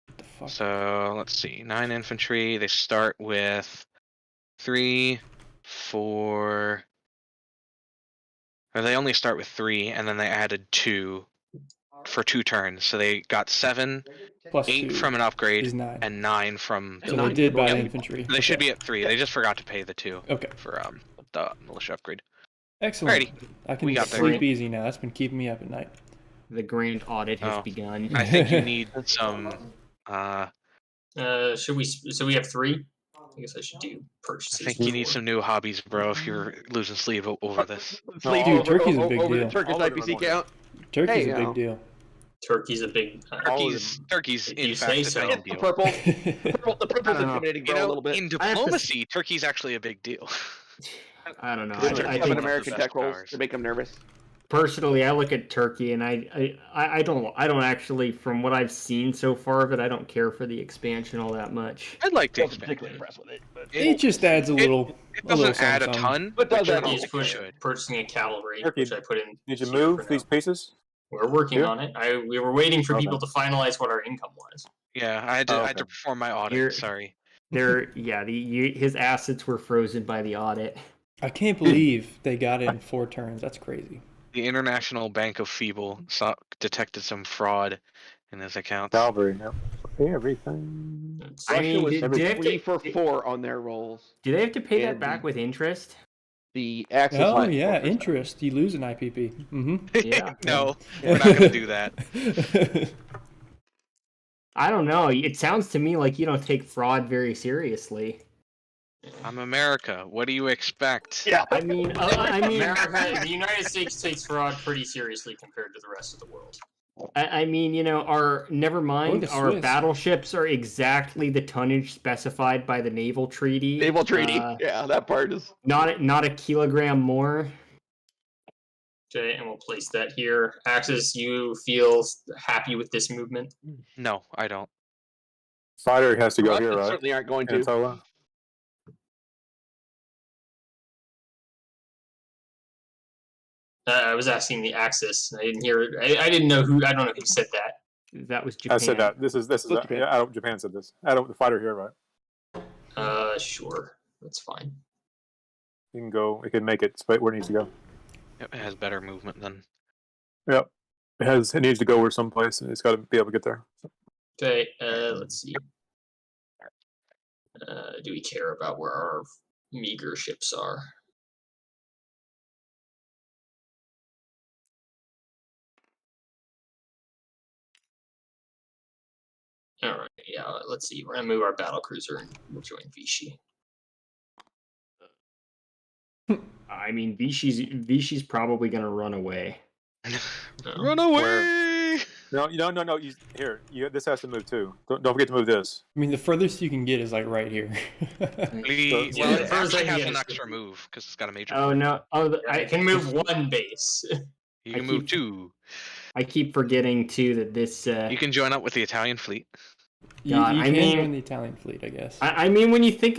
What the fuck? So let's see. 9 infantry. They start with 3, 4. Or they only start with 3, and then they added 2 for 2 turns. So they got 7, Plus 8 2 from an is upgrade, 9. and 9 from. So they did buy Yep. infantry. They should Okay. be at 3. They just forgot to pay the 2 Okay. for the militia upgrade. Excellent. Alrighty. I can We got there. sleep easy now. That's been keeping me up at night. The grand audit has Oh. begun. I think you need some. Should we? So we have 3. I guess I should do I purchases. think you need some new hobbies, bro. If you're losing sleep over this. Dude, Turkey's a big over deal. The Turkish All of them IPC are going count. Turkey's Hey, a now. big deal. Turkey's a big. Turkey's If in you fact say a so. big The deal. purple. The purple's I don't know. intimidating, You bro, a know, little bit. in I have to diplomacy, Turkey's actually a big deal. I don't know. Good Turkey I have think an American the tech best rolls powers. to make them nervous. personally, I look at Turkey, and I don't actually, from what I've seen so far of it, I don't care for the expansion all that much. I'd like to Wasn't particularly expand. impressed with it, but It just adds a little. It a little doesn't add a something. ton, But does add Turkey Turkey's should. purchasing a cavalry, Turkey, which I put in. Did you here move for these now. pieces? We're working Here? on it. We were waiting for Okay. people to finalize what our income was. Yeah, I had to okay. perform my audit. You're- Sorry. His assets were frozen by the audit. I can't believe they got it in 4 turns. That's crazy. The International Bank of Feeble detected some fraud in his accounts. Calvary. Yep. Everything. It's- I mean, was did they have 3 to- for 4 on their rolls. Do they have to pay that And back the- with interest? The Axis. Oh was yeah, 4%. interest. You lose an IPP. Mm-hmm. Yeah. No, we're not gonna do that. I don't know. It sounds to me like you don't take fraud very seriously. I'm America. What do you expect? Yeah. I mean, America, the United States takes fraud pretty seriously compared to the rest of the world. I mean, never mind. the Our Swiss. battleships are exactly the tonnage specified by the naval treaty. Naval treaty. Uh, Yeah, that part is. not a kilogram more. Okay, and we'll place that here. Axis, you feel happy with this movement? No, I don't. Fighter has to go Russians here, right? certainly aren't going to. Antola. I was asking the Axis. I didn't hear. I didn't know who. I don't know who said that. That was Japan. I said that. This is Japan. yeah, Japan said this. The fighter here, right? Sure, that's fine. You can go. It can make it where it needs to go. Yep, it has better movement than. Yep. It needs to go where someplace, and it's got to be able to get there. Okay, let's see. Do we care about where our meager ships are? All right, yeah. Let's see. We're gonna move our battle cruiser and we'll join Vichy. I mean, Vichy's probably gonna run away. Run away! No. This has to move too. Don't forget to move this. I mean, the furthest you can get is like right here. Please. Yeah, Well, the it furthest I actually can has get an is extra move because it's got a major. Oh fleet. no! Oh, I can move one base. You I can move keep- 2. I keep forgetting too that this. You can join up with the Italian fleet. you God, I can mean- join the Italian fleet, I guess. I mean, when you think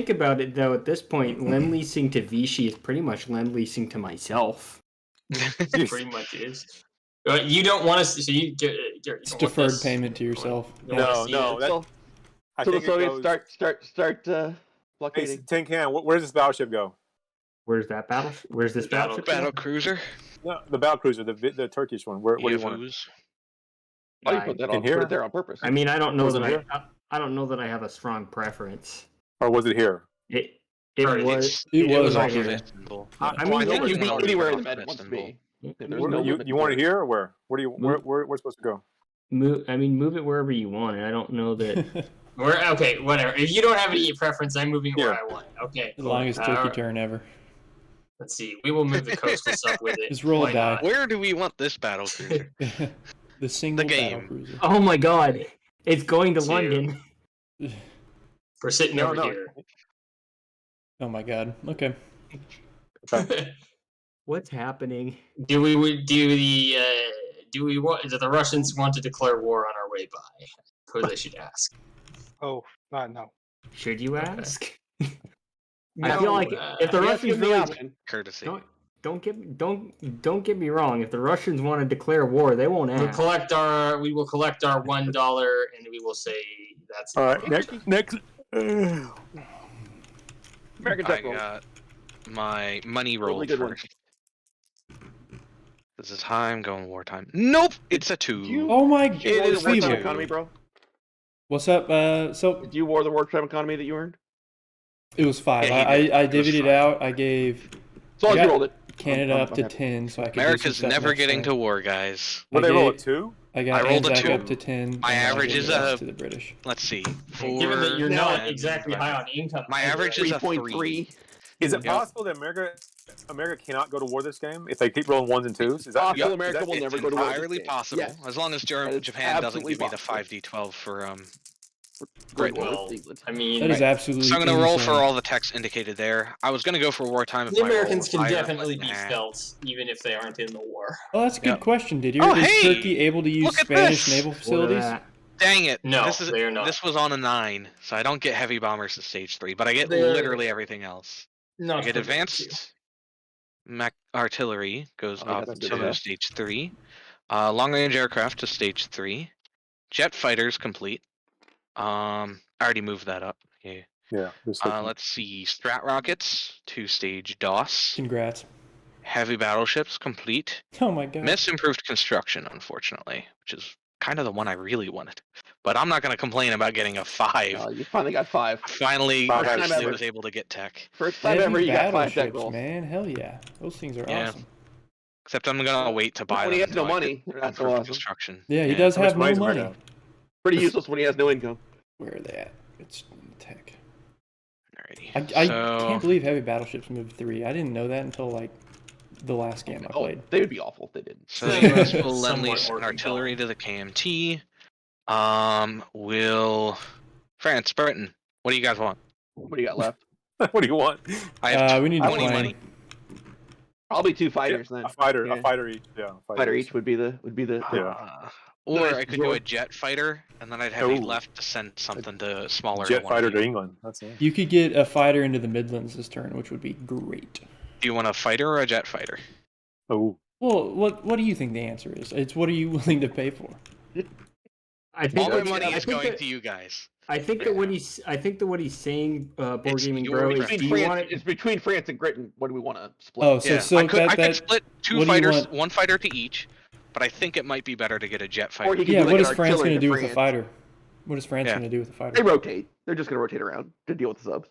about it, though, at this point, lend leasing to Vichy is pretty much lend leasing to myself. Pretty much is. You don't want to. So you get. It's deferred payment to yourself. You don't wanna No, see no. it? That, So, I so the think it Soviets goes. start Hey, blockading. Tin Can. Where does this battleship go? Where's that battle? Where's this Battle- battleship? Battle cruiser. No, the battle cruiser, the Turkish one. Where do you want it? EFUs. Oh, you put that In on, here? put it there on purpose. I mean, I don't know Was it that here? I don't know that I have a strong preference. Or was it here? It Sorry, was. It It was was right off of here. Istanbul. I mean, it yeah, can be you wanna anywhere leave in the it off map it wants to Istanbul. be. There's no limit You to want it it. here or where? Where do you where it's supposed to go? Move it wherever you want. I don't know that. Okay, whatever. If you don't have any preference, I'm moving where Yeah. I want. Okay. The longest All turkey right. turn ever. Let's see. We will move the coastal stuff with it. Just roll a Why die. not? Where do we want this battle cruiser? The single battle game. cruiser. Oh my God! It's going to Two. London. We're sitting No, over no. here. Oh my God. Okay. What's happening? Do we want? Do the Russians want to declare war on our way by? Suppose I should ask. Oh, no. Should you Okay. ask? No, I feel like if the Yes, Russians give me really option. Courtesy. don't get me wrong. If the Russians want to declare war, they won't We ask. will collect our $1 and we will say that's it. All right. Next. American I Tech roll. got my money roll Really good one. first. This is high. I'm going wartime. Nope, it's a 2. You- Oh my Did you war the is wartime legal. economy, bro? What's up? So Did you war the wartime economy that you earned? it was 5. Yeah, he did. I It was divvied it 5. out. I gave So as Yeah. you rolled it. Canada I'm up to happy. 10, so I could. do some America's stuff never next getting turn. to war, guys. What I they roll gave- a 2? I got I rolled a ANZAC 2. up to 10. My and I average gave is the rest a- to the British. Let's see. Given that you're 4, not 10, exactly high 5. on income, My average is a 3. 3.3. Is it Yep. possible that America cannot go to war this game if they keep rolling 1s and 2s? Is that Possible is America will It's never go to war. this entirely game. possible, Yes. as long as That is Japan doesn't absolutely give me the possible. 5d12 for Great Well, England. I mean, That is absolutely. So I'm going to roll for insane. all the text indicated there. I was going to go for wartime. If the my roll Americans was can higher, definitely but be nah. felt, even if they aren't in the war. Oh, that's a good Yep. question, Didier. Oh, Is hey! Turkey able to use Look at Spanish this! naval Look at facilities? that. Dang it! No, they are not. This was on a 9, so I don't get heavy bombers to stage 3, but I get They're literally everything else. Not I get permitted to. advanced artillery goes Oh, up that's good to enough. stage 3. Long range aircraft to stage 3. Jet fighters complete. I already moved that up. Yeah. Yeah. Let's see. Strat rockets to stage DOS. Congrats. Heavy battleships complete. Oh my god. Miss improved construction, unfortunately, which is kind of the one I really wanted. But I'm not going to complain about getting a 5. You finally got 5. I finally Five out of actually six. was able to get tech. First time Heavy ever you got 5 tech battleships, rolls. man. Hell yeah. Those things are Yeah. awesome. Except I'm going to wait to buy When them. he has no until I money, get they're not so improved awesome. construction. Yeah, he does How much have no money's money. right now? Pretty useless when he has no income. Where are they at? It's tech. Alrighty. I So- can't believe heavy battleships moved 3. I didn't know that until like the last game I played. They would be awful if they didn't. So the US will lend Somewhat lease more an artillery compelling. to the KMT. Will France, Britain, what do you guys want? What do you got left? What do you want? I have we need to 20 plan. money. Probably 2 fighters then. A fighter. Yeah. A fighter each. Yeah. Fighter each would be the Yeah. Or Nice I could do draw. a jet fighter, and then I'd have Ooh. left to send something to smaller. Jet one of fighter you. to England. That's it. You could get a fighter into the Midlands this turn, which would be great. Do you want a fighter or a jet fighter? Oh. Well, what do you think the answer is? It's what are you willing to pay for? I think All my what- money I is think going that- to you guys. I think that what he's saying, Board It's Gaming your Bro, is preference. do you want It's between France and Britain. What do we want to split? Oh, so Yeah, so I could that split what 2 do you fighters, want? 1 fighter to each, but I think it might be better to get a jet Or fighter. he could yeah. do What like is an France artillery going to to do with a France. fighter? What is France Yeah. going to do with a fighter? They rotate. They're just going to rotate around to deal with the subs.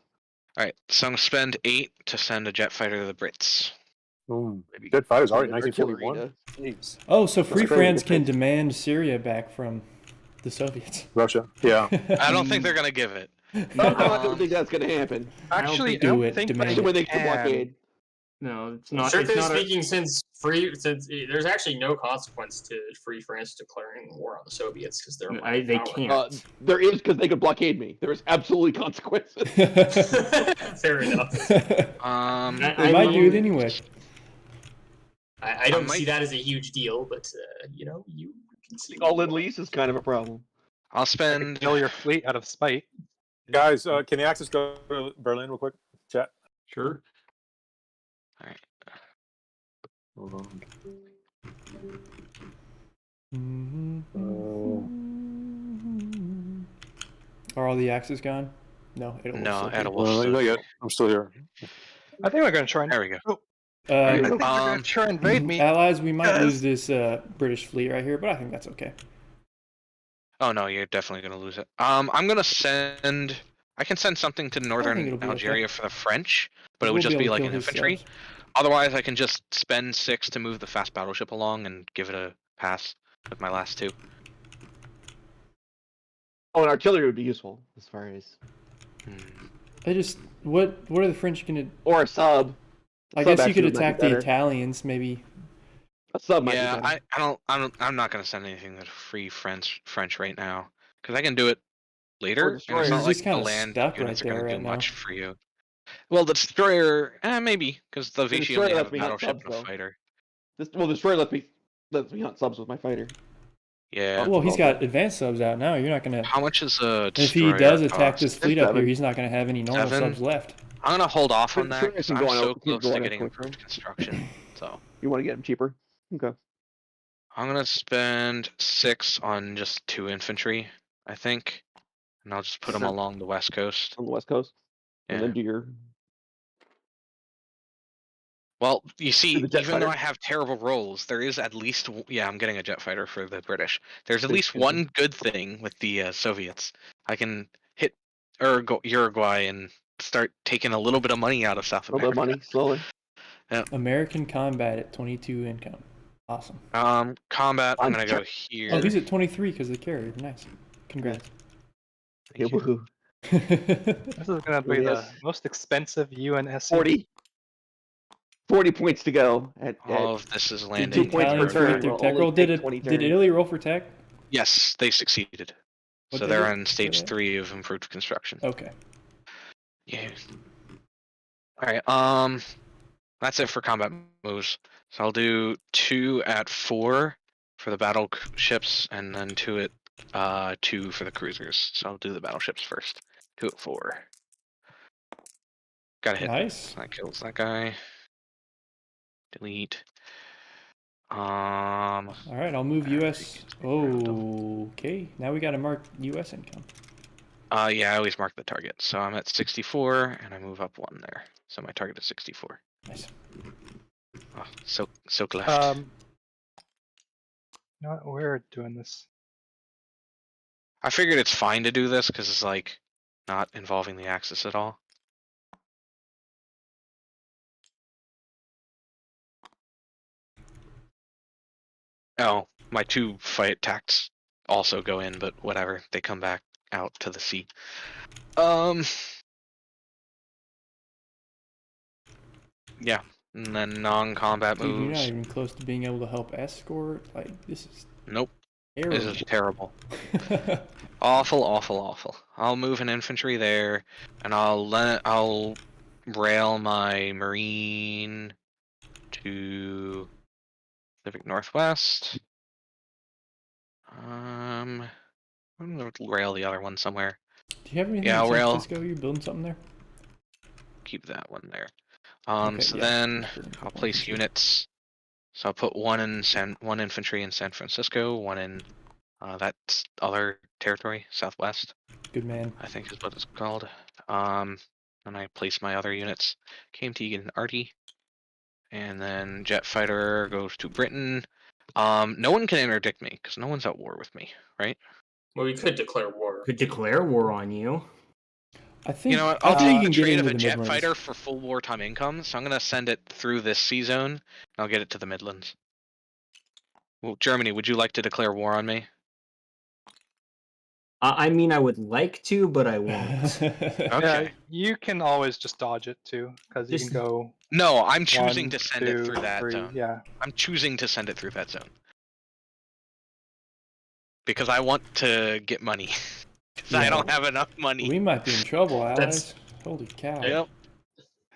All right, so I'm gonna spend 8 to send a jet fighter to the Brits. Boom. Maybe Jet fighters already. send artillery 1941. to- Jeez. Oh, so Free crazy. France can demand Syria back from the Soviets. Russia. Yeah. I don't think they're gonna give it. I don't think that's going to happen. Actually, do I don't it, think demand they Especially when they get the can. blockade. No, it's not. It's Strictly not a, speaking, since there's actually no consequence to Free France declaring war on the Soviets because they're they power. can't. There is because they could blockade me. There is absolutely consequences. Fair enough. They I might do it mean- anyway. I don't might- see that as a huge deal, but you can see All in lease is kind of a problem. I'll spend. Kill your fleet out of spite. Guys, can the Axis go to Berlin real quick? Chat. Sure. All right. Hold on. Are all the axes gone? No, it'll No, still be. Adalwolf. Not yet. I'm still here. I think we're going to try and. There we go. I think they're Uh, going to try and invade me. allies, we might Yes. lose this British fleet right here, but I think that's okay. Oh no, you're definitely gonna lose it. I'm gonna send. I can send something to it'll northern be okay. Algeria for the French, but it would We'll just be be able to like kill an his infantry. subs. Otherwise, I can just spend 6 to move the fast battleship along and give it a pass with my last 2. Oh, and artillery would be useful as far as I just what are the French gonna? or a sub. I Sub guess you could actually might be attack the better. Italians, maybe. A sub might be Yeah, better. I'm not gonna send anything to free French right now because I can do it later. And destroyers. it's not He's like just the kinda land stuck units right are gonna there do right now. much for you. Well, the destroyer, maybe because the Vichy destroyer only lets have a me hunt battleship subs, and a though. fighter. Destroyer lets me hunt subs with my fighter. Yeah. Well, he's got advanced subs out now. You're not gonna. How much is a If he destroyer does attack cost? this fleet up here, 7. he's not gonna have any normal 7? subs left. I'm gonna hold off on that Destroyer because can I'm go on so a- close go to on a getting quick improved run. construction. So You want to get them cheaper? Okay. I'm gonna spend 6 on just 2 infantry, I think, and I'll just put them Sure. along the west coast. On the west coast, Yeah. and then do your. Well, you see, the jet even though fighter? I have terrible rolls, there is at least I'm getting a jet fighter for the British. There's at Good, least good, one good thing with the Soviets. I can hit Uruguay and start taking a little bit of money out of South A little bit America. of money slowly. American combat at 22 income. Awesome. Combat. I'm I'm gonna go sure- here. Oh, he's at 23 because of the carrier. Nice. Congrats. Yeah, woohoo. This is going to be the Yes. most expensive UNSC. 40 points to go. All of this is Did landing. two points per Italians turn. get their will tech only roll. take Did 20 did turns. Italy roll for tech? Yes, they succeeded. What So they they're get on for stage that? 3 of improved construction. Okay. Yeah. Alright, that's it for combat moves. So I'll do 2 at 4 for the battleships, and then 2 at 2 for the cruisers. So I'll do the battleships first. 2 at 4. Got a hit. Nice. So that kills that guy. Delete. All right, I'll move U.S. Okay, now we got to mark U.S. income. Yeah, I always mark the target. So I'm at 64, and I move up 1 there. So my target is 64. Nice. Oh, so left. No, we're doing this. I figured it's fine to do this because it's like not involving the Axis at all. Oh, my 2 fight tacts also go in, but whatever. They come back out to the sea. Yeah, and then non-combat Dude, you're not moves. even close to being able to help escort. Like, this is Nope, terrible. this is terrible. Awful. I'll move an infantry there, and I'll rail my marine to Pacific Northwest. I'm gonna rail the other one somewhere. Do you have anything Yeah, in I'll San rail. Francisco? You're building something there? Keep that one there. Okay, So yeah, then just building a I'll couple place infantry. units. So I'll put one infantry in San Francisco, one in that other territory, Southwest, Good man. I think is what it's called. And I place my other units, KMT and Arty, and then jet fighter goes to Britain. No one can interdict me because no one's at war with me, right? Well, we could declare war. Could declare war on you. I think You know what? I I'll think you take can the get trade of into a the jet Midlands. fighter for full wartime income, so I'm gonna send it through this sea zone, and I'll get it to the Midlands. Well, Germany, would you like to declare war on me? I mean, I would like to, but I won't. Okay. Yeah, you can always just dodge it too, because you Just- can go No, I'm choosing 1, to send it 2, through that 3. zone. Yeah. I'm choosing to send it through that zone. Because I want to get money. 'Cause I Yeah. don't have enough money. We might be in trouble, allies. That's- Holy cow. Yep.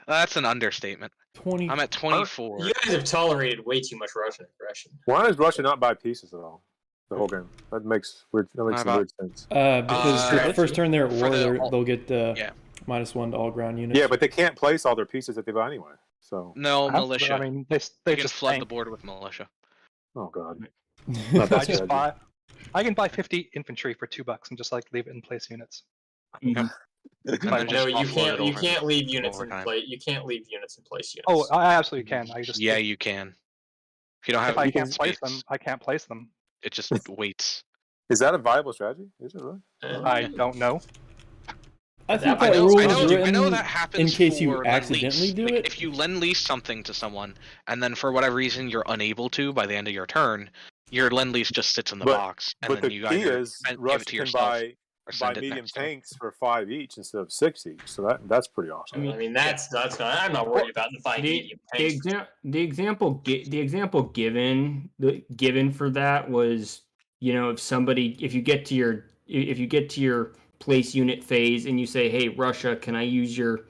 That's an understatement. 20. I'm at 24. You guys have tolerated way too much Russian aggression. Why does Russia not buy pieces at all? The whole game. That makes some weird sense. Because the Strategy. first turn they're at For war, the- they'll get yeah. -1 to all ground units. Yeah, but they can't place all their pieces that they buy anyway. So, No, Huh? militia. I mean, they you can just flood the tank. board with militia. oh god. I Not that just strategy. buy. I can buy 50 infantry for $2 and just like leave it in place units. And then No, just you offload can't. it You over can't leave units in overtime. place. You can't leave units in place. Units. Oh, I absolutely can. I just Yeah, you can. If you don't have if I enough can't place space, them, I can't place them. it just waits. Is that a viable strategy? Is it really? I don't know. I think I that know- rule I is know- written I know that happens in case you for accidentally Lend-Lease. do Like, it. if you Lend-Lease something to someone, and then for whatever reason you're unable to by the end of your turn, your Lend-Lease just sits in the box, and But then the you key either is give Russia it to can yourself buy or send it medium next turn. tanks for 5 each instead of 6 each. So that's pretty awesome. I mean, that's not. I'm not worried about the buying medium tanks. The example given for that was, if you get to your place unit phase and you say, hey, Russia, can I use your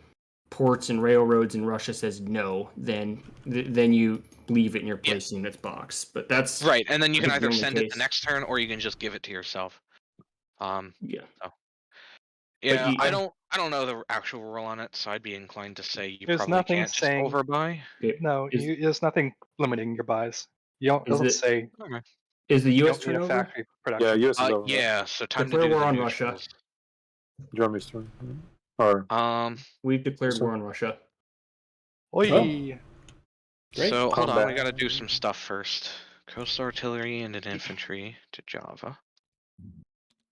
ports and railroads, and Russia says no, then you leave it in your place units box. But that's Right, and then you can I think either the only send it case. the next turn or you can just give it to yourself. Yeah. Yeah, you- I don't know the actual rule on it, so I'd be inclined to say you There's probably nothing can't just saying- overbuy. No, Is- there's nothing limiting your buys. You don't. It Is doesn't it- say Is the you U.S. don't need a turnover? factory production. Yeah, US is over. Yeah, so time Declare to do war the on neutrals. Germany's turn. Or We've declared So- war on Russia. Oi. Well, Great. So hold on, we Combat. gotta do some stuff first. Coastal artillery and an infantry to Java.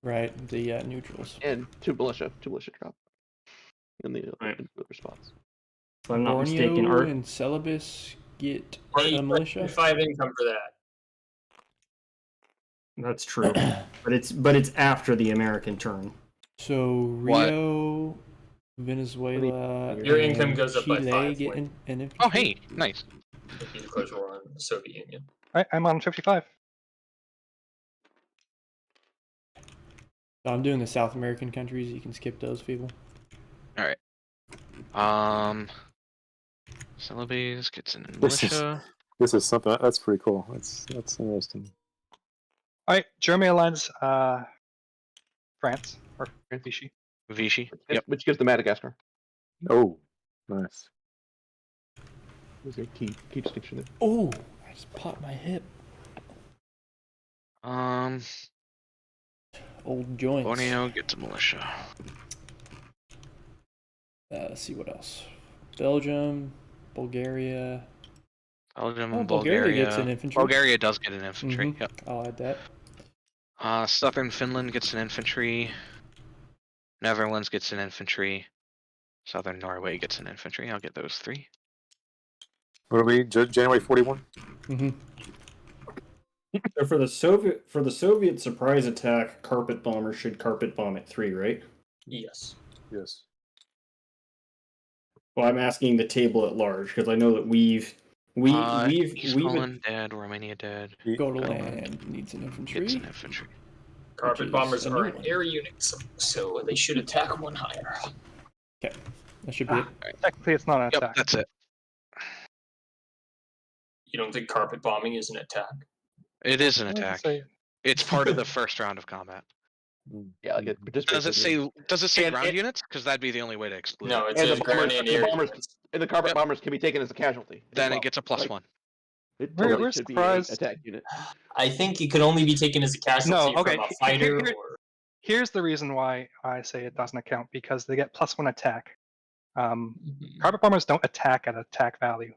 Right, the neutrals. And 2 militia drop in the Right. response. If I'm not Borneo mistaken, and Celebes get Hey, a militia. 5 income for that. that's true. but it's after the American turn. So Rio, Venezuela, Your and income goes up by Chile 5 get when- an infantry. Oh hey, nice. If you declare war on the Soviet Union. I'm on 55. So I'm doing the South American countries. You can skip those, people. All right. Celebes gets in This is- militia. This is something that's pretty cool. That's interesting. All right, Germany aligns France or Vichy. Vichy. Yep. Which gives the Madagascar. Oh, nice. There's a key distinction there. Oh, I just popped my hip. Old joints. Borneo gets a militia. Let's see what else. Belgium, Bulgaria. Belgium, Oh, Bulgaria. gets an infantry. Bulgaria does get an infantry. Mhm. Yep. I'll add that. Southern Finland gets an infantry. Netherlands gets an infantry. Southern Norway gets an infantry. I'll get those 3. What are we? January 41. Mm-hmm. So for the Soviet surprise attack, carpet bomber should carpet bomb at 3, right? Yes. Yes. Well, I'm asking the table at large because I know that we've East Poland dead. Romania dead. Gotaland needs an infantry. Gets an infantry. Carpet is bombers a new are an one. air unit, so they should attack one higher. Okay, that should be it. Technically, it's not an Yep, attack. that's it. You don't think carpet bombing is an attack? It is an I would attack. say- It's part of the first round of combat. Yeah, like it participates. Does it say And- ground and- units? Because that'd be the only way to exclude No, it. it's And a the ground bombers, and the air bombers, units. and the carpet Yep. bombers can be taken as a casualty. as Then well. it gets a plus Like, 1. It We're totally should be an surprised. attack unit. I think it could only be taken as a casualty No, okay, from a here- fighter here- or Here's the reason why I say it doesn't account, because they get +1 attack. Mhm. Carpet bombers don't attack at attack value.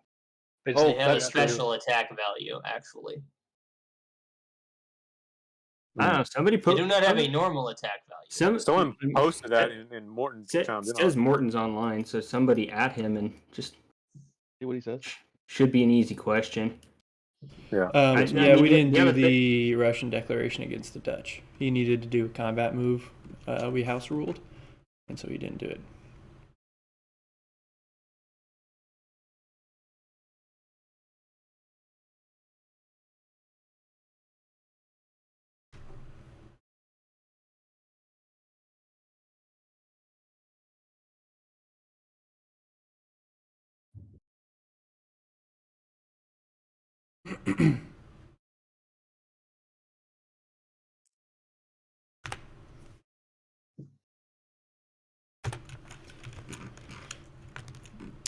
They just They have a that's true. special attack value, actually. I don't know. Somebody They put. do not have a normal attack value. Someone posted that in Morton chimed in on says it. Morton's online, so somebody at him and just See what he says. should be an easy question. Yeah. I Yeah, mean, we didn't the do other the Russian declaration against the Dutch. He needed to do a combat move. We house ruled, and so he didn't do it.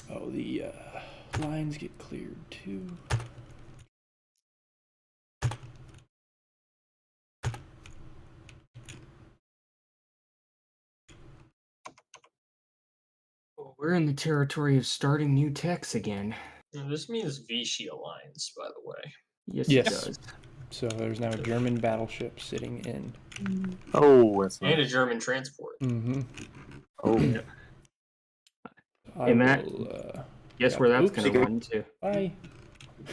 Oh, the lines get cleared too. Well, we're in the territory of starting new techs again. This means Vichy Alliance, by the way. Yes, Yes. it does. So there's now a German battleship sitting in. Oh, that's And a nice. German transport. Mm-hmm. Oh, Hey, Matt. Guess Yeah, where that's oops. going to run to? Bye.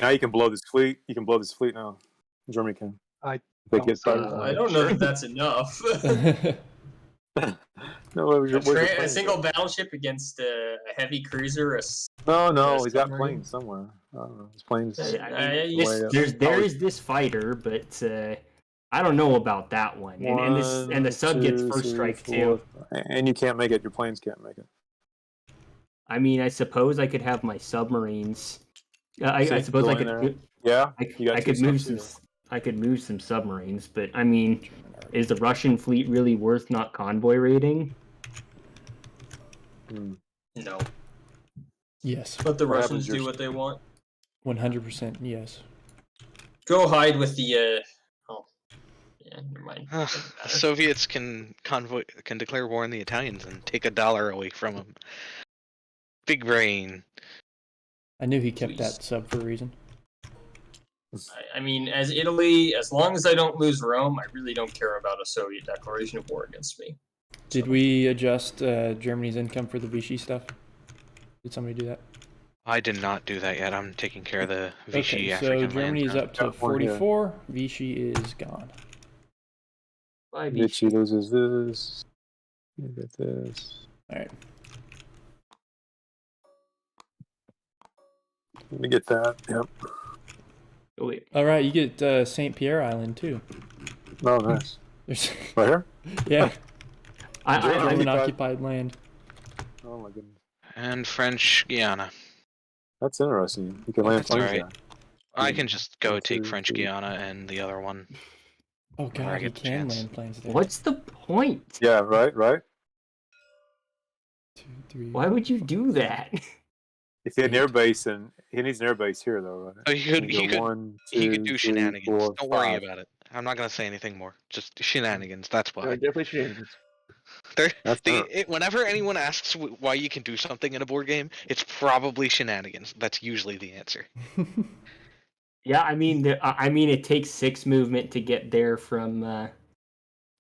now you can blow this fleet. You can blow this fleet now. Germany can. I They don't get see started. I don't know that that's enough. No, where's your A planes single go? battleship against a heavy cruiser. No, Yes, he's got submarine. planes somewhere. I don't know. His planes. This, Way there is this fighter, but I don't know about that one. And the sub gets first strike too. And you can't make it. Your planes can't make it. I mean, I suppose I could have my submarines. I So you suppose go I in could. there. Yeah, you got I two could move subs, some. I could move some submarines, but I mean, is the Russian fleet really worth not convoy raiding? No. Yes. Let the What Russians happens do your- what they want. 100% yes. Go hide with the. Oh, yeah, never mind. The Doesn't matter. Soviets can declare war on the Italians and take $1 away from them. Big brain. I knew he kept Please. that sub for a reason. I mean, as Italy, as long as I don't lose Rome, I really don't care about a Soviet declaration of war against me. Did we adjust Germany's income for the Vichy stuff? Did somebody do that? I did not do that yet. I'm taking care of the Vichy Okay, so African Germany is land. up to Got one here. 44. Vichy is gone. Bye, Vichy loses this. You get this. All right. Let me get that. Yep. Oh, wait. All right, you get St. Pierre Island too. Oh, nice. There's Right here? Yeah, German German occupied. occupied land. Oh my goodness, And French Guiana. that's interesting. You can land That's planes alright. there. I can just go One, take two, French three. Guiana and the other one. Oh Whenever I god, you get the can chance. land planes there. What's the point? Yeah, right. 2, 3. Why would you do that? If he had an air base, and he needs an air base here, though, right? Oh, he could. You He go could. 1, 2, He could do 3, shenanigans. 4, Don't worry 5. about it. I'm not gonna say anything more. Just shenanigans. That's why. Definitely shenanigans. Whenever anyone asks why you can do something in a board game, it's probably shenanigans. That's usually the answer. Yeah, I mean, it takes 6 movement to get there from,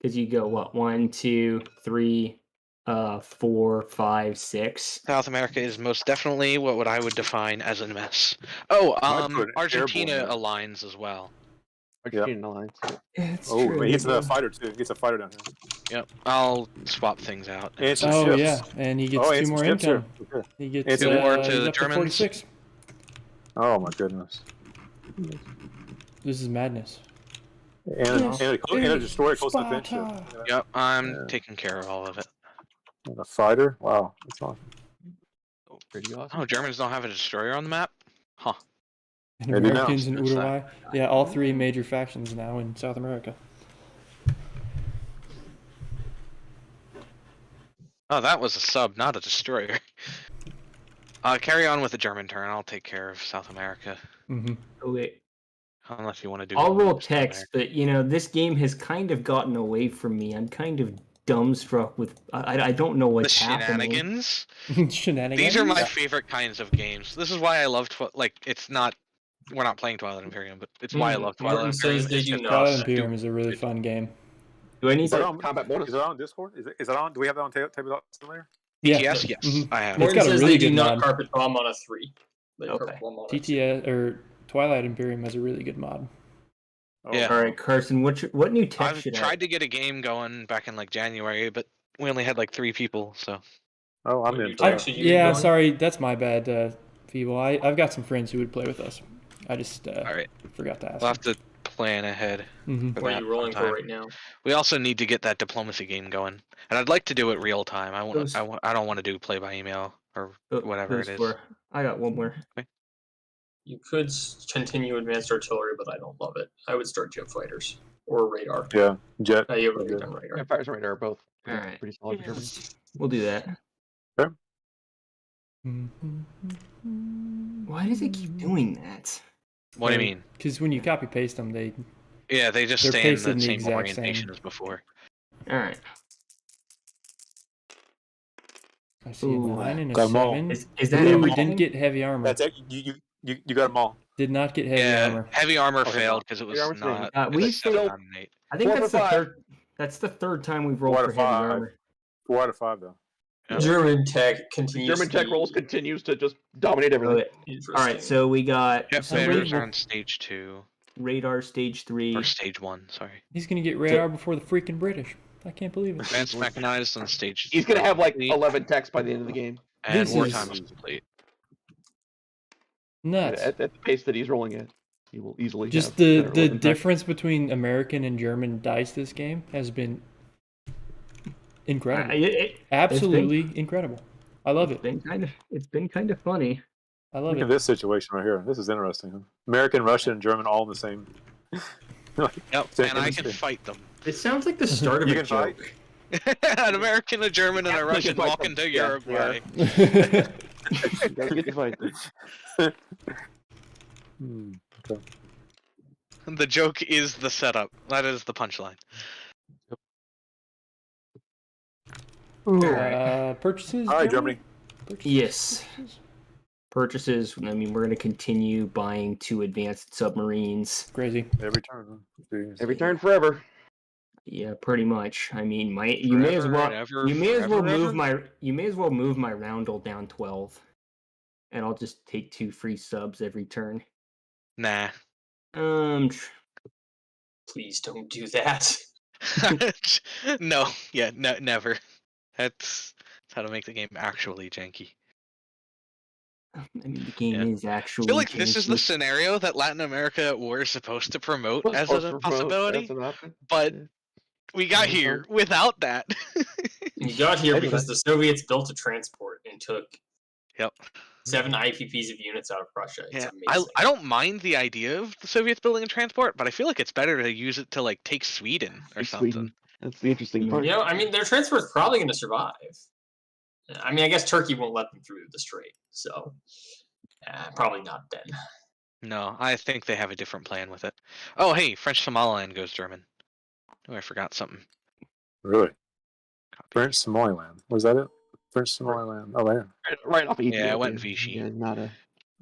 because you go what 1, 2, 3, 4, 5, 6. South America is most definitely what I would define as a mess. Oh, Might put an Argentina airborne aligns as well. Argentina Alliance. It's Oh, true. he gets a fighter too. He gets a fighter down here. Yep, I'll swap things out. And some Oh ships. yeah, and he gets Oh, 2 and some more ships income. here. Okay. He gets And 2 more to he's the up to Germans. 46. Oh my goodness. This is madness. And a destroyer close to the fence ship. Sparta. Yep, I'm Yeah. taking care of all of it. And a fighter. Wow, that's awesome. Pretty awesome. Oh, Germans don't have a destroyer on the map? Huh. And Maybe now. Americans and That's that. Uruguay. Yeah, all 3 major factions now in South America. Oh, that was a sub, not a destroyer. Carry on with the German turn. I'll take care of South America. Mm-hmm. Oh, wait. Unless you want to do. I'll roll South text, but this game has kind of gotten away from me. I'm kind of dumbstruck with. I don't know The what's happening. shenanigans. Shenanigans. These are my favorite kinds of games. This is why I love it's not. We're not playing Twilight Imperium, but it's why I love Twilight Martin Imperium. says they It's do just not. Twilight Imperium is a really fun game. Do I need Is that to? on combat bonus? Is it on Discord? Is it on? Do we have that on Tabletop Simulator? Yeah. TTS, yes, Mhm. I have. It's Martin got a says really they do good not mod. carpet bomb on a 3. They Okay. carpet bomb on a 2. TTS or Twilight Imperium has a really good mod. Oh, Yeah. All right, Carson. What new text I've should I? tried to get a game going back in January, but we only had 3 people, so. Oh, I'm What in. you text should you Yeah, be I'm going? sorry, that's my bad, Feeble. I've got some friends who would play with us. I just All right, forgot to ask. we'll have to plan ahead. Mm-hmm. For What that are you rolling sometime. for right now? We also need to get that diplomacy game going, and I'd like to do it real time. I Those- don't want to do play by email or whatever it is. I got one more. You could continue advanced artillery, but I don't love it. I would start jet fighters or radar. Yeah, jet. You have a Okay. radar. radar. Yeah, fires and radar are both All right. pretty solid for Germans. We'll do that. Why does it keep doing that? What do you mean? Because when you copy paste them, they Yeah, they just They're stay in pasted in the the same exact orientation same. as before. All right. I see Ooh, a 9 and a got 'em all. 7. Is that Ooh, everything? didn't get heavy armor. That's it. You got them all. Did not get heavy Yeah, armor. heavy armor Okay, failed because it was armor's not. fine. it we was 7 failed- out of 8. I think 4 that's for the 5. third. That's the third time we've rolled 4 for out of heavy 5. armor. 4 out of 5 though. Yeah. German tech continues. German to tech be rolls continues to just dominate everything. Okay. interesting. All right, so we got Jet somebody fighters will- are on stage 2 radar stage 3. or stage 1. Sorry. He's gonna get radar before the freaking British. I can't believe it. Advanced mechanized on stage. He's gonna have like complete, 11 techs by the end of the game. and This wartime is- is complete. Nuts. At the pace that he's rolling at, he will easily. Just have the 10 or 11 techs. difference between American and German dice this game has been incredible. Absolutely incredible. I love it. It's been kind of funny. I love Look at it. this situation right here. This is interesting. Huh? American, Russian, and German all in the same. Yep, Same and I can industry. fight them. It sounds like the start of You a can fight. joke. An American, a German, and a Yeah, we Russian can fight walk them. into Yeah, Uruguay. You gotta get the fight. Okay. The joke is the setup. That is the punchline. Purchases. All right, Germany? Germany. Purchases? Yes. Purchases. I mean, we're going to continue buying 2 advanced submarines. Crazy. Every turn. Huh? Jeez. Every turn forever. Yeah, pretty much. I mean, you may as Forever well and ever, you may as well forever, move ever? my roundel down 12, and I'll just take 2 free subs every turn. Nah. Please don't do that. No. Yeah. Never. That's how to make the game actually janky. I mean, the game Yeah. is I actually. feel like this is the janky. scenario that Latin America were supposed to promote as Supposed a to promote, possibility, that's an option. but Yeah. We got here without that. We got here I know because the Soviets built a transport and took Yep. 7 IPPs of units out of Russia. It's Yeah, amazing. I don't mind the idea of the Soviets building a transport, but I feel like it's better to use it to like take Sweden or something. Sweden. That's the interesting part. You know, I mean, their transport's probably going to survive. I mean, I guess Turkey won't let them through the strait, so probably not then. No, I think they have a different plan with it. Oh, hey, French Somaliland goes German. Oh, I forgot something. Really? Copy. French Somaliland. Was that it? French Somaliland. Oh, yeah. Right off Ethiopia. Yeah, it went Vichy. Yeah, not a.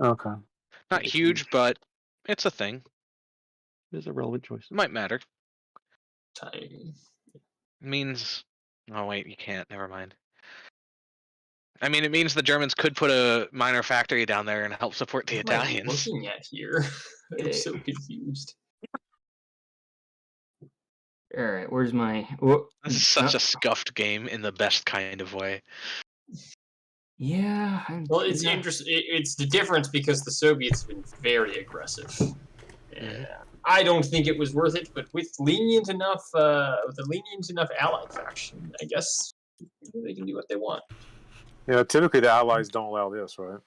Okay. Not huge, but it's a thing. It's a relevant choice. It might matter. Time. It means. Oh wait, you can't. Never mind. I mean, it means the Germans could put a minor factory down there and help support the What am I Italians. looking at here? I'm so confused. All right, where's my? This is such a scuffed game in the best kind of way. Yeah. Well, it's interesting. It's the difference because the Soviets have been very aggressive. I don't think it was worth it, but with a lenient enough allied faction, I guess they can do what they want. Yeah, typically the Allies don't allow this, right?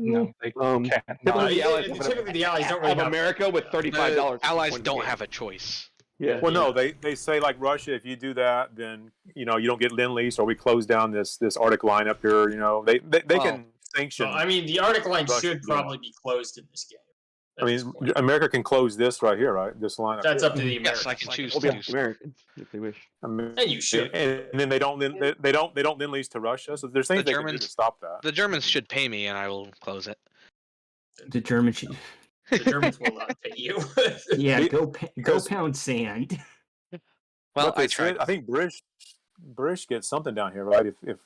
No, they can't. Typically, Typically the Allies don't really have have America with $35. The Allies don't have a choice. Yeah. Well, no, they say like Russia, if you do that, then you don't get Lend-Lease, or we close down this Arctic line up here. They can sanction. Well, I mean, the Arctic line Russia, should probably be closed in this game. I mean, America can close this right here, right? This line. That's up up to the Americans. Yes, I can choose Well, to yeah, do so. Americans if they wish. I mean, And you should. and then they don't Lend-Lease to Russia. So there's things The they can do to Germans- stop that. The Germans should pay me, and I will close it. The Germans. The Germans will not pay you. Yeah, We- go because- pound sand. Well, But I they tried. said- I think British gets something down here, right? If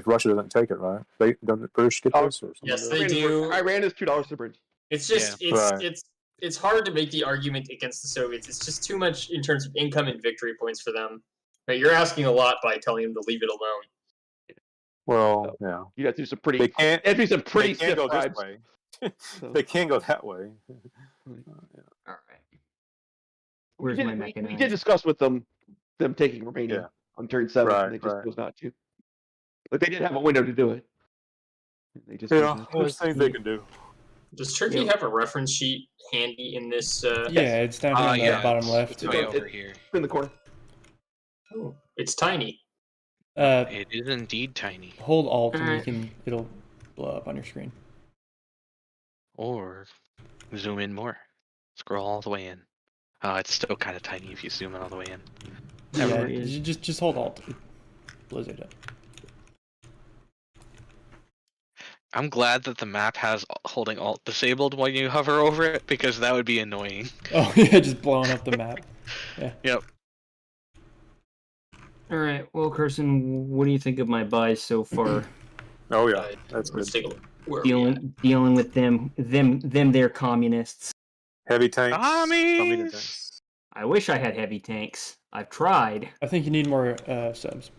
Russia doesn't take it, right? Don't the British get Oh, this or something? yes, like they that? do. Iran is $2 to bridge. It's just Right. it's hard to make the argument against the Soviets. It's just too much in terms of income and victory points for them. But you're asking a lot by telling them to leave it alone. Well, yeah. You have to do some pretty. They can't. It'd be some They pretty can't stiff go this bribes. way. So- They can't go that way. All right. Where's my We mechanized? did discuss with them taking Romania Yeah. on turn 7. Right, and they just right. chose not to. But they did have a window to do it. They just Yeah, there's things they can do. Does Turkey have a reference sheet handy in this? Yeah, it's down here on the yeah, bottom it's left. way It- over here. It's in the corner. Oh, it's tiny. It is indeed tiny. Hold Alt and it'll blow up on your screen. Or zoom in more. Scroll all the way in. It's still kind of tiny if you zoom in all the way in. Yeah, There it is. just hold Alt. It blows it up. I'm glad that the map has holding Alt disabled when you hover over it, because that would be annoying. Oh yeah, just blowing up the map. Yep. All right. Well, Carson, what do you think of my buys so far? Oh yeah, that's good. Let's take a look. Where are we at? Dealing with them, they're communists. Heavy tanks. Commies! millimeter tanks. I wish I had heavy tanks. I've tried. I think you need more subs.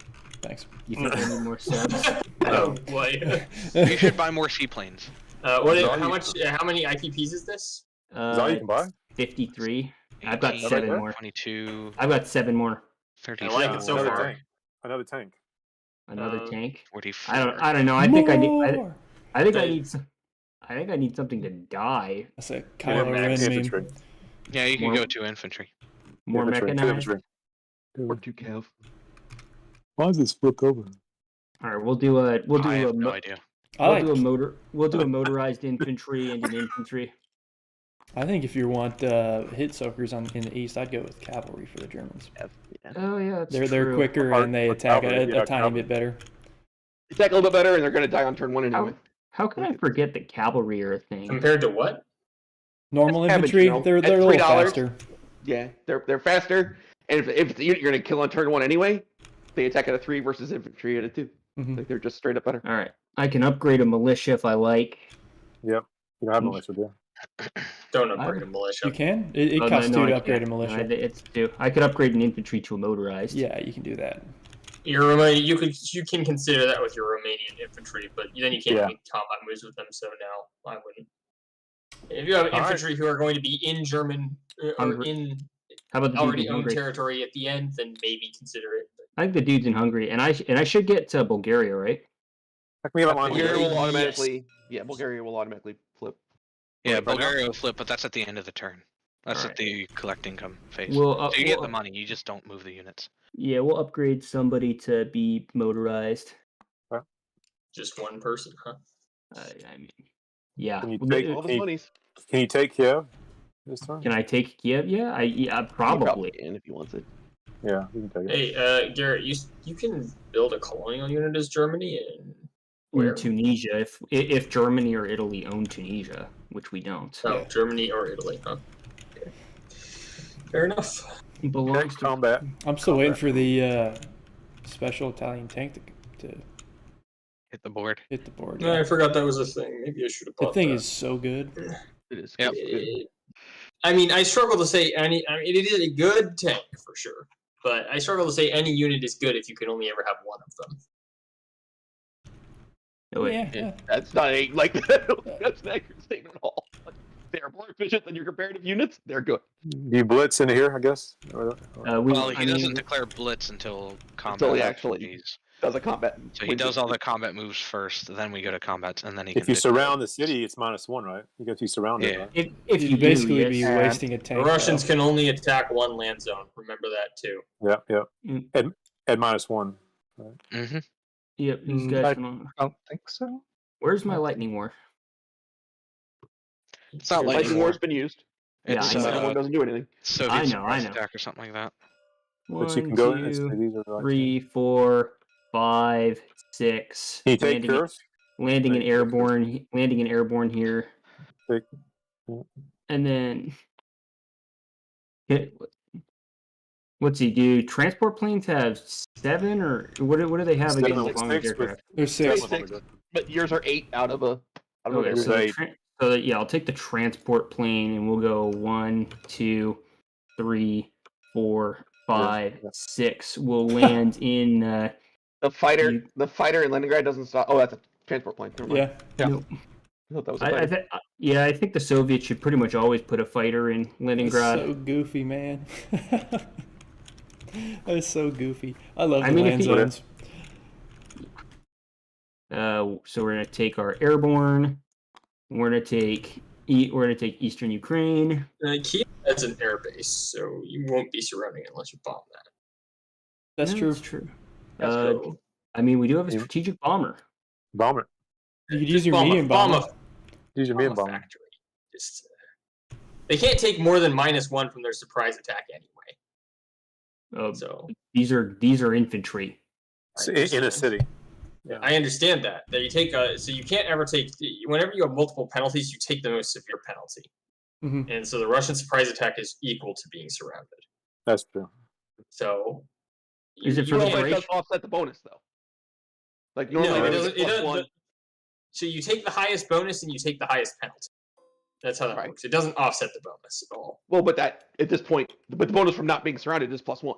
Thanks. You think I need more subs? Oh boy. You should buy more seaplanes. How much? How many IPPs is this? Is that all you can buy? 53. I've got 18, 7 more. 22, I've got 7 more. 36, I like it so Another far. tank. Another tank. Another tank. 44. I don't know. I think I need. More! I think I need something to die. That's a More Kylo Ren infantry. meme. Yeah, you can More- go to infantry. More Infantry, two mechanized. infantry. Or 2 Cav. Why is this flip over? All right, we'll do a I have no idea. We'll do a motorized infantry and an infantry. I think if you want hit soakers in the east, I'd go with cavalry for the Germans. Oh yeah, that's They're true. quicker Or- and they or attack cavalry, a yeah, tiny cavalry. bit better. They attack a little bit better, and they're going to die on turn 1 anyway. How can I forget that cavalry are a thing? Compared to what? Normal That's infantry, cabbage, they're At a little $3. faster. Yeah, they're faster, and if it's the unit you're going to kill on turn 1 anyway, they attack at a 3 versus infantry at a 2. Mhm. Like they're just straight up better. All right, I can upgrade a militia if I like. Yep. You don't have militia, do you? Don't upgrade a militia. You can. It Oh, costs no, 2 to I upgrade a can't. militia. It's 2. I could upgrade an infantry to a motorized. Yeah, you can do that. You can consider that with your Romanian infantry, but then you can't Yeah. make combat moves with them. So no, I wouldn't. If you have All right. infantry who are going to be in German or Hungary. in How about the dudes already in own Hungary? territory at the end, then maybe consider it. I think the dudes in Hungary, and I should get to Bulgaria, right? Heck me up on Bulgaria will Yes. automatically. Yeah, Bulgaria will automatically flip. Yeah, Right now? Bulgaria will flip, but that's at the end of the turn. That's Alright. at the collect income phase. We'll, So you get the money, you just don't move the units. Yeah, we'll upgrade somebody to be motorized. Just one person, huh? I mean, yeah. Can you Well, take All of his Can you- monies. Can you take Kiev this time? Can I take Kiev? Yeah, He probably. can if he wants it. Yeah, you can take it. Hey, Garrett, you can build a colonial unit as Germany and where? In Tunisia, if Germany or Italy own Tunisia, which we don't. Oh, Germany or Italy, huh? Okay. Fair enough. Belongs to Combat. I'm still waiting for the special Italian tank to Hit the board. hit the board. No, Yeah. I forgot that was a thing. Maybe I should have The bought thing that. is so good. It is. Yep. Good. I mean, I struggle to say any. I mean, it is a good tank for sure, but I struggle to say any unit is good if you can only ever have one of them. Oh, wait. Yeah. That's not a like. That's an accurate statement at all. They are more efficient than your comparative units. They're good. Do you blitz into here? I guess. Well, he doesn't declare blitz until combat. Until he actually phase. does a combat. So he does all the combat moves first, then we go to combat, and then he. If can you do- surround the city, it's -1, right? Because you surround it. Yeah. Right? If you You'd basically do, be yes. wasting a The tank. Russians can only attack one land zone. Remember that too. Yeah, yeah. Mm. At -1. Mm-hmm. Yep, these Mm, guys I- can. I don't think so. Where's my lightning war? It's not Lightning lightning War's war. been used. It's I know. Lightning War doesn't do anything. Soviet I know. surprise attack or something like that. But you One, can go in and say two, these are like. 3, 4, 5, 6. Can you take Kursk? Landing and Take- airborne. Landing and airborne here. Take- And then. What's he do? Transport planes have 7 or what do they have 7, against like long 6 range with- aircraft? There's 6. Six. But yours are 8 out of a. Okay, There's so, 8. yeah, I'll take the transport plane and we'll go 1, 2, 3, 4, 5, Yeah. 6. We'll land in. The fighter, You- the fighter in Leningrad doesn't stop. Oh, that's a transport plane. Never mind. Yeah. Nope. I thought that was a I fighter. think the Soviets should pretty much always put a fighter in That's Leningrad. so goofy, man. That is so goofy. I love I the mean, if land he- zones. So we're gonna take our airborne. We're gonna take Eastern Ukraine. Kiev has an air base, so you won't be surrounding it unless you bomb that. That's Yeah, true. That's true. So, I mean, we do have a Yeah. strategic bomber. Bomber. You could just use your bomb a- medium bomb bomber. a- Use your bomb medium a bomber. factory. Just, they can't take more than -1 from their surprise attack anyway. So These are infantry. In a city. I understand that. That you take so you can't ever take whenever you have multiple penalties, you take the most severe penalty. Mhm. And so the Russian surprise attack is equal to being surrounded. That's true. So Is it for Well, the but it duration? does offset the bonus though. Like normally, No, it there's a doesn't. It plus one. doesn't. So you take the highest bonus and you take the highest penalty. That's how that Right. works. It doesn't offset the bonus at all. Well, but that at this point, but the bonus from not being surrounded is +1.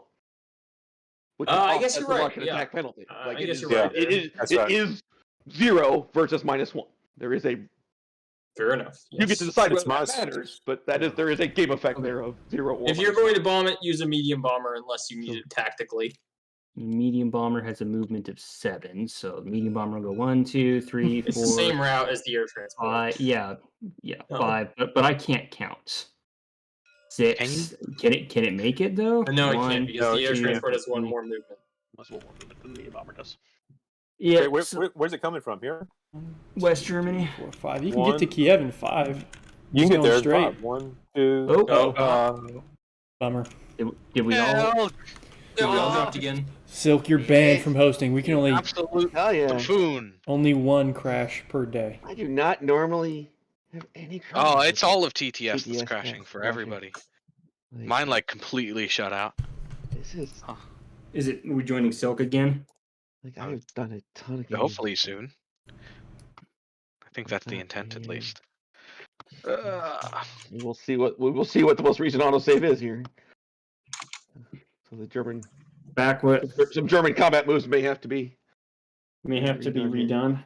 Which I guess you're offsets the right, Russian yeah. attack penalty. I Like it guess is, you're right it there. is, That's it right. is 0 versus -1. There is a. Fair enough. You get yes. to decide It's whether that must. matters, but there is a game effect there of 0 or. If you're -1. going to bomb it, use a medium bomber unless you need it tactically. Medium bomber has a movement of 7, so the medium bomber will go 1, 2, 3, 4, It's the same route as the air transport. 5. Yeah, Oh. 5. But I can't count. 6. Can it make it though? No, it 1, can't because no, the air it transport has one 3. more movement. Much more movement than the bomber does. Yeah, Wait, so where's it coming from? Here? West Germany. 4, 5. You can get to 1. Kiev in 5. You can Just get going there in straight. 5. 1, 2. Oh, Bummer. did we all? Yeah, we all dropped again. Silk, you're banned from hosting. We can only Absolute Hell yeah! buffoon. only 1 crash per day. I do not normally have any. Oh, trouble it's with all of TTS that's TTS crashing that's for crashing. everybody. Like, Mine like completely shut out. This is Is it? Are we joining Silk again? like I have done a ton of games. Hopefully soon. I think that's the intent at least. We will see what the most recent autosave is here. So the German Back what some German combat moves may have to be may have to be redone.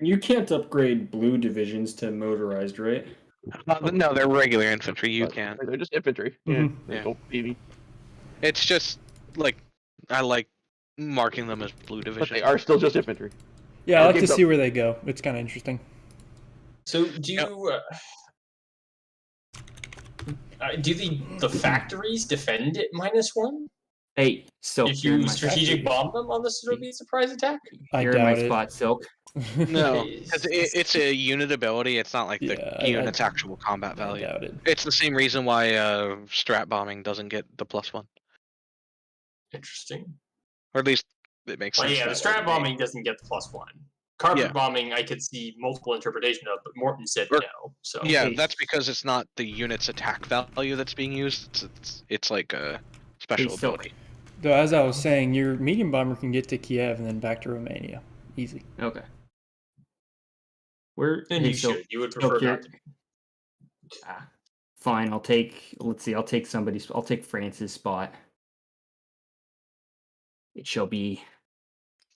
You can't upgrade blue divisions to motorized, right? No, they're regular infantry. You can. They're just infantry. Mhm. They Yeah. don't maybe. It's just like I like marking them as blue But division. they are still just infantry. Yeah, I like to game's see up. where they go. It's kind of interesting. So do the factories defend at -1? Hey, Silk, If you're in you my strategic bomb them on the Soviet surprise attack? I You're in my doubt it. spot, Silk. No, because it's a unit ability. It's not like the Yeah, unit's actual combat I value. doubt it. It's the same reason why strat bombing doesn't get the +1, Interesting. or at least it makes Well, sense. yeah, the that way to strat me. bombing doesn't get the +1. Carpet Yeah. bombing, I could see multiple interpretation of, but Morton said Or- no. So Yeah, Hey. that's because it's not the unit's attack value that's being used. It's like a special Hey, Silk. ability. Though, as I was saying, your medium bomber can get to Kiev and then back to Romania. Easy. Okay. Where? then hey, you Silk, should. You would Silk, prefer you're- not to. Fine, I'll take. Let's see. I'll take somebody's. I'll take France's spot. It shall be.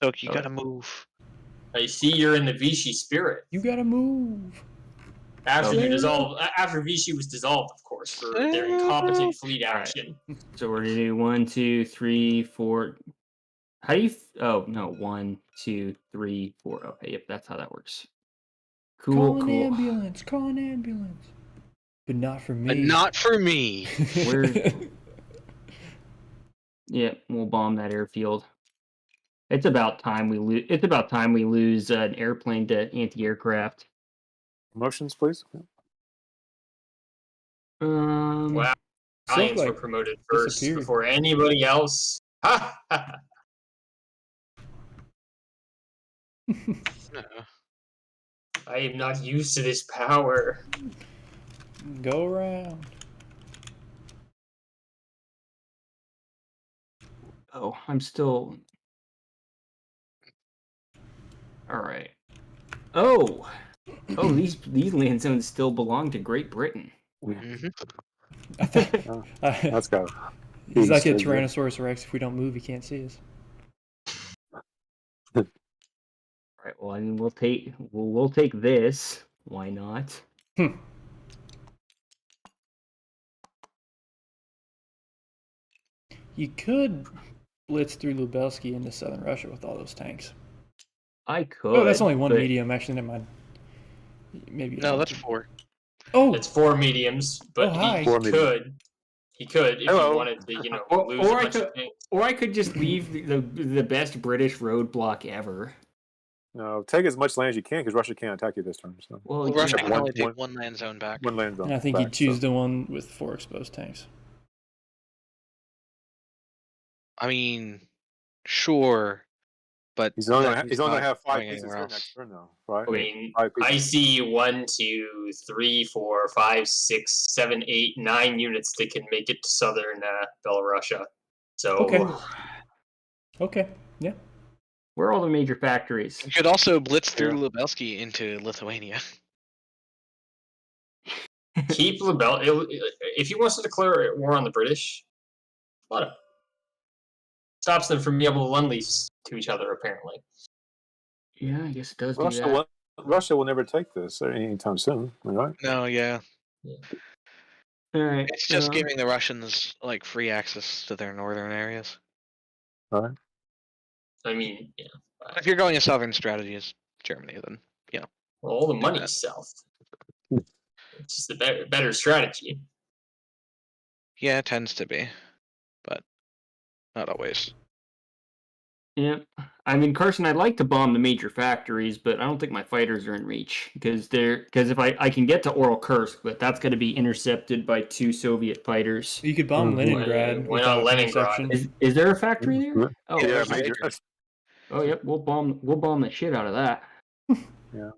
So you Oh. gotta move. I see you're in the Vichy spirit. You gotta move. After you Okay. dissolve, after Vichy was dissolved, of course, for their incompetent fleet Alright. action. So we're gonna do 1, 2, 3, 4. How do you? Oh no, 1, 2, 3, 4. Okay, yep, that's how that works. Cool, Call an cool. ambulance. Call an ambulance. But not for me. But not for me. Where- Yep, we'll bomb that airfield. It's about time we lose. It's about time we lose an airplane to anti-aircraft. Motions, please. Wow. Silk, Italians were like, promoted first disappeared. before anybody else. Ha! No. I am not used to this power. Go around. Oh, I'm still. All right. Oh, these land zones still belong to Great Britain. Mhm. Let's go. He's like a Beast, isn't it? Tyrannosaurus Rex. If we don't move, he can't see us. All right. Well, I mean, we'll take this. Why not? You could blitz through Lubelski into southern Russia with all those tanks. I could. Oh, that's only one but- medium. Actually, never mind. Maybe. you No, don't that's want to. 4. Oh, It's 4 mediums, but Oh, hi. he 4 mediums. could. He could if Hello. he wanted to, Or- lose a or I bunch could- of things. Or I could just leave the best British roadblock ever. No, take as much land as you can because Russia can't attack you this turn. So Well, Well, yeah, Russia can one- only take one- one land zone back. one land zone. and I think back, you'd choose so. the one with 4 exposed tanks. I mean, sure, but He's only then gonna, he's only not gonna have 5 going pieces anywhere here else. next turn though, right? I mean, 5 I pieces. see 1, 2, 3, 4, 5, 6, 7, 8, 9 units that can make it to southern Belarusia. So Okay. Okay. Yeah. where are all the major factories? You could also blitz through Yeah. Lubelski into Lithuania. keep Lebel. If he wants to declare war on the British, let him. Stops them from being able to lend lease to each other, apparently. Yeah, I guess it does do Russia that. Russia will never take this anytime soon, right? No, yeah, All right. it's just giving the Russians like free access to their northern areas. Right. I mean, yeah. If you're going a southern strategy as Germany, then Well, all the that. money's south. It's just a better strategy. Yeah, it tends to be, but not always. Yeah. I mean, Carson, I'd like to bomb the major factories, but I don't think my fighters are in reach because if I can get to Oral Kursk, but that's going to be intercepted by 2 Soviet fighters. You could bomb Mhm. Leningrad. Why not without Leningrad? interception. Is there a factory there? Yeah. Oh, Yeah, there's a major. major. oh, yep. We'll bomb the shit out of that. Yeah.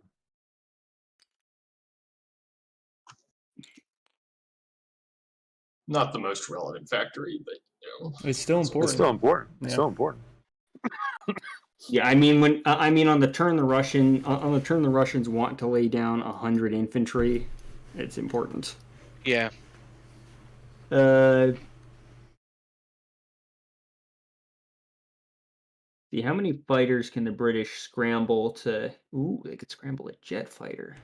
Not the most relevant factory, but It's still important. It's still important. It's Yeah. still important. Yeah, I mean on the turn the Russians want to lay down 100 infantry, it's important. Yeah, See, how many fighters can the British scramble to... Ooh, they could scramble a jet fighter.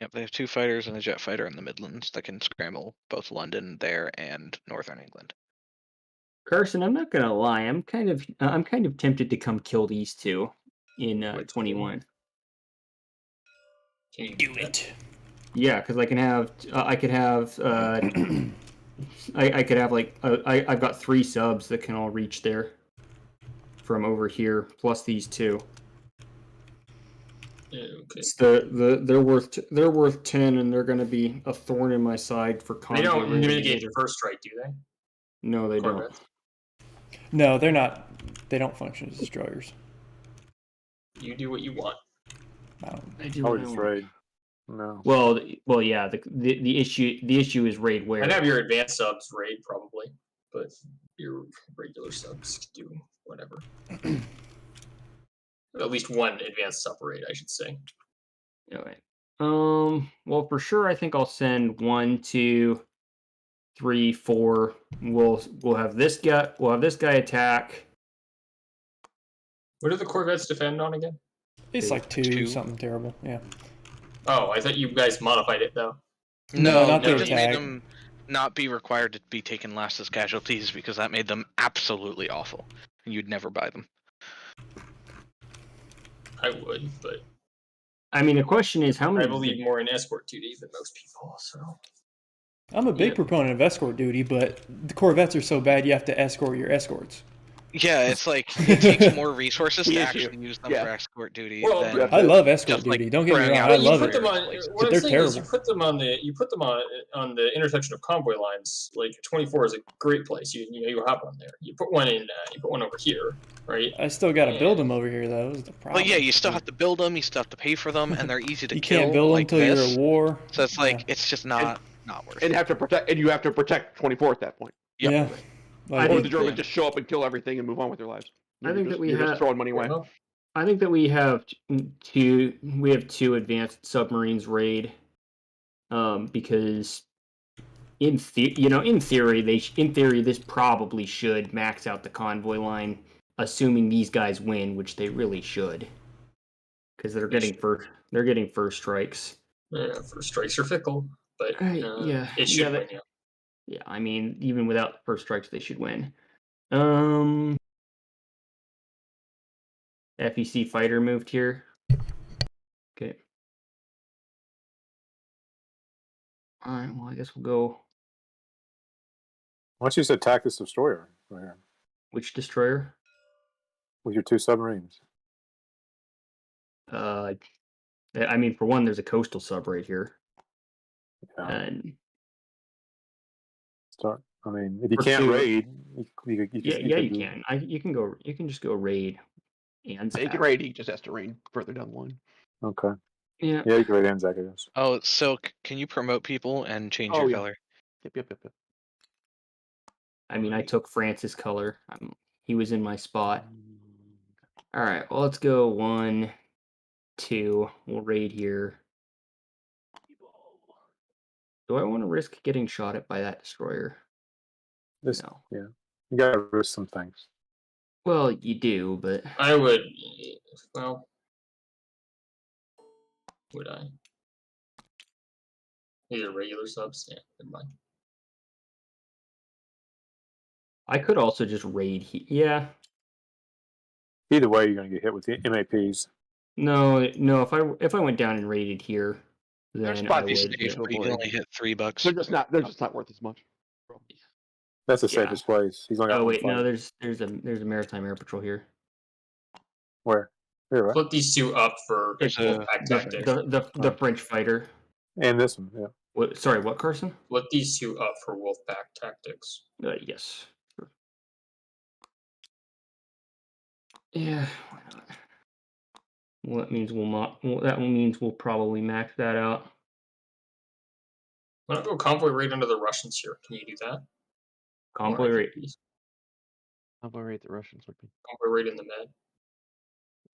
Yep, they have 2 fighters and a jet fighter in the Midlands that can scramble both London there and Northern England. Carson, I'm not gonna lie, I'm kind of tempted to come kill these two in 21. Can you Do that? it. Yeah, because I can have, I could have, I could have like, I've got 3 subs that can all reach there from over here, plus these 2. Yeah, okay. It's they're worth 10, and they're gonna be a thorn in my side for They convoy. don't raiding mitigate later. the first strike, do they? No, they don't. Corvettes? No, they're not. They don't function as destroyers. You do what you want. I do I what would I just want. raid. No. Well, yeah. The issue is raid where. I'd have your advanced subs raid probably, but your regular subs can do whatever. At least one advanced sub raid, I should say. Anyway. Well, for sure, I think I'll send 1, 2, 3, 4. We'll have this guy. We'll have this guy attack. What do the Corvettes defend on again? It's like 2, 2. something terrible. Yeah. Oh, I thought you guys modified it though. No, not they the just made attack. them not be required to be taken last as casualties because that made them absolutely awful. You'd never buy them. I would, but I mean, the question is how many. I believe more in escort duty than most people. So I'm a big Yeah. proponent of escort duty, but the Corvettes are so bad you have to escort your escorts. Yeah, it's like it takes more resources to The issue. actually use them Yeah. for escort duty Well, than but- I love escort Just, like, duty. Don't get me throwing wrong, out I you love put it. them on. places. What But I'm they're saying is, you terrible. put them on the intersection of convoy lines. Like 24 is a great place. You hop on there. You put one in. You put one over here, right? I still got to build them over here, though. Is the Well, problem. yeah, you still have to build them. You still have to pay for them, and they're easy to You kill. can't build them like until you're this. at war. So it's like Yeah. it's just not worth And it. have to protect, and you have to protect 24 at that point. Yep. Yeah. Like, Or think the Germans that- just show up and kill everything and move on with their lives. I think that we you're have- just throwing money away. Well, I think that we have 2. We have 2 advanced submarines raid. Because in theory, this probably should max out the convoy line, assuming these guys win, which they really should, because they're getting first strikes. first strikes are fickle, but Yeah, it should win. yeah, yeah. I mean, even without first strikes, they should win. FEC fighter moved here. Okay. All right. Well, I guess we'll go. Why don't you just attack this destroyer right here Which destroyer? with your 2 submarines? I mean, for one, there's a coastal sub right here, Yeah. and Start. I mean, if you Or can't 2. raid, you you can. You can go. You can just go raid. ANZAC. He can raid, he just has to raid further down the line. Okay. Yeah. Yeah, you can raid ANZAC, I guess. Oh, Silk, can you promote people and change Oh, your yeah. color? Yep. I mean, I took Francis' color. He was in my spot. All right. Well, let's go 1, 2. We'll raid here. Do I want to risk getting shot at by that destroyer? This, No. yeah. You gotta risk some things. Well, you do, but I would. Well, would I? These are regular subs. Yeah, never mind. I could also just raid. Yeah. Either way, you're gonna get hit with the MAPs. No. If I went down and raided here, There's then I spots would. you Safe, can but you can only hit $3. They're just not worth as much. That's the Yeah. safest place. He's only got Oh one wait, no. fight. There's a maritime air patrol here. Where? Here, right? Split these 2 up for There's a- Wolfpack tactics. The French fighter. And this one, yeah. What? Sorry, what, Carson? Split these 2 up for Wolfpack tactics. Yes. Yeah. Why not? Well, that means we'll not. Well, that means we'll probably max that out. Why not go convoy raid under the Russians here? Can you do that? Convoy Or rate. IVPs? How about raid the Russians would be? Convoy raid in the Med.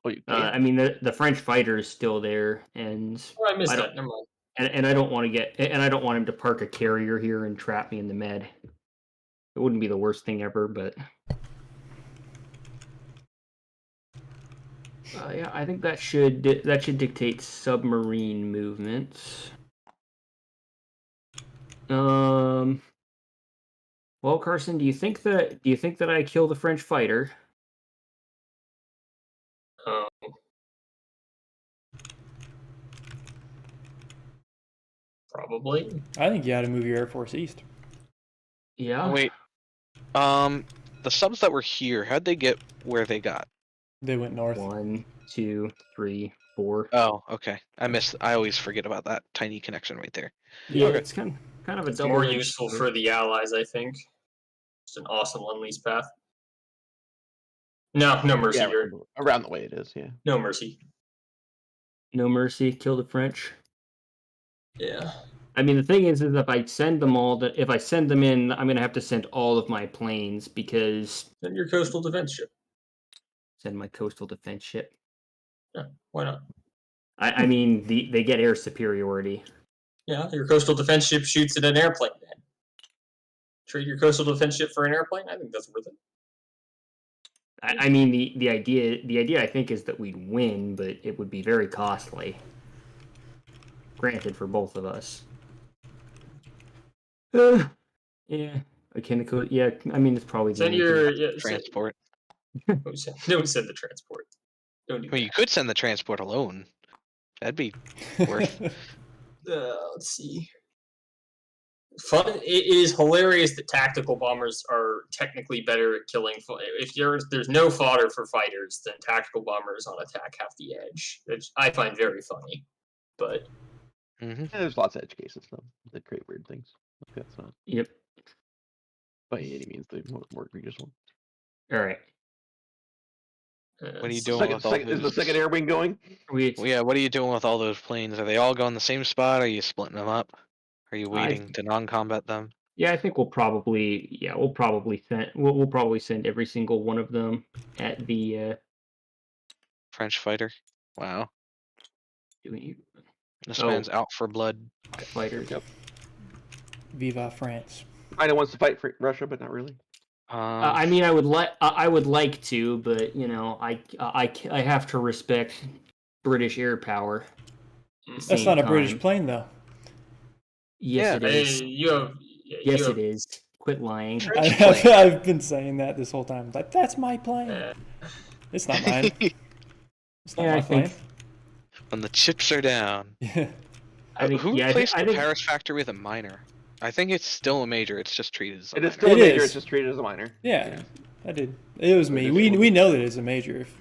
Oh, you can. I mean, the French fighter is still there, and Oh, I missed I don't- that. Never mind. and I don't want to get and I don't want him to park a carrier here and trap me in the med. It wouldn't be the worst thing ever, but Yeah, I think that should dictate submarine movements. Well, Carson, do you think that I kill the French fighter? Probably. I think you got to move your Air Force east. Yeah. Oh, wait. The subs that were here, how'd they get where they got? They went north. 1, 2, 3, 4. Oh, okay. I always forget about that tiny connection right there. Yeah, Okay. it's kind of a It's more double-edged useful sword. for the allies, I think. It's an awesome Lend-Lease path. No mercy. Yeah, around the way it is. Yeah. No mercy. No mercy, kill the French. Yeah. I mean, the thing is if I send them in, I'm gonna have to send all of my planes because Send your coastal defense ship. send my coastal defense ship. Yeah, why not? I mean, they get air superiority. Yeah, your coastal defense ship shoots at an airplane. Then trade your coastal defense ship for an airplane. I think that's worth it. I mean, the idea I think is that we'd win, but it would be very costly. Granted, for both of us. Yeah. Yeah. I mean, it's probably Send your Transport. Don't send the transport. Don't do Well, you could send the transport alone. That'd be worth. Let's see. Fun. It is hilarious that tactical bombers are technically better at killing. If there's no fodder for fighters, then tactical bombers on attack have the edge, which I find very funny. But Mm-hmm. Yeah, there's lots of edge cases though that create weird things. That's not. Yep. By any means the more egregious one. All right. What are you doing with all Is the second air wing going? Well, yeah, what are you doing with all those planes? Are they all going the same spot? Are you splitting them up? Are you waiting to non-combat them? Yeah, I think we'll probably send every single one of them at the French fighter. Wow. doing This man's out for blood. fighters. Yep. Viva France. China wants to fight for Russia, but not really. I mean, I would like to, but you know, I have to respect British air power. That's not a British plane, though. Yes, it is. Yes, it is. Quit lying. I've been saying that this whole time. Like, that's my plane. It's not mine. It's not my plane. When the chips are down. Yeah. Who replaced the Paris factory with a minor? I think it's still a major. It's just treated as a minor. It is still a major. It's just treated as a minor. Yeah, I did. It was me. We know that it's a major if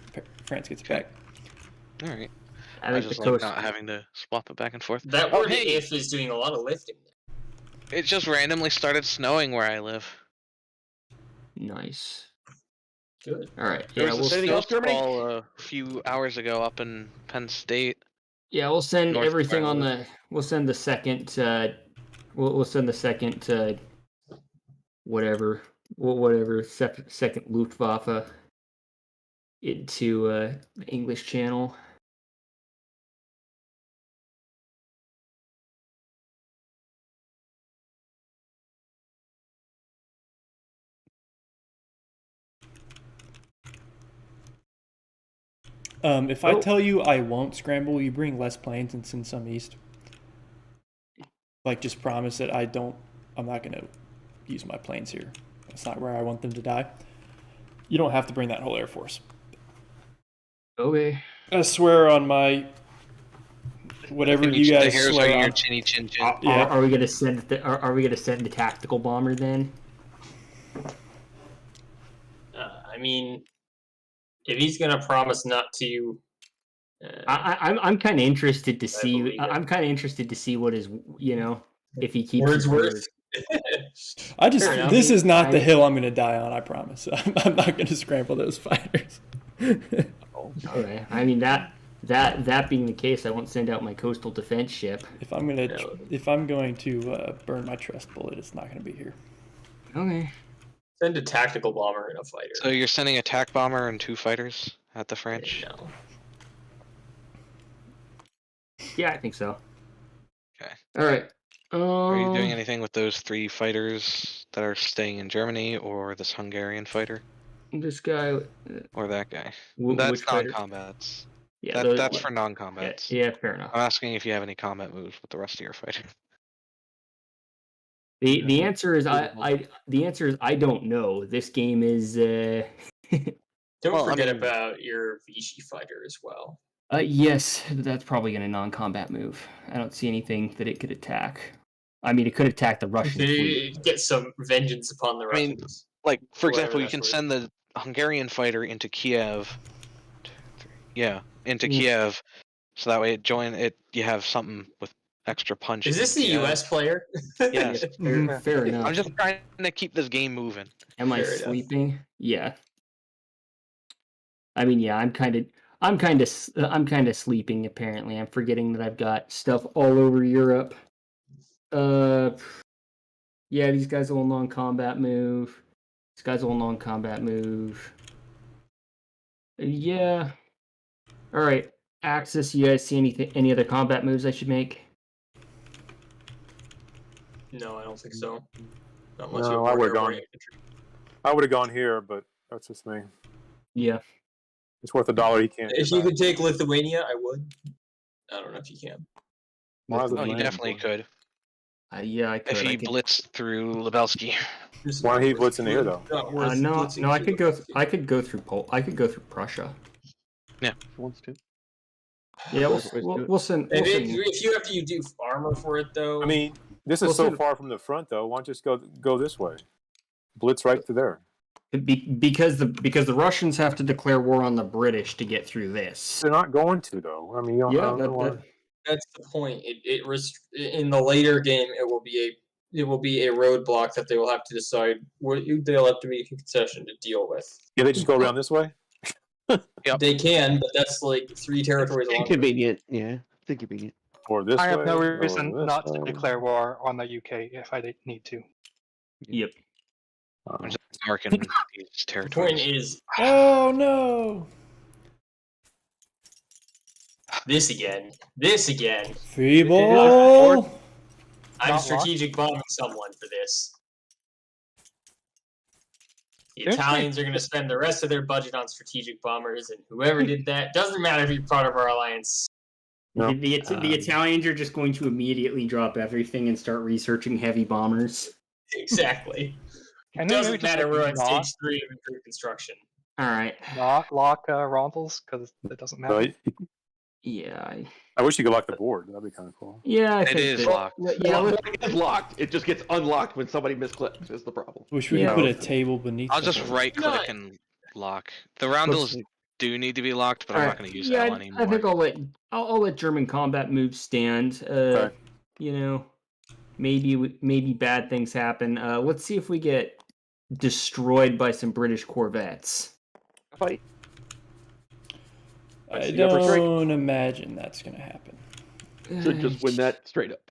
France gets it back. All right. I just like not having to swap it back and forth. That word "if" is doing a lot of lifting. It just randomly started snowing where I live. Nice. Good. All right. There Yeah, was a snowfall a few hours ago up in Penn State. Yeah, we'll send North everything on Carolina. We'll send the second. We'll send the second. Whatever second Luftwaffe into the English Channel. If I tell you I won't scramble, will you bring less planes and send some east? Like, just promise that I'm not going to use my planes here. That's not where I want them to die. You don't have to bring that whole Air Force. Okay. I swear on my whatever you guys swear on. Your chinny chin chin. Are we gonna send the tactical bomber then? I mean, if he's gonna promise not to, I'm kind of interested to see. believe it. I'm kind of interested to see what is, if he keeps his Wordsworth. word. This is not the hill I'm going to die on. I promise. I'm not going to scramble those fighters. Okay. I mean that being the case, I won't send out my coastal defense ship. If I'm going to burn my trust bullet, it's not going to be here. Okay. Send a tactical bomber and a fighter. So you're sending a tac bomber and 2 fighters at the French? No. Yeah, I think so. Okay. All right. Are you doing anything with those 3 fighters that are staying in Germany or this Hungarian fighter? This guy. Or that guy. Which That's fighter? non-combats. Yeah, That's for non-combats. Yeah, fair enough. I'm asking if you have any combat moves with the rest of your fighting. The answer is I don't know. This game is Don't Well, I forget mean- about your Vichy fighter as well. yes, that's probably gonna non-combat move. I don't see anything that it could attack. I mean, it could attack the Russian fleet. Get some vengeance upon the I mean, Russians. Like, for Whatever example, you that's can worth. send the Hungarian fighter into Kiev. 2, 3. Yeah, into Mm. Kiev, so that way you have something with extra punch. Is in this the Kiev. US player? Yes. Fair enough. I'm just trying to keep this game moving. Am I Fair enough. sleeping? Yeah. I mean, yeah, I'm kind of sleeping. Apparently, I'm forgetting that I've got stuff all over Europe. Yeah, these guys will non-combat move. This guy's will non-combat move. Yeah. All right, Axis. You guys see any other combat moves I should make? No, I don't think so. Not unless No, you I have would've more gone- airborne infantry. I would have gone here, but that's just me. Yeah. It's worth $1. He can't. If get you back. could take Lithuania, I would. I don't know if you can. Why is it Oh, you Lithuania? definitely could. Yeah, I could. If you blitz through Lebelsky. Why don't he blitz into here, though? No, I could go. I could go through I could go through Prussia. Wants to. Yeah, Ways to do it. we'll send. If you have to do armor for it, though. I mean, this Well, is so sort of- far from the front, though. Why don't you just go this way? Blitz right to there. Because the Russians have to declare war on the British to get through this. They're not going to, though. I mean, you don't, I don't know why. that's the point. In the later game, it will be a roadblock that they will have to decide what they'll have to make a concession to deal with. Yeah, they just go around this way. Yep. They can, but that's like 3 territories along. Inconvenient. Yeah, it's inconvenient. Or this I way. have no or reason this not to way. declare war on the UK if I need to. Yep. I'm just marking these The point territories. is Oh no! this again. Feeble. I'm Not strategic bombing someone for this. The There's Italians are going to spend the rest of their budget on strategic bombers, and whoever did that doesn't matter if you're part of our alliance. No. The Italians are just going to immediately drop everything and start researching heavy bombers. Exactly. Can It they doesn't maybe just, matter. like, We're on not- stage 3 of improved construction. All right. Not lock Rondels because it doesn't matter. Right? Yeah. I wish you could lock the board. That'd be kind of cool. Yeah. I It think is that- locked. Yeah. Well, it is locked. It just gets unlocked when somebody misclicks. Is the problem. Wish we Yeah. could put a table beneath. I'll the just board. right click No. and lock. The roundels do need to be locked, but I'm not going to use L anymore. I think I'll let German combat moves stand. Okay. You know, maybe bad things happen. Let's see if we get destroyed by some British corvettes. Fight. I You got first strike. don't imagine that's gonna happen. Should just win that straight up.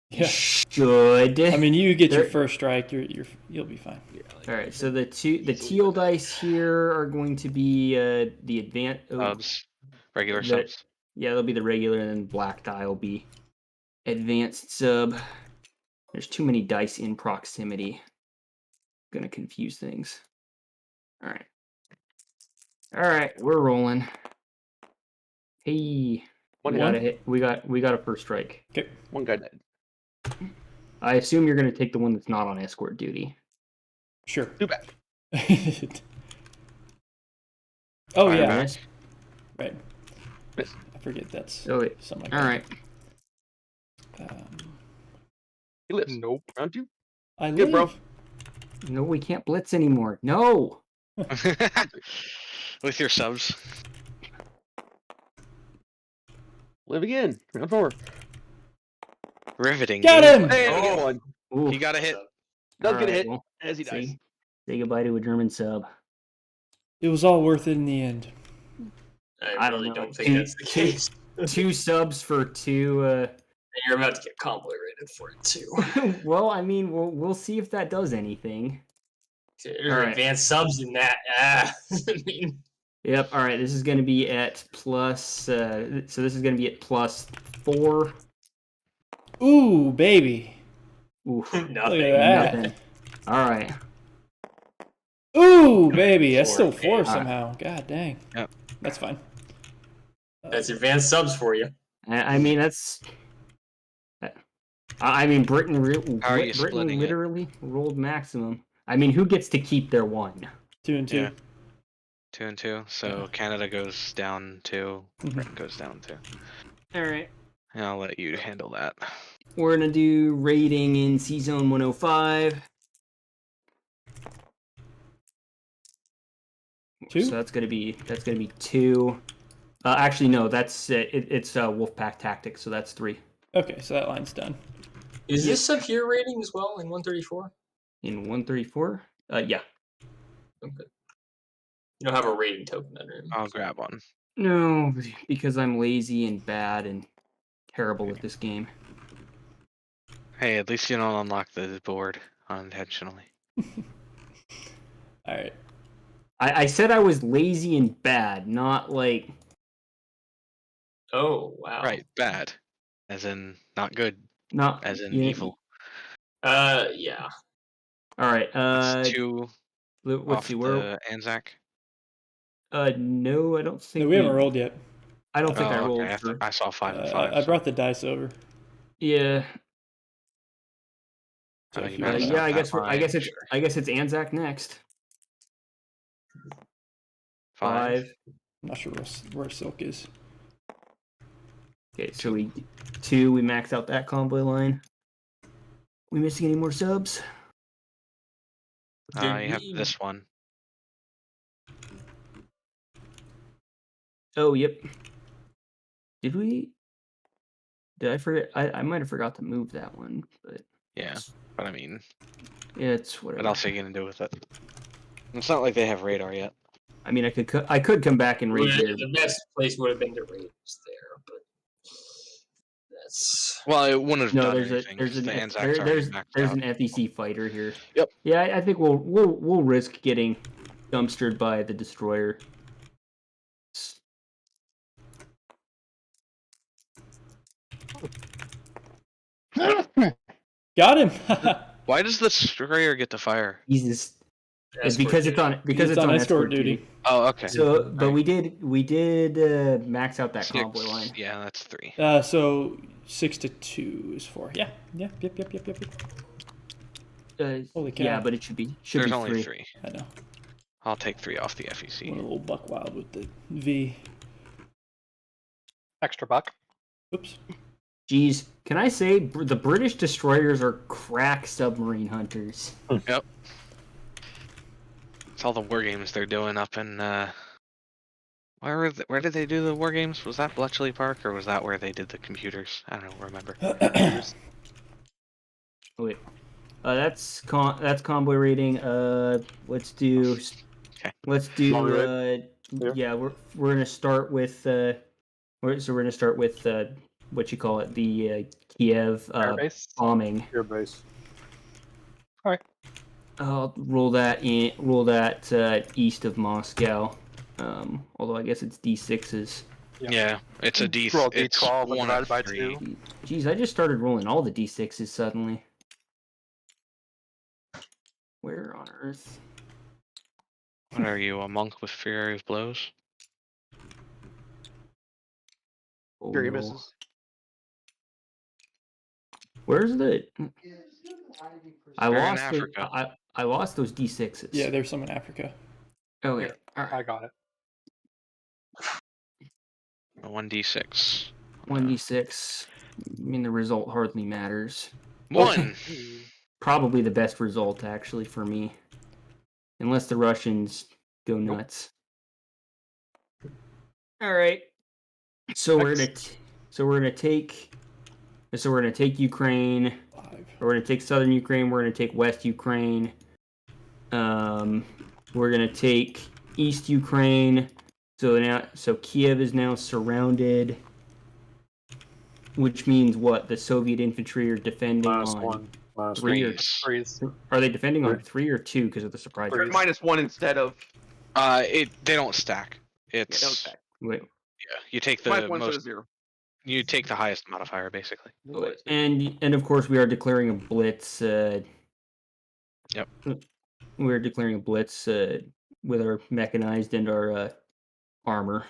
Yeah. Should. I mean, you get your There- first strike, you'll be fine. All right. So the teal dice here are going to be the advanced. Subs. Regular The- subs. Yeah, they'll be the regular, and then black die will be advanced sub. There's too many dice in proximity. Gonna confuse things. All right, we're rolling. Hey, One we hit. got a hit. We got a first strike. One guy dead. I assume you're gonna take the one that's not on escort duty. Sure. Too bad. Oh Fire yeah, back. right. Miss. I forget that's Oh wait. something like All right. that. He lives. Nope. Round 2. I Yeah, live. bro. No, we can't blitz anymore. No. With your subs. Live again. Round 4. Riveting. Got game. him! Hey, Oh. I get one. Ooh. He got a hit. Does All get a right, hit well, as he dies. say goodbye to a German sub. It was all worth it in the end. I don't really know. don't think that's the case. 2 subs for 2. And you're about to get convoy rated for it too. Well, I mean, we'll see if that does anything. There's All right. advanced subs in that. I mean, Yep. All right. This is going to be at plus. So this is going to be at +4. Ooh, baby. Oof. nothing. Look at that. Nothing. All right. Ooh, baby, that's Four. still 4 Yeah. somehow. God dang. Yep. That's fine. That's advanced subs for you. I mean, that's. I mean, Britain, How are you Britain splitting it? literally rolled maximum. I mean, who gets to keep their 1? 2 and 2. Yeah. 2 and 2. So Yeah. Canada goes down 2. Mhm. Britain goes down 2. All right. And I'll let you handle that. We're gonna do rating in C Zone 105. 2? So that's gonna be 2. Actually, no, that's it's Wolfpack Tactics, so that's 3 Okay, so that line's done. Is this sub here rating as well in 134? in 134. Yeah. Okay. You don't have a rating token under him. I'll grab one. No, because I'm lazy and bad and terrible at this game. Hey, at least you don't unlock the board unintentionally. All right. I said I was lazy and bad, not like. Oh, wow. Right, bad. As in not good, Not as in yeah, evil. Yeah. All right. It's 2 Let's off see. Where? the ANZAC. No, I don't think No, we haven't rolled yet. I don't think I Oh, rolled okay. for. I saw 5 and 5. I brought the dice over. Yeah. So Oh, if you you maxed want- out I that guess I line, guess it's sure. I guess it's ANZAC next. 5. I'm not sure where Silk is. Okay, so we 2. We maxed out that convoy line. We missing any more subs? You have this one. Oh, yep. Did we? Did I forget? I might have forgot to move that one, but Yeah, but I mean, yeah, it's whatever. what else are you gonna do with it? It's not like they have radar yet. I mean, I could come back and raid here. The best place would have been to raid was there, but that's. Well, it wouldn't have No, done there's anything. there's The an ANZAC's already maxed there's out. an FEC fighter here. Yep. Yeah, I think we'll risk getting dumpstered by the destroyer. Got him. Why does the destroyer get to fire? Jesus. Escort Because duty. it's on escort duty. Oh, okay. So, but Alright. we did max out that 6, convoy line. yeah, that's 3. So 6 to 2 is 4. Yeah. Yep. Holy cow. Yeah, but it should be There's be only 3. 3. I know. I'll take 3 off the Went a FEC. little buck wild with the V. Extra buck. Oops. Jeez, can I say the British destroyers are crack submarine hunters? Yep. It's all the war games they're doing up in. Where did they do the war games? Was that Bletchley Park or was that where they did the computers? I don't remember. Oh, wait, that's convoy rating. Let's do. Okay. Let's do. Small raid? Yeah, we're gonna start with. We're gonna start with what you call it, the Kiev Airbase. bombing. Your base. I'll roll that east of Moscow. Although I guess it's D6s. Yeah, it's a D. Roll It's D12 and 1 divide of by 3. 2. Jeez, I just started rolling all the D6s suddenly. Where on earth? What are you, a monk with Fury of Blows? Oh, Fury no. misses. Where's the? I They're in lost. Africa. I lost those D6s. Yeah, there's some in Africa. Okay. Here, All right. I got it. A 1d6. 1d6. I mean, the result hardly matters. 1. Probably the best result, actually, for me. Unless the Russians go nuts. All right. So we're gonna take Ukraine. 5. We're gonna take southern Ukraine. We're gonna take West Ukraine. We're gonna take East Ukraine. So Kiev is now surrounded, which means what? The Soviet infantry are defending Last on one. Last 3 or Freeze. are they defending on 3 or 2 because of the surprise? Or -1 instead of. They don't stack. Yeah, It's don't stack. Wait, yeah. You take the -1 instead most. of 0. You take the highest modifier, basically. and of course we are declaring a blitz. Yep. we're declaring a blitz with our mechanized and our armor.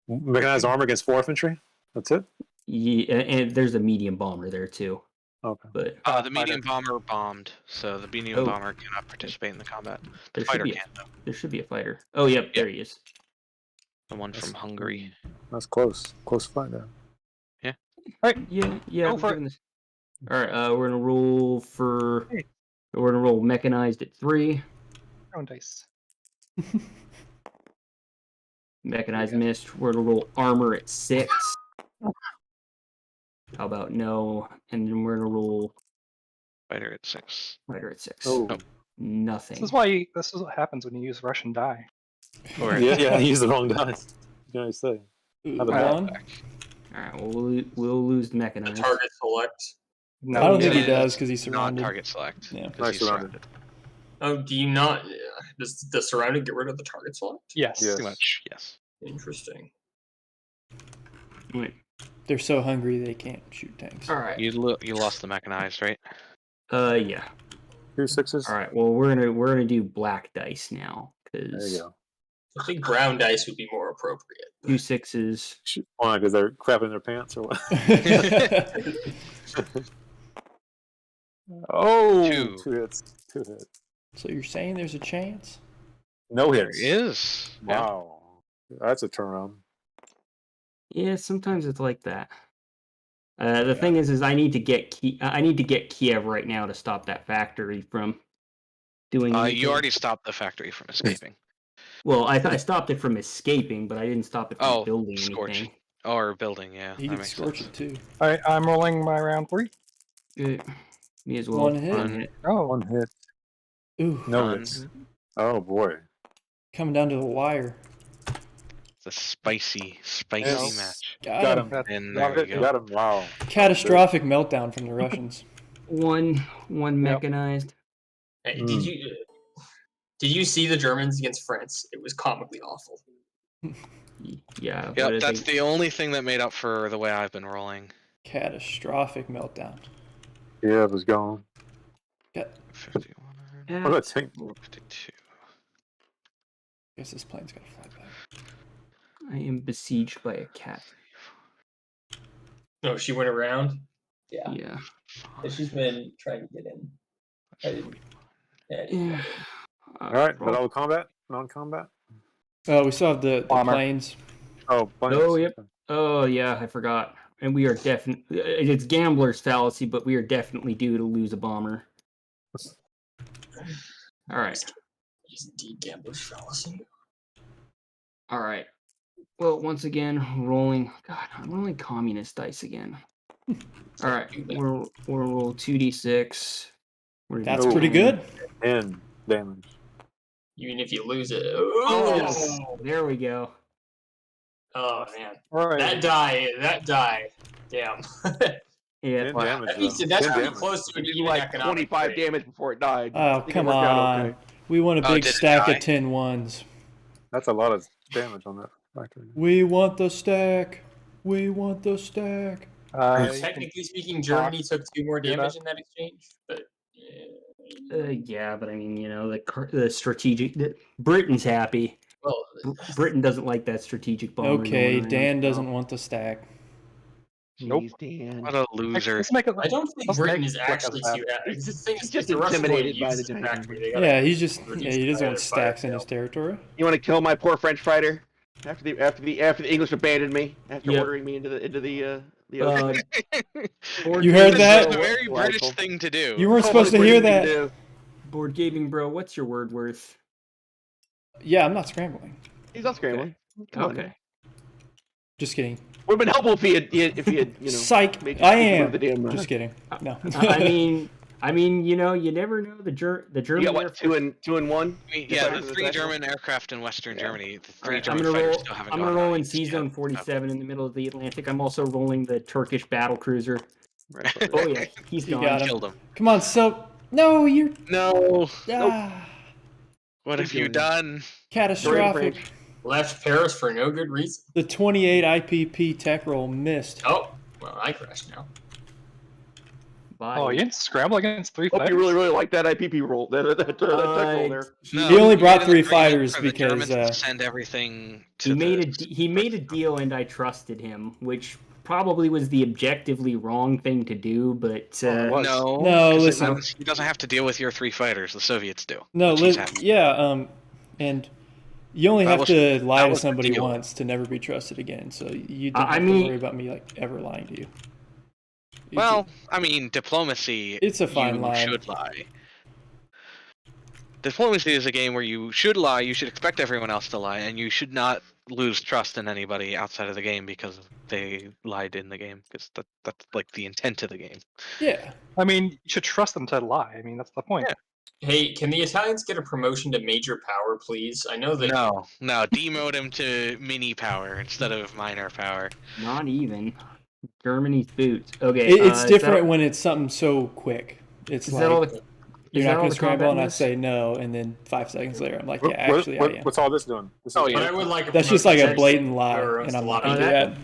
Mechanized armor against 4 infantry. That's it. Yeah, and there's a medium bomber there too. Okay. But The medium bomber bombed, so the medium bomber cannot participate in the combat. The fighter can, though. There should be a fighter. Oh, yep, there he is. The one from Hungary. That's close. Close fight there. Yeah. All right. Yeah. Go for it. All right. We're gonna roll for. We're gonna roll mechanized at 3. Throwing dice. Mechanized missed. We're gonna roll armor at 6. How about no? And then we're gonna roll Fighter at 6. fighter at 6. Oh. Nope. Nothing. This is what happens when you use Russian die. Or Yeah, I used the wrong dice. What can I say? Ooh, How about one. All right. Well, we'll lose the The mechanized. target select. No, I don't think he Yeah, does because he's not surrounded. target select. Yeah. 'cause Nice he's surrounded. Oh, do you not? Does the surrounded get rid of the target select? Yes. Yes. Pretty much, yes. Interesting. Wait. They're so hungry they can't shoot tanks. All right. You lost the mechanized, right? Yeah. 2 6s. All right. Well, we're gonna do black dice now There you because go. I think brown dice would be more appropriate. 2 6s. Why? Because they're crapping their pants or what? Oh, 2. 2 hits. 2 hits. So you're saying there's a chance? No There hits. he is. Yeah. Wow. That's a turnaround. Yeah. Sometimes it's like that. The thing is I need to get Kiev right now to stop that factory from doing. anything. You already stopped the factory from escaping. Well, I stopped it from escaping, but I didn't stop it from building scorch. anything. Or building, yeah. He that could makes scorch sense. it too. All right, I'm rolling my round 3. Good. Me as well. One hit. One hit. Oh, 1 hit. Ooh, No Done. hits. Oh boy. coming down to the wire. It's a spicy Yes. match. Got him. And there we go. Got him. Wow. Catastrophic meltdown from the Russians. One mechanized. Hey, Mm. did you see the Germans against France? It was comically awful. Yeah. Yep, but that's the only thing that made up for the way I've been rolling. Catastrophic meltdown. Yeah, it was gone. 51. Yeah. What about tank? 52. Guess this plane's gonna fly back. I am besieged by a cat. No, she went around. Yeah. Yeah. She's been trying to get in. I didn't. Yeah. All right, but all combat, non-combat. Oh, we still have the Bomber. planes. Oh, planes. Oh, yep. Oh, yeah, I forgot. And we are definitely. It's gambler's fallacy, but we are definitely due to lose a bomber. All right. It's indeed gambler's fallacy. All right. Well, once again, rolling. God, I'm rolling communist dice again. All right. We'll roll 2d6. That's Oh. pretty good. 10 damage. Even if you lose it. Oh, there we go. Oh man. All right. That die. Damn. Yeah. 10 Wow. damage. That means though. that's 10 pretty damage. close to an It did even like economic 25 rate. damage before it died. I Oh, think it come worked out on. okay. We want a Oh, big did it stack die? of 10 ones. That's a lot of damage on that factory. We want the stack. We want the stack. Technically speaking, Germany took 2 more do that. damage in that exchange, but Yeah, but I mean, the strategic. Britain's happy. well, Britain doesn't like that strategic bomber. Okay, going around. Dan doesn't want the stack. Nope. Jeez, Dan. What a loser. Let's make it. I don't think let's Britain make is it like actually a- too happy. The thing is, He's just the Russians intimidated want by to the use giant factory. number. They gotta Yeah, he's just reduce he doesn't the want stacks in his firepower. territory. You want to kill my poor French fighter after the English abandoned me after Yep. ordering me into the ocean. Board You heard gaming that? That's a Bro, very British Rifle. thing to do. You weren't Oh, supposed to what hear you can that. do. Board gaming, bro. What's your word worth? Yeah, I'm not scrambling. He's not scrambling. Come on. Okay. Just kidding. Would have been helpful if he had Psych. made I you am. move the damn Just kidding. No. I mean, you never know the German. You got Air what? Force- 2 and 1. Yeah, Defenders the of the 3 sector? German aircraft in Western Germany. The 3 Alright, I'm German gonna fighters roll. still haven't I'm gone gonna roll out in east C yet. Zone 47 in the middle of the Atlantic. I'm also rolling the Turkish battle cruiser. Oh yeah, he's You gone. got him. Killed him. Come on, Silk. No, you're No. ah, What have you done? catastrophic. Left Paris for no good reason. The 28 IPP tech roll missed. Oh, well, I crashed now. Bye. Oh, you didn't scramble against 3 Hope fighters? you really, really like that IPP roll. That tech roll there. He only you brought made an 3 agreement fighters for the because Germans to send everything to He made a deal, and I trusted him, which probably was the objectively wrong thing to do. But Oh, it was. No, No, 'cause it listen. means he doesn't have to deal with your 3 fighters. The Soviets do. No, which he's happy. yeah, and you only That have was- to lie that to was the somebody deal. once to never be trusted again. So you don't I have mean- to worry about me like ever lying to you. Well, I mean, diplomacy. It's a fine you line. should lie. Diplomacy is a game where you should lie. You should expect everyone else to lie, and you should not lose trust in anybody outside of the game because they lied in the game. Because that's like the intent of the game. Yeah. I mean, you should trust them to lie. I mean, that's the point. Yeah. Hey, can the Italians get a promotion to major power, please? I know that. No, demote him to mini power instead of minor power. not even Germany's boots. Okay, It's is different that- when it's something so quick. It's Is like that all the? you're is not that all going the to scramble, combat and I moves? say no, and then 5 seconds later, I'm like, yeah, actually, I am. What's all this doing? This Oh, is- But I would like. That's just like a promotion blatant to lie, or and I'm a not lot going of to do that.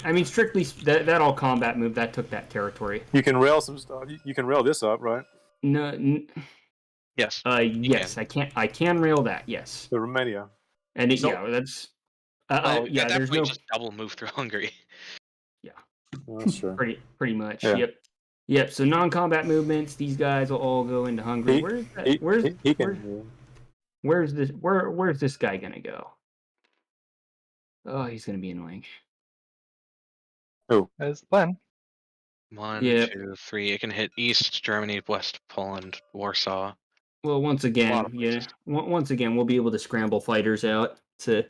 I mean, strictly that all combat move that took that territory. You can rail some stuff. You can rail this up, right? No, Yes. yes, I can rail that. Yes, The Romania. and So- yeah, that's. Oh, yeah, at that there's point, no just double move through Hungary. Oh, that's true. pretty much. Yeah. Yep. So non-combat movements, these guys will all go into Hungary. He- Where's that? He Where's can. where's this? Where's this guy gonna go? Oh, he's gonna be annoying. As Glenn. 1, Yep. 2, 3. It can hit East Germany, West Poland, Warsaw. Well, once lot again, of yeah. places. Once again, we'll be able to scramble fighters out to.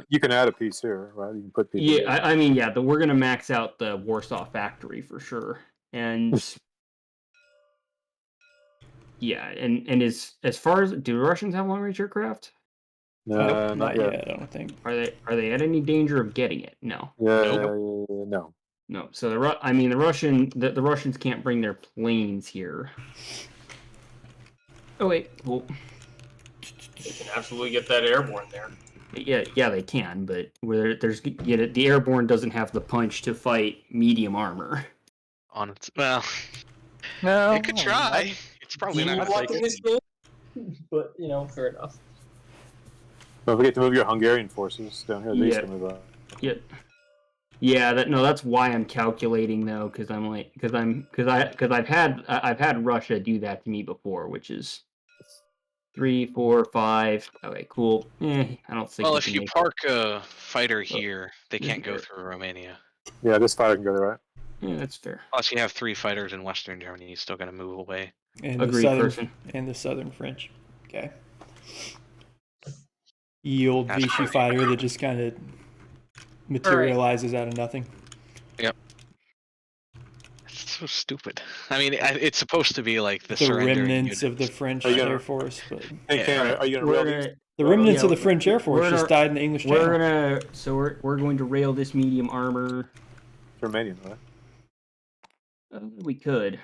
You can add a piece here, right? You can put people. Yeah, there. I mean, yeah, we're gonna max out the Warsaw factory for sure, and yeah, and as far as do Russians have long range aircraft? No, Nope, not yet. I don't think. Are they at any danger of getting it? No, Yeah, Nope. no. no. So the Russians can't bring their planes here. Oh wait, well, They can absolutely get that airborne there. yeah, they can, but where the airborne doesn't have the punch to fight medium armor. On its well, No. it could try. It's probably Do you not like gonna in this game? But fair enough. Don't forget to move your Hungarian forces down here. These Yeah. can move up. Yeah, that's why I'm calculating though, because I've had Russia do that to me before, which is 3, 4, 5. Okay, cool. I don't think. Well, we if can you make- park a fighter here, they can't go here. through Romania. Yeah, this fighter can go there, right? Yeah, that's fair. Plus, you have 3 fighters in Western Germany. He's still gonna move away. And Agreed, person. the southern French. Okay. Ye old That's Vichy perfect. fighter that just kind of materializes out of nothing. It's so stupid. I mean, it's supposed to be like the The surrendering remnants of the units. French Are you gonna- Air Force, but Hey, Yeah. Ken, are you gonna We're rail these? gonna, the remnants of the yeah, French Air Force we're just gonna- died in the English we're Channel. we're going to rail this medium armor. Romanian, right? We could.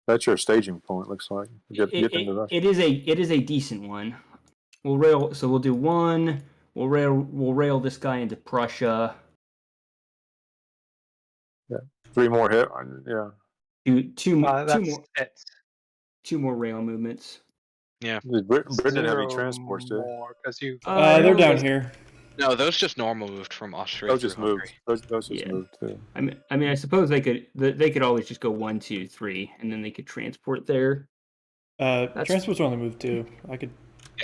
That's your staging point. Looks like. Get into Russia. It is a decent one. We'll rail. So we'll do one. We'll rail this guy into Prussia. 3 more hit. Yeah. Two more That's two more rail movements. Britain didn't have any 0 transports, did they? more, 'cause you. They're down here. No, those just normal moved from Austria. Those through just moved. Hungary. Those just Yeah. moved too. I mean, I suppose they could always just go 1, 2, 3, and then they could transport there. Transport's only moved 2. I could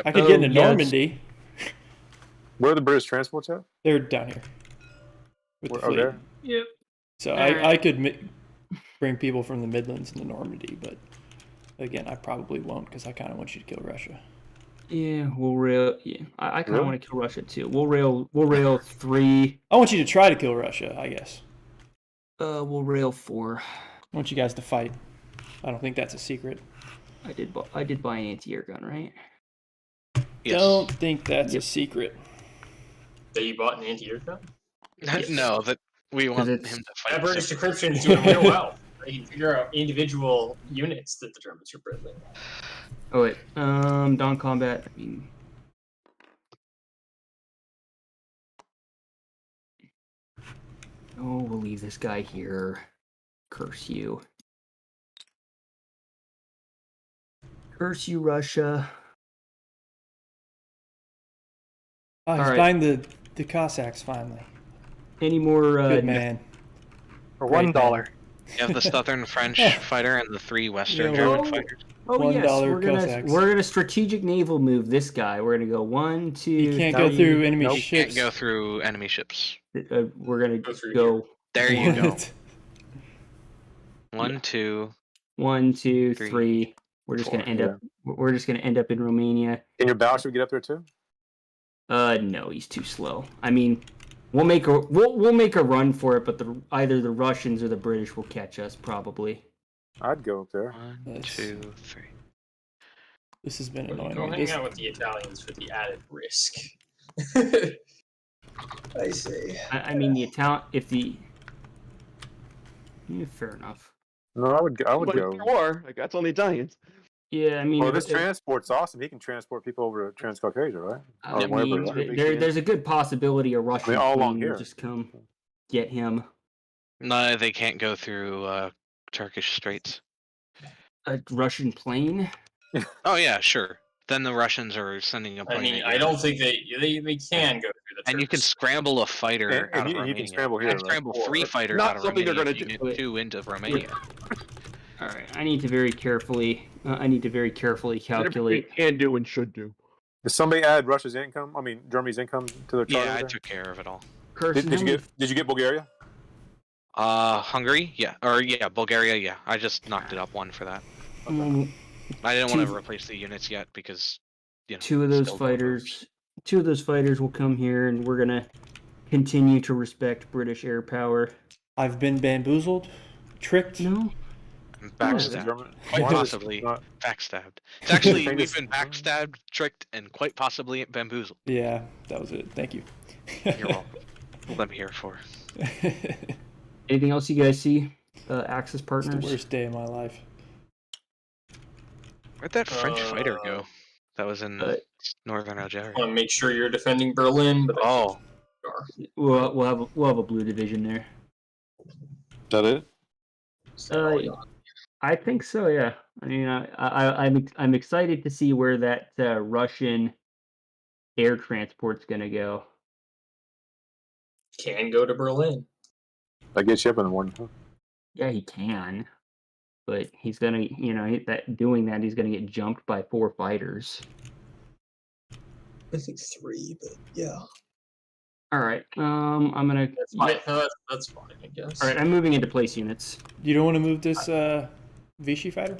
Yep. get into yeah, Normandy. Where are the British transports at? They're down here. With the Oh, fleet. there. Yep. So Alright. I could bring people from the Midlands into Normandy, but again, I probably won't because I kind of want you to kill Russia. Yeah, we'll rail. Yeah, I kind of Really? want to kill Russia too. We'll rail 3. I want you to try to kill Russia, I guess. We'll rail 4. I want you guys to fight. I don't think that's a secret. I did buy an anti-air gun, right? Yes. Don't think that's Yep. a secret. That you bought an anti-air gun? No, that we want him it's- to That fight. British the decryption is doing real well. You can figure out individual units that the Germans are building. Oh wait, non-combat. I mean, oh, we'll leave this guy here. Curse you. Curse you, Russia. Oh, he's All right. buying the Cossacks finally. Any more? Good man. For Great $1. You have the Southern French fighter and the 3 Western Yeah, German Oh, fighters. oh yes, $1 we're gonna Cossacks. we're gonna strategic naval move this guy. We're gonna go 1, 2. You can't go 3. through enemy You ships. can't go through enemy ships. We're gonna Go through go. There you go. What? 1, 2. 1, 2, Three, 3. We're just gonna 4. end up. We're just gonna end up in Romania. Can your battleship get up there too? No, he's too slow. I mean, we'll make a run for it, but either the Russians or the British will catch us probably. I'd go up there. 1, Yes. 2, 3. This has been Go annoying. hang This- out with the Italians for the added risk. I see. I mean, the Italian. If the. Yeah, fair enough. No, I would go. War. Like, that's on the Italians. Yeah, I mean, Well, if- this if- transport's awesome. He can transport people over to Transcaucasia, right? I Or wherever mean, it's really there's a good possibility a Russian all along plane will here. just come get him. No, they can't go through Turkish Straits. A Russian plane? Oh yeah, sure. Then the Russians are sending a plane. I mean, at I you. don't think they can go through the. And you can Turkish. scramble a fighter And out of you Romania. can scramble here, You can right? scramble 3 fighters Not out of something they're Romania gonna if you get 2 into Romania. All right, I need to very carefully. Calculate. Can do and should do. Did somebody add Russia's income? I mean, Germany's income to their chart? Yeah, I over took care of it all. Carson, Did you get Bulgaria? Hungary? Yeah. Or yeah, Bulgaria, yeah. I just knocked it up 1 for that. I didn't want to replace the units yet because, you know, two of those still fighters will come here, and we're gonna continue to respect British air power. I've been bamboozled, tricked. No, backstabbed. German- Quite Why is it possibly not- backstabbed. It's actually, Thing we've is- been backstabbed, tricked, and quite possibly bamboozled. Yeah, that was it. Thank you. You're welcome. What I'm here for. anything else you guys see? Axis It's partners. the worst day of my life. Where'd that French fighter go? That was in northern Algeria. I want to make sure you're defending Berlin, but I think Oh, you are. We'll have a blue division there. Is that it? So, I think so. Yeah. I mean, I'm excited to see where that Russian air transport's gonna go. can go to Berlin. That gets you up in the morning. Huh? Yeah, he can, but he's gonna, doing that, he's gonna get jumped by 4 fighters. I think 3, but yeah. All right. I'm gonna. That's fine. That's fine, I guess. All right. I'm moving into place units. You don't want to move this Vichy fighter?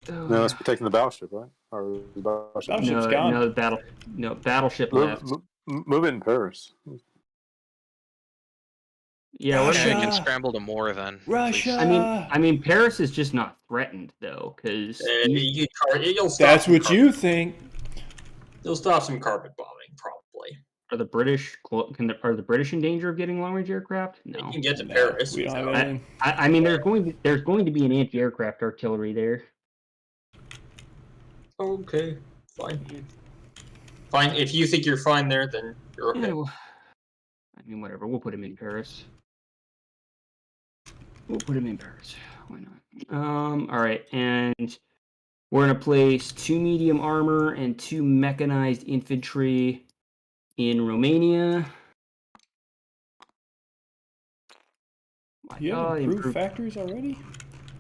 No, that's protecting the battleship, right? Or the battleship. Battleship's gone. Battleship left. Move it in Paris. Yeah, Russia. yeah, you can scramble to more then. at least. Russia. I mean, Paris is just not threatened though, because You'll stop That's some what you think. You'll stop some carpet bombing, probably. are the British are the British in danger of getting long-range aircraft? You No. can get to No, Paris. we don't have without- anything. I mean, there's going to be an anti-aircraft artillery there. Okay, fine. Fine. If you think you're fine there, then you're okay. Yeah, well, I mean, whatever. We'll put him in Paris. Why not? All right, and we're gonna place 2 medium armor and 2 mechanized infantry in Romania. You have improved- improved factories already?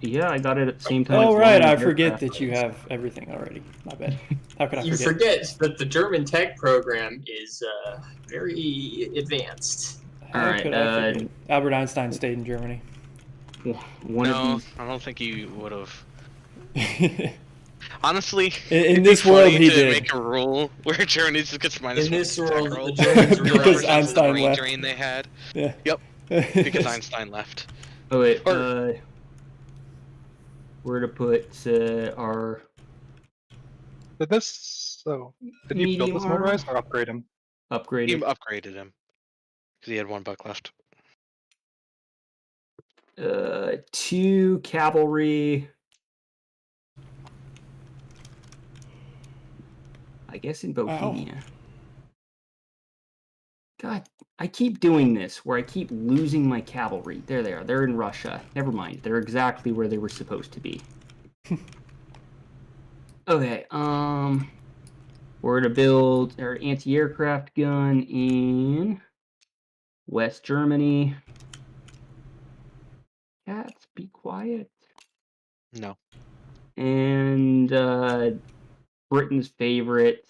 Yeah, I got it at the same time. Oh, as right. I long-range forget aircraft. that you have everything already. My bad. How could I You forget? forget that the German tech program is very advanced. How Alright, could I forget? Albert Einstein stayed in Germany. One No, of these. I don't think you would have. In Honestly, it'd this be world, funny he to did. make a rule where Germany just gets minus In 1 this attack world, roll the Germans Because realize Einstein brain left. drain they had. Yeah. Yep. Because Einstein left. Oh wait, Or- we're gonna put our Did you build Medium this armor? motorized or upgrade him? He upgraded. upgraded him because he had 1 buck left. 2 cavalry. I guess in Bohemia. God, I keep doing this where I keep losing my cavalry. There they are. They're in Russia. Never mind. They're exactly where they were supposed to be. Okay, we're gonna build our anti-aircraft gun in West Germany. Cats, be quiet. No. And Britain's favorite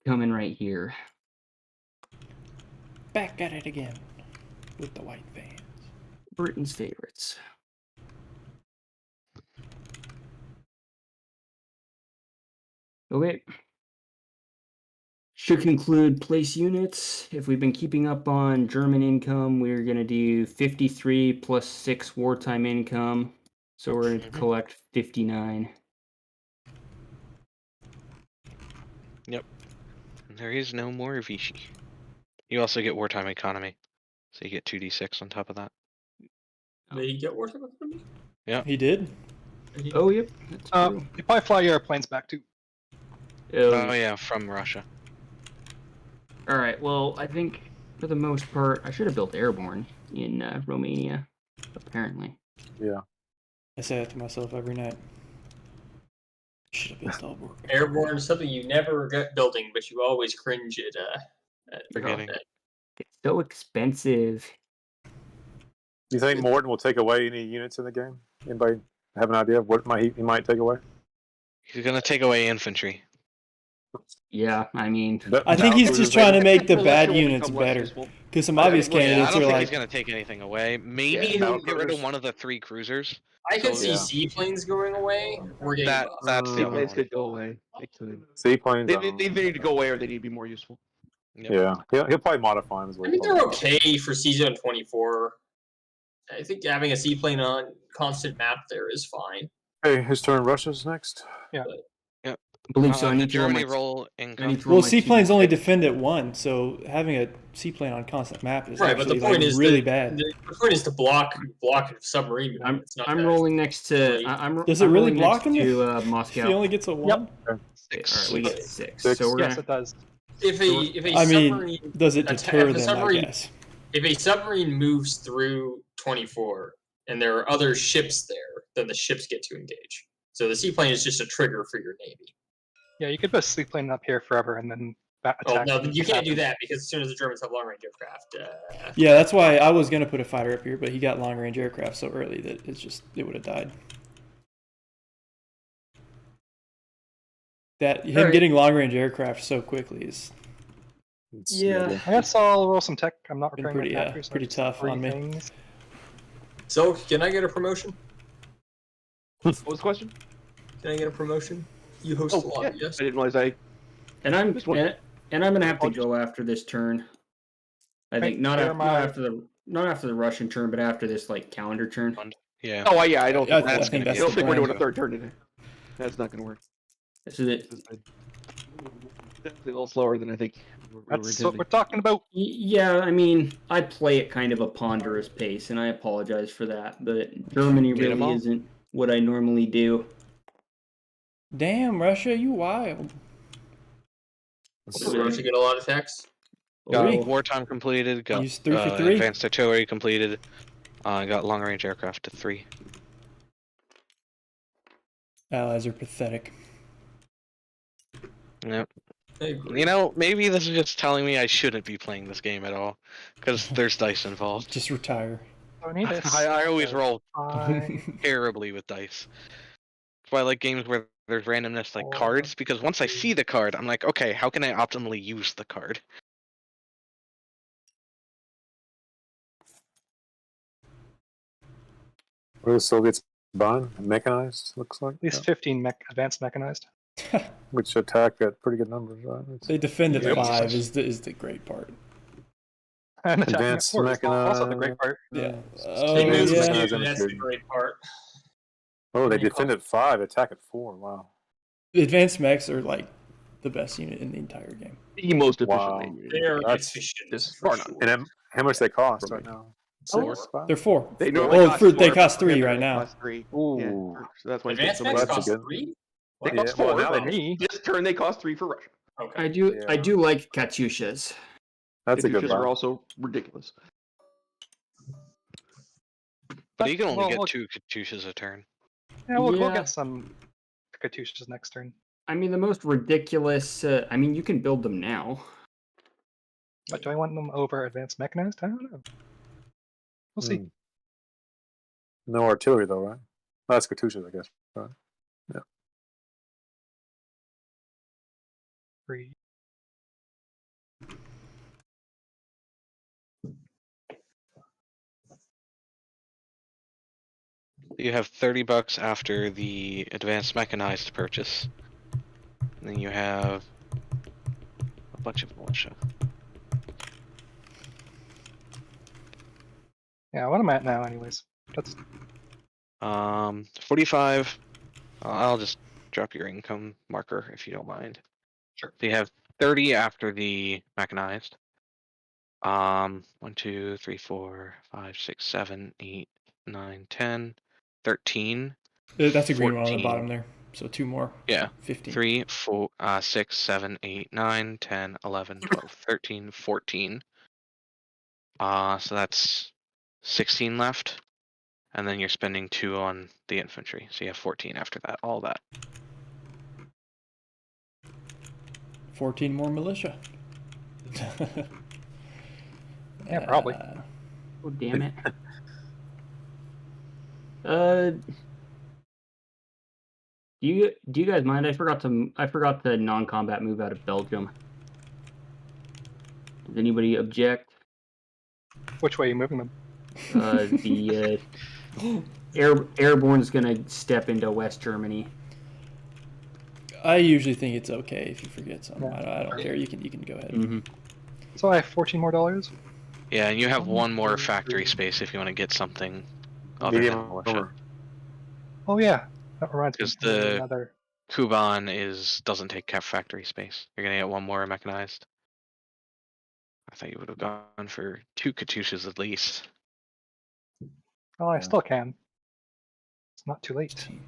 coming right here. Back at it again with the white fans. Britain's favorites. Okay. Should conclude place units. If we've been keeping up on German income, we're going to do 53 plus 6 wartime income. So we're going to collect 59. Yep. There is no more Vichy. You also get wartime economy. So you get 2d6 on top of that. They get wartime economy? Yeah. He did? Oh, yep. That's true. You probably fly your airplanes back too. Oh yeah, from Russia. All right. Well, I think for the most part, I should have built airborne in Romania, apparently. Yeah. I say that to myself every night. Should have built all Airborne is something you never get building, but you always cringe at Forgetting. It's so expensive. Do you think Morton will take away any units in the game? Anybody have an idea of what he might take away? He's gonna take away infantry. Yeah, I mean, I think he's just trying to make the bad Electrical will units become less better. useful. Because some obvious Yeah, I candidates don't are think like, he's gonna take anything away. Maybe Yeah, he'll battle get rid of cruisers. one of the 3 cruisers. I could see Yeah. seaplanes going away. We're getting That buffed. that's the Seaplanes only one. could go away. They could. Seaplanes. They either need to go away or they need to be more useful. Yep. Yeah, he'll probably modify them as well. I mean, they're okay for Season 24. I think having a seaplane on constant map there is fine. Hey, his turn. Russia's next. I believe so. I need to roll majority my. roll I income. need to roll well, my seaplanes two- only defend at 1, so having a seaplane on constant map is Right, but the actually point like, is really that, bad. The point is to block a submarine. I'm, It's not I'm that- rolling next to. Right. I'm. Does it I'm really rolling block next him to if Moscow? he only gets a 1? All right, we get 6. Six. So we're Yes, gonna. it does. If a I mean, submarine does it atta- deter if a them, I submarine- guess? if a submarine moves through 24 and there are other ships there, then the ships get to engage. So the seaplane is just a trigger for your navy. Yeah, you could put a seaplane up here forever and then Oh attack. no, them. you can't do that because as soon as the Germans have long-range aircraft, Yeah, that's why I was going to put a fighter up here, but he got long-range aircraft so early that it would have died. Him Alright. getting long-range aircraft so quickly is Yeah. I guess I'll roll some tech. I'm not Been repairing pretty, my factory, so pretty just tough three on me. things. So can I get a promotion? What was the question? Can I get a promotion? You host a Oh, lot, yeah. yes. I didn't realize I. And I'm Just one- and I'm gonna have to go after this turn. I think not clear not after the Russian turn, but after this like calendar turn. Yeah. Oh, yeah. I don't. I think, think that's I don't the think we're plan. doing a third turn today. That's not going to work. This is it. Definitely a little slower than I think. we were That's what intending. we're talking about. Yeah, I mean, I play at kind of a ponderous pace, and I apologize for that. But Germany Get 'em really all. isn't what I normally do. damn Russia, you wild. Does Russia get a lot of techs? Got Three. wartime completed. Got Use 3 for 3. advanced artillery completed. Got long range aircraft to 3. Allies are pathetic. Yep. I agree. You know, maybe this is just telling me I shouldn't be playing this game at all because there's dice involved. Just retire. Don't need this. I always roll Fine. terribly with dice. That's why I like games where there's randomness like cards, because once I see the card, I'm like, okay, how can I optimally use the card? What are the Soviets buying? Mechanized, looks like. At least 15 advanced mechanized. Which attack at pretty good numbers, right? It's They defend at Yep. 5 is the great part. And attacking at Advanced 4 is also the great mechanized. part. Yeah. They Oh, moved yeah. to, yeah. that's the great part. Oh, they What do you defend at 5, attack at 4. Wow. The advanced mechs are like the best unit in the entire game. The most efficient Wow. thing. They are That's efficient. just for far not. sure. And how much they cost From right me. now? Four. 6, 5? They're 4. They normally Well, cost they 4, cost but 3 they right now. cost 3. Ooh. Yeah, so that's why Advanced it's mechs that's cost good. 3? They Yeah, cost well, 4. now but they need. This turn they cost 3 for Russia. Okay. I do Yeah. like Katyushas. That's a good Katyushas are buy. also ridiculous. But you can only we'll- get 2 Katyushas a turn. Yeah, we'll Yeah. get some Katyushas next turn. I mean, the most ridiculous. I mean, you can build them now. But do I want them over advanced mechanized? I don't know. We'll see. No artillery though, right? Oh, that's Katyushas, I guess. Right. Yeah. 3. You have $30 after the advanced mechanized purchase. And then you have a bunch of militia. Yeah, what I'm at now, anyways. That's 45. I'll just drop your income marker if you don't mind. Sure. So you have 30 after the mechanized. 1, 2, 3, 4, 5, 6, 7, 8, 9, 10, 13. That's a green one on the 14. bottom there. So 2 more. Yeah. 15. 3, 4, 6, 7, 8, 9, 10, 11, 12, 13, 14. So that's 16 left. And then you're spending 2 on the infantry. So you have 14 after that. All that. 14 more militia. Yeah, probably. Oh, damn it. Do you guys mind? I forgot the non-combat move out of Belgium. Does anybody object? Which way are you moving them? The Airborne's gonna step into West Germany. I usually think it's okay if you forget something. Yeah. I don't care. You can go ahead. Mm-hmm. So I have 14 more dollars. Yeah, and you have 1 more factory space if you want to get something other Medium than militia. armor. Oh yeah, that reminds me. Because the Another. Kuban doesn't take factory space. You're gonna get 1 more mechanized. I thought you would have gone for 2 Katyushas at least. Oh, I still can. It's not too late. 16.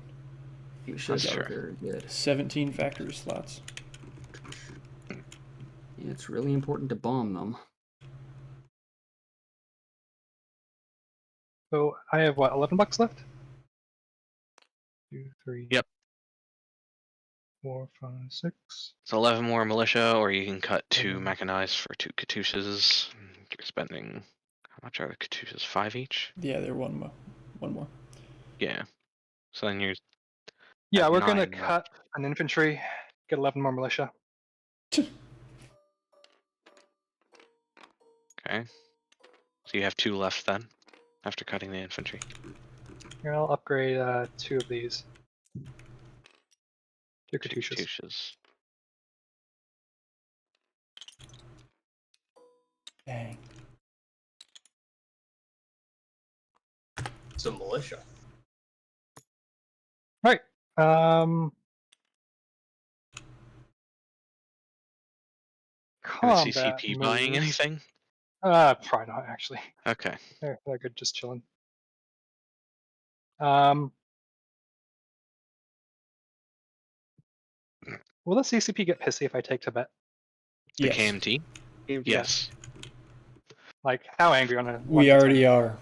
You should That's go true. very good. 17 factory slots. Yeah, it's really important to bomb them. So I have what, $11 left? 2, 3. Yep. 4, 5, 6. So 11 more militia, or you can cut 2 mechanized for 2 Katyushas. You're spending, how much are the Katyushas? 5 each? Yeah, they're one more. Yeah. So then you're Yeah, at we're gonna 9 cut an infantry, get 11 more militia. Okay. So you have 2 left then, after cutting the infantry. Here, I'll upgrade 2 of these. 2 Katyushas. Katyushas. Dang. Some militia. Right. Are the Combat CCP buying moves. anything? Probably not actually. Okay. They're good, just chilling. Will the CCP get pissy if I take Tibet? The Yes. KMT? Yes. Like, how angry on a? We 1 to 10? already are.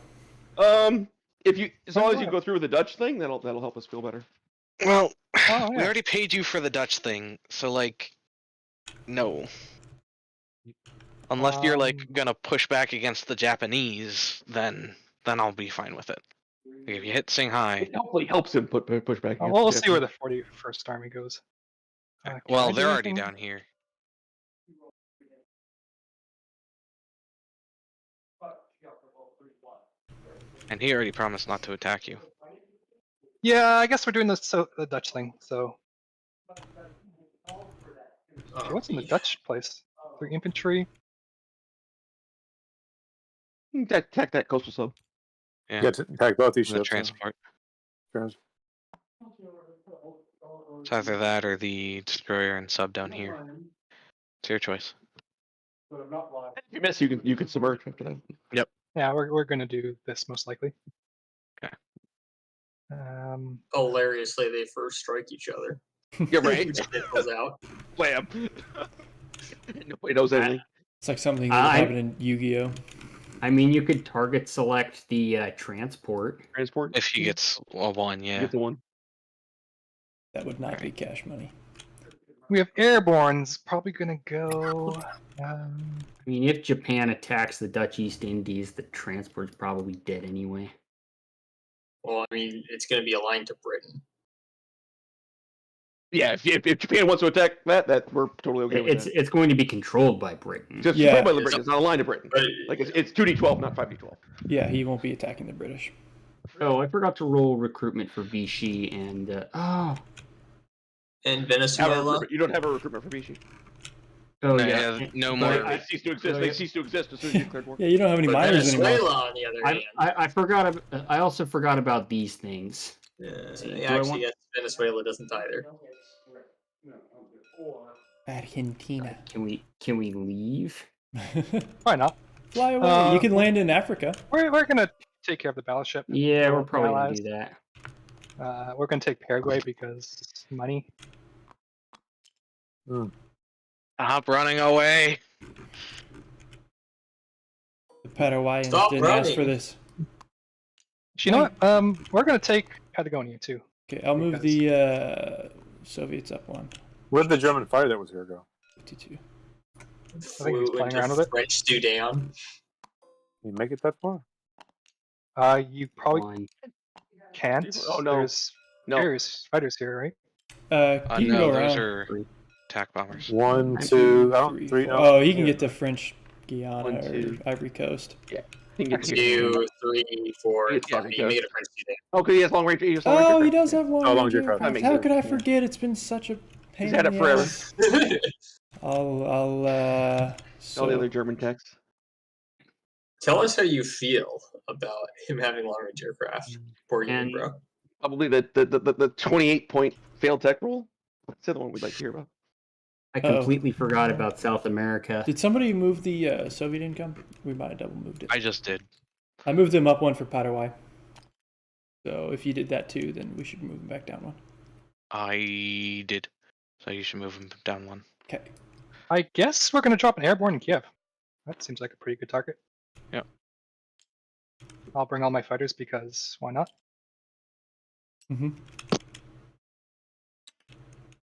If you, as long as you go through with the Dutch thing, that'll help us feel better. Well, Oh, we yeah. already paid you for the Dutch thing, so like, no. Unless you're like gonna push back against the Japanese, then I'll be fine with it. Like, if you hit Shanghai, It hopefully helps him push back. Well, we'll see where the 41st Army goes. Can well, I do they're already anything? down here. And he already promised not to attack you. Yeah, I guess we're doing the Dutch thing. So, what's in the Dutch place? 3 infantry. Attack that coastal sub. Yeah. Yeah, to attack both these The ships. transport. Trans- It's either that or the destroyer and sub down here. It's your choice. If you miss, you can submerge after that. Yeah, we're gonna do this most likely. Okay. Hilariously, they first strike each other. You're right. Which goes out. Blam. Nobody knows anything. It's like something that would happen in Yu-Gi-Oh. I mean, you could target select the transport. Transport. If he gets a 1, You yeah. get the one. That would not be cash money. We have airborne's probably gonna go. I mean, if Japan attacks the Dutch East Indies, the transport's probably dead anyway. Well, I mean, it's going to be aligned to Britain. Yeah, if Japan wants to attack that we're totally okay with that. It's going to be controlled by Britain. Just Yeah. controlled by Britain. It's not aligned to Britain. But Like it's 2d12, not 5d12. Yeah, he won't be attacking the British. Oh, I forgot to roll recruitment for Vichy and and Venezuela. You don't have a recruitment for Vichy. No, yeah. no But more. They cease to exist. They cease to exist as soon as you declared war. Yeah, you don't have any But miners Venezuela, anymore. on the other hand, I forgot. I also forgot about these things. actually, yes, Venezuela doesn't either. Argentina. Can we leave? Why not? Fly away. You can land in Africa. We're gonna take care of the battleship. Yeah, we're Well, probably gonna allies. do that. We're gonna take Paraguay because money. Stop running away. The Paraguayans Stop didn't ask running. for this. You know what? We're gonna take Patagonia too. Okay, I'll move the Soviets up one. Where'd the German fighter that was here go? 52. think he's Flew playing into around with it. French Sudan. You make it that far? You probably One. can't. Oh, no. There's No. fighters here, right? You can No, go those around. are attack bombers. 1, 2, I don't, 3, no. Oh, you can get to French Guiana 1, or 2. Ivory Coast. He can get to 2, 3, 4, It's 5. fine, You make it a French Sudan. Okay, he has long range. He has long range Oh, he aircraft. does have long Oh, long range aircraft. aircraft. That How makes could I sense, yeah. forget? It's been such a pain He's had in it the forever. ass. I'll All the other German techs. Tell us how you feel about him having long range aircraft. Poor you, And- bro. Probably the 28-point failed tech roll. That's the other one we'd like to hear about. I Uh-oh. completely forgot about South America. Did somebody move the Soviet income? We might have double moved it. I just did. I moved him up one for Paraguay. So if you did that too, then we should move him back down one. I did. So you should move him down one. Okay. I guess we're gonna drop an airborne in Kiev. That seems like a pretty good target. Yep. I'll bring all my fighters because why not? Mm-hmm.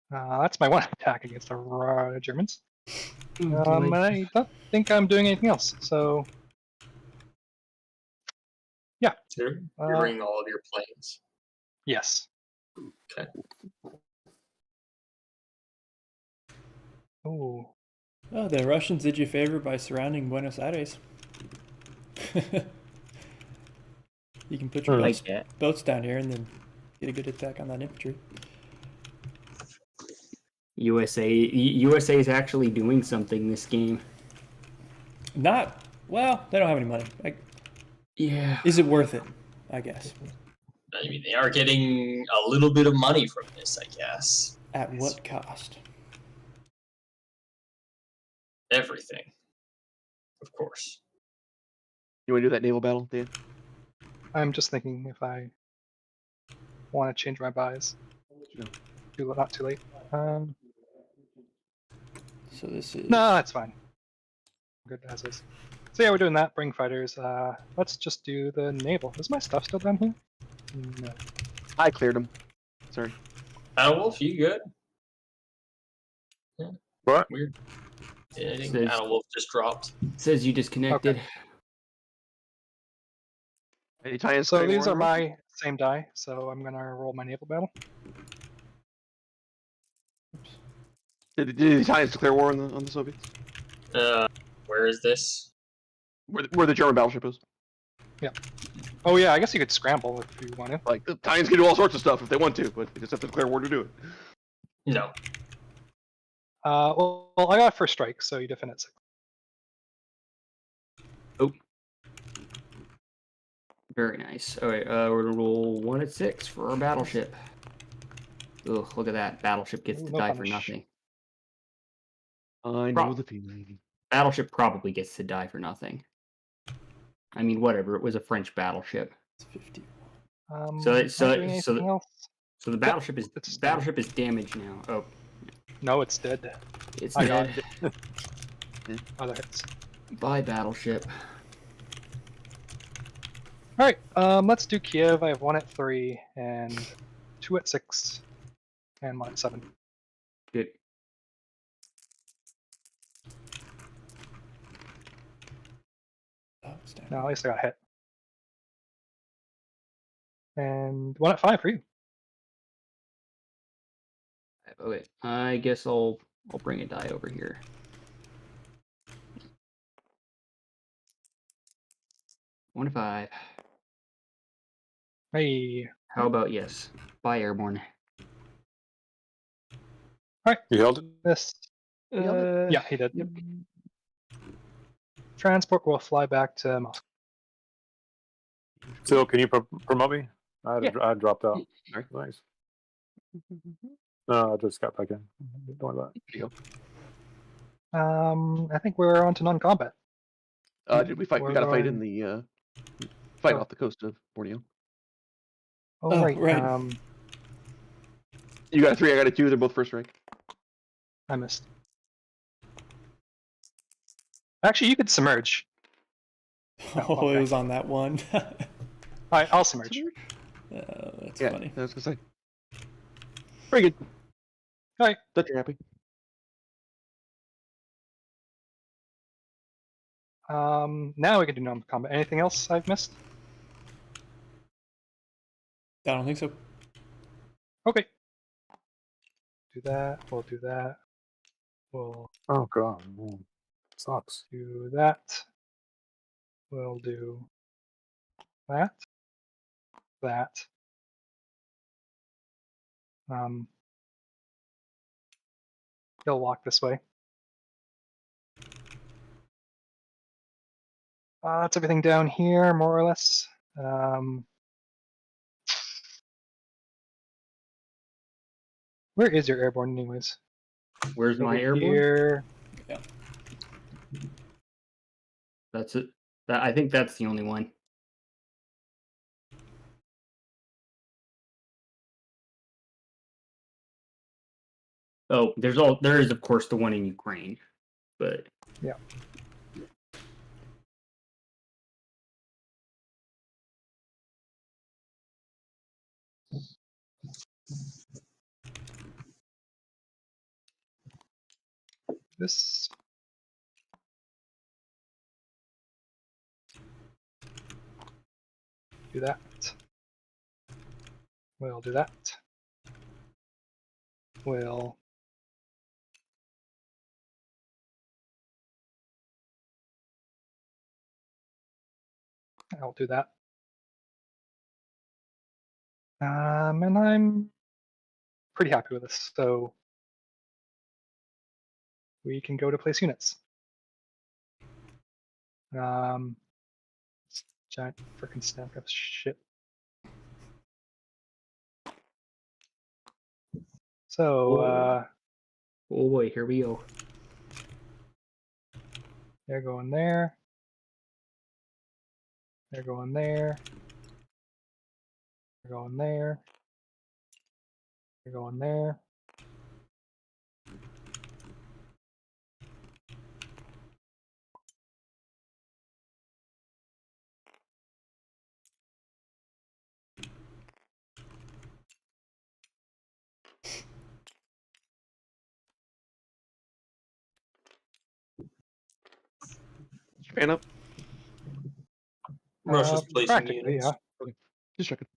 That's my one attack against the Germans. boy. I don't think I'm doing anything else. So You're Uh, bringing all of your planes. yes. Okay. Ooh. Oh, the Russians did you a favor by surrounding Buenos Aires. You can put your Like that. boats down here and then get a good attack on that infantry. USA is actually doing something this game. Not well. They don't have any money. Yeah. Is it worth it? I guess. I mean, they are getting a little bit of money from this, I guess. At what cost? Everything. Of course. You want to do that naval battle, Dan? I'm just thinking if I want to change my buys. No. Not too late. So this is No, that's fine. Good as is. So yeah, we're doing that. Bring fighters. Let's just do the naval. Is my stuff still down here? No. I cleared him. Sorry. Adalwolf, you good? Yeah. What? Weird. Yeah, I think Says- Adalwolf just dropped. It says you disconnected. Any tie-ins? So for these are anyone? my same die. So I'm gonna roll my naval battle. Did the Italians declare war on the Soviets? Where is this? Where the German battleship is. Oh yeah, I guess you could scramble if you want to. Like the Italians can do all sorts of stuff if they want to, but they just have to declare war to do it. No. Well, I got first strike, so you defend at 6. Very nice. All right, we're gonna roll 1 at 6 for our battleship. Ugh, look at that. Battleship gets Ooh, to no die for punish. nothing. I know Prob- the feeling. Battleship probably gets to die for nothing. I mean, whatever. It was a French battleship. it's 50. So- am I so- doing so- anything else? So the battleship is it's- battleship is damaged now. Oh, No, it's dead. it's I got dead. Other hits. Bye, battleship. All right, let's do Kiev. I have 1 at 3 and 2 at 6 and 1 at 7. Good. Oh, it's down. No, at least I got hit. And 1 at 5 for you. Okay, I guess I'll bring a die over here. One to 5. Hey. How about yes? Bye, airborne. You held it? This. Yeah, he did. Yep. Transport will fly back to Moscow. Phil, can you promote me? I dropped out. Sorry. Nice. No, I just got back in. Don't worry about it. I think we're on to non-combat. Did we fight? We We're got to fight going- in the fight Oh. off the coast of Borneo. Oh, right. right. You got a 3, I got a 2. They're both first rank. I missed. Actually, you could submerge. Oh, okay. it was on that one. All right, I'll submerge. That's Yeah, funny. I was gonna say. Very good. All right. That you're happy. Now we can do non-combat. Anything else I've missed? I don't think so. Okay. Do that. We'll do that. We'll Oh god, sucks. do that. We'll do that. That. He'll walk this way. That's everything down here, more or less. Where is your airborne, anyways? Where's my Over airborne? Here. That's it. I think that's the only one. Oh, there is of course the one in Ukraine, but Yeah. This. Do that. We'll do that. We'll I'll do that. And I'm pretty happy with this, so we can go to place units. Giant freaking stack of shit. So oh boy, here we go. they're going there. They're going there. They're going there. They're going there. Fan up. Russia's placing Practically, units. yeah. Just checking.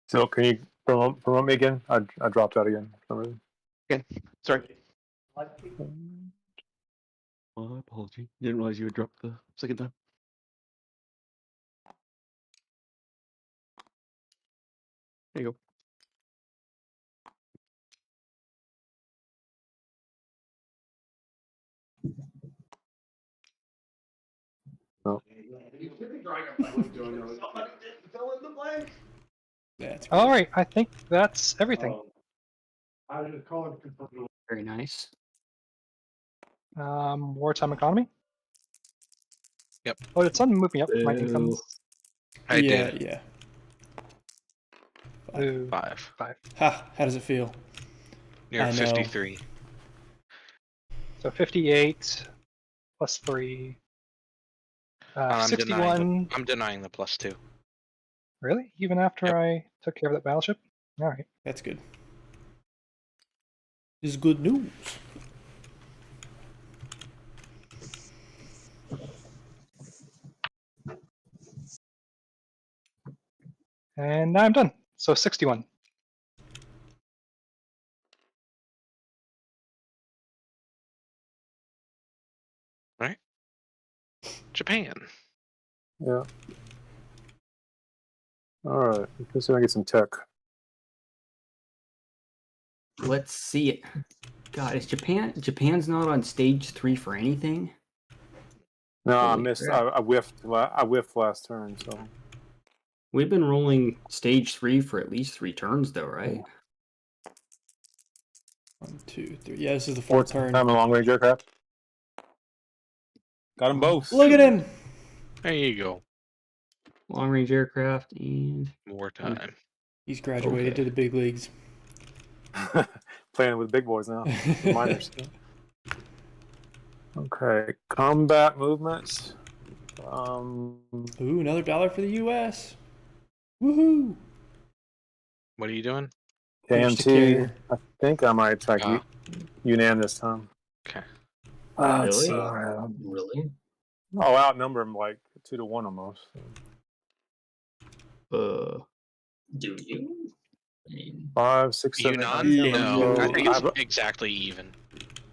So can you promote me again? I dropped out again for some reason. Okay. Sorry. My apology. Didn't realize you had dropped the second time. There you go. Oh. That's All right, I think that's everything. Very nice. Wartime economy. Oh, did someone move me up my Boo. incomes? I yeah, did. yeah. Ooh, 5. 5. Ha! How does it feel? You're I at know. 53. So 58 plus 3. I'm 61. denying the +2. Really? Even after Yep. I took care of that battleship? All right. That's good. This is good news. And now I'm done. So 61. Right? Japan. Yeah. All right. Let's see if I get some tech. Let's see it. God, is Japan's not on stage 3 for anything? No, I Holy missed. crap. I whiffed. I whiffed last turn. So We've been rolling stage 3 for at least 3 turns, though, right? 1, 2, 3. Yeah, this is the fourth fourth turn. time in long range aircraft. Got them both. Look at him. There you go. Long range aircraft and More time. He's graduated Okay. to the big leagues. Playing with big boys now. The minors. Okay. Combat movements. Ooh, another $1 for the U.S. Woohoo! What are you doing? Finish the KMT. carrier. I think I might attack Ah. Yunnan this time. Okay. Let's see. Really? Really? I'll outnumber him like 2 to 1 almost. Do you? I mean, 5, 6, 7, 8, 9, Yunnan? 10, No, 11, I 12. think it's exactly even.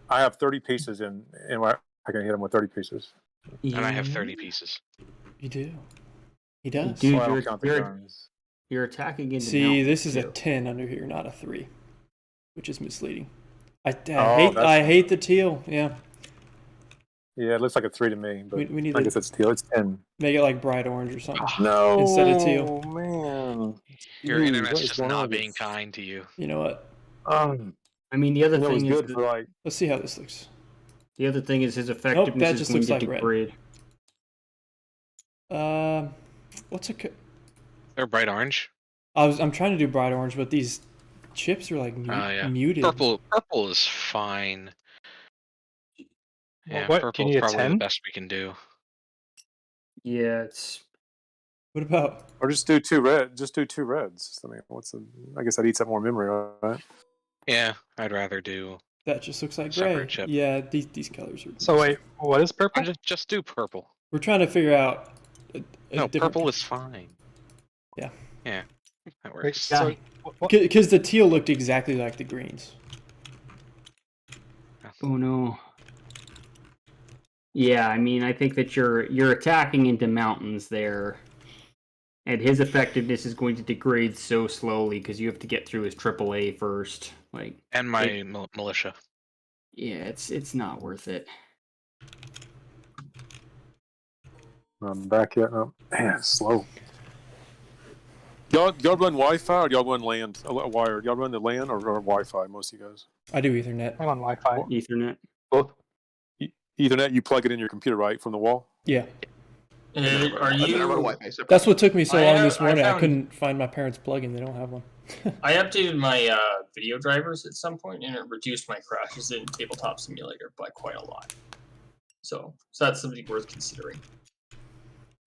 I have 30 pieces in what I can hit him with 30 pieces. And I have 30 pieces. You do. He does. Dude, Well, I don't count the guns. you're attacking into See, mountains, this is a too. 10 under here, not a 3, which is misleading. I that's- hate the teal. Yeah, Yeah, it looks like a 3 to me, but we need I to guess it's teal. It's 10. make it like bright orange or something. No, Instead of teal. man. Your Dude, internet's what is just going not on? being kind to you. You know what? I mean, the other It was thing is good for like. Let's see how this looks. his effectiveness that is just going looks to like red. degrade. What's a? They're bright orange. I'm trying to do bright orange, but these chips are like Yeah. muted. Purple is fine. Well, Yeah, what? Do you purple's need a probably the 10? best we can do. Yeah, it's What about? Or just do 2 red. Just do 2 reds. I mean, I guess that eats up more memory, right? Yeah, I'd rather do. That just looks like Separate gray. chip. Yeah, these colors are. So wait, what is purple? Just do purple. We're trying to figure out. No, different purple is fine. Yeah. Yeah, that Wait, works. so what? Because the teal looked exactly like the greens. oh no. Yeah, I mean, I think that you're attacking into mountains there, and his effectiveness is going to degrade so slowly because you have to get through his AAA first. Like, And my militia. yeah, it's not worth it. I'm back yet. Oh, man, it's slow. Y'all run Wi-Fi or y'all run land wired? Y'all run the LAN or Wi-Fi? Most of you guys. I do Ethernet. I'm on Wi-Fi. Ethernet. Both. Ethernet, you plug it in your computer, right, from the wall. Yeah, are I run you? Wi-Fi separate. that's what took me so I long have- this I morning. I found- couldn't find my parents' plug-in. They don't have one. I updated my video drivers at some point, and it reduced my crashes in Tabletop Simulator by quite a lot. So that's something worth considering.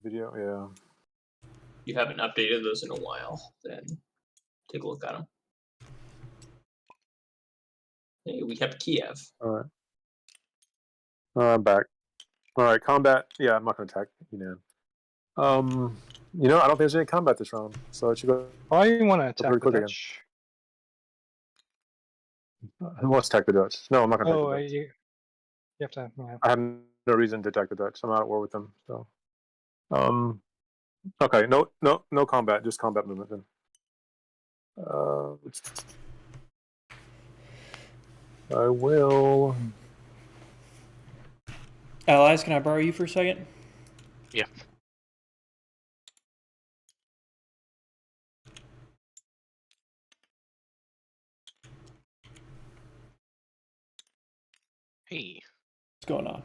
Video, yeah. If you haven't updated those in a while, then take a look at them. Hey, we kept Kiev. All right. I'm back. All right, combat. Yeah, I'm not going to attack Yunnan. I don't think there's any combat this round, so it should go. Why do you want to attack very the quick again. Dutch? Who wants to attack the Dutch? No, I'm not going to Oh, attack the Dutch. you have to. Yeah. I have no reason to attack the Dutch. I'm out at war with them. So, okay, no combat, just combat movement then. I will. Allies, can I borrow you for a second? Yeah. Hey. What's going on?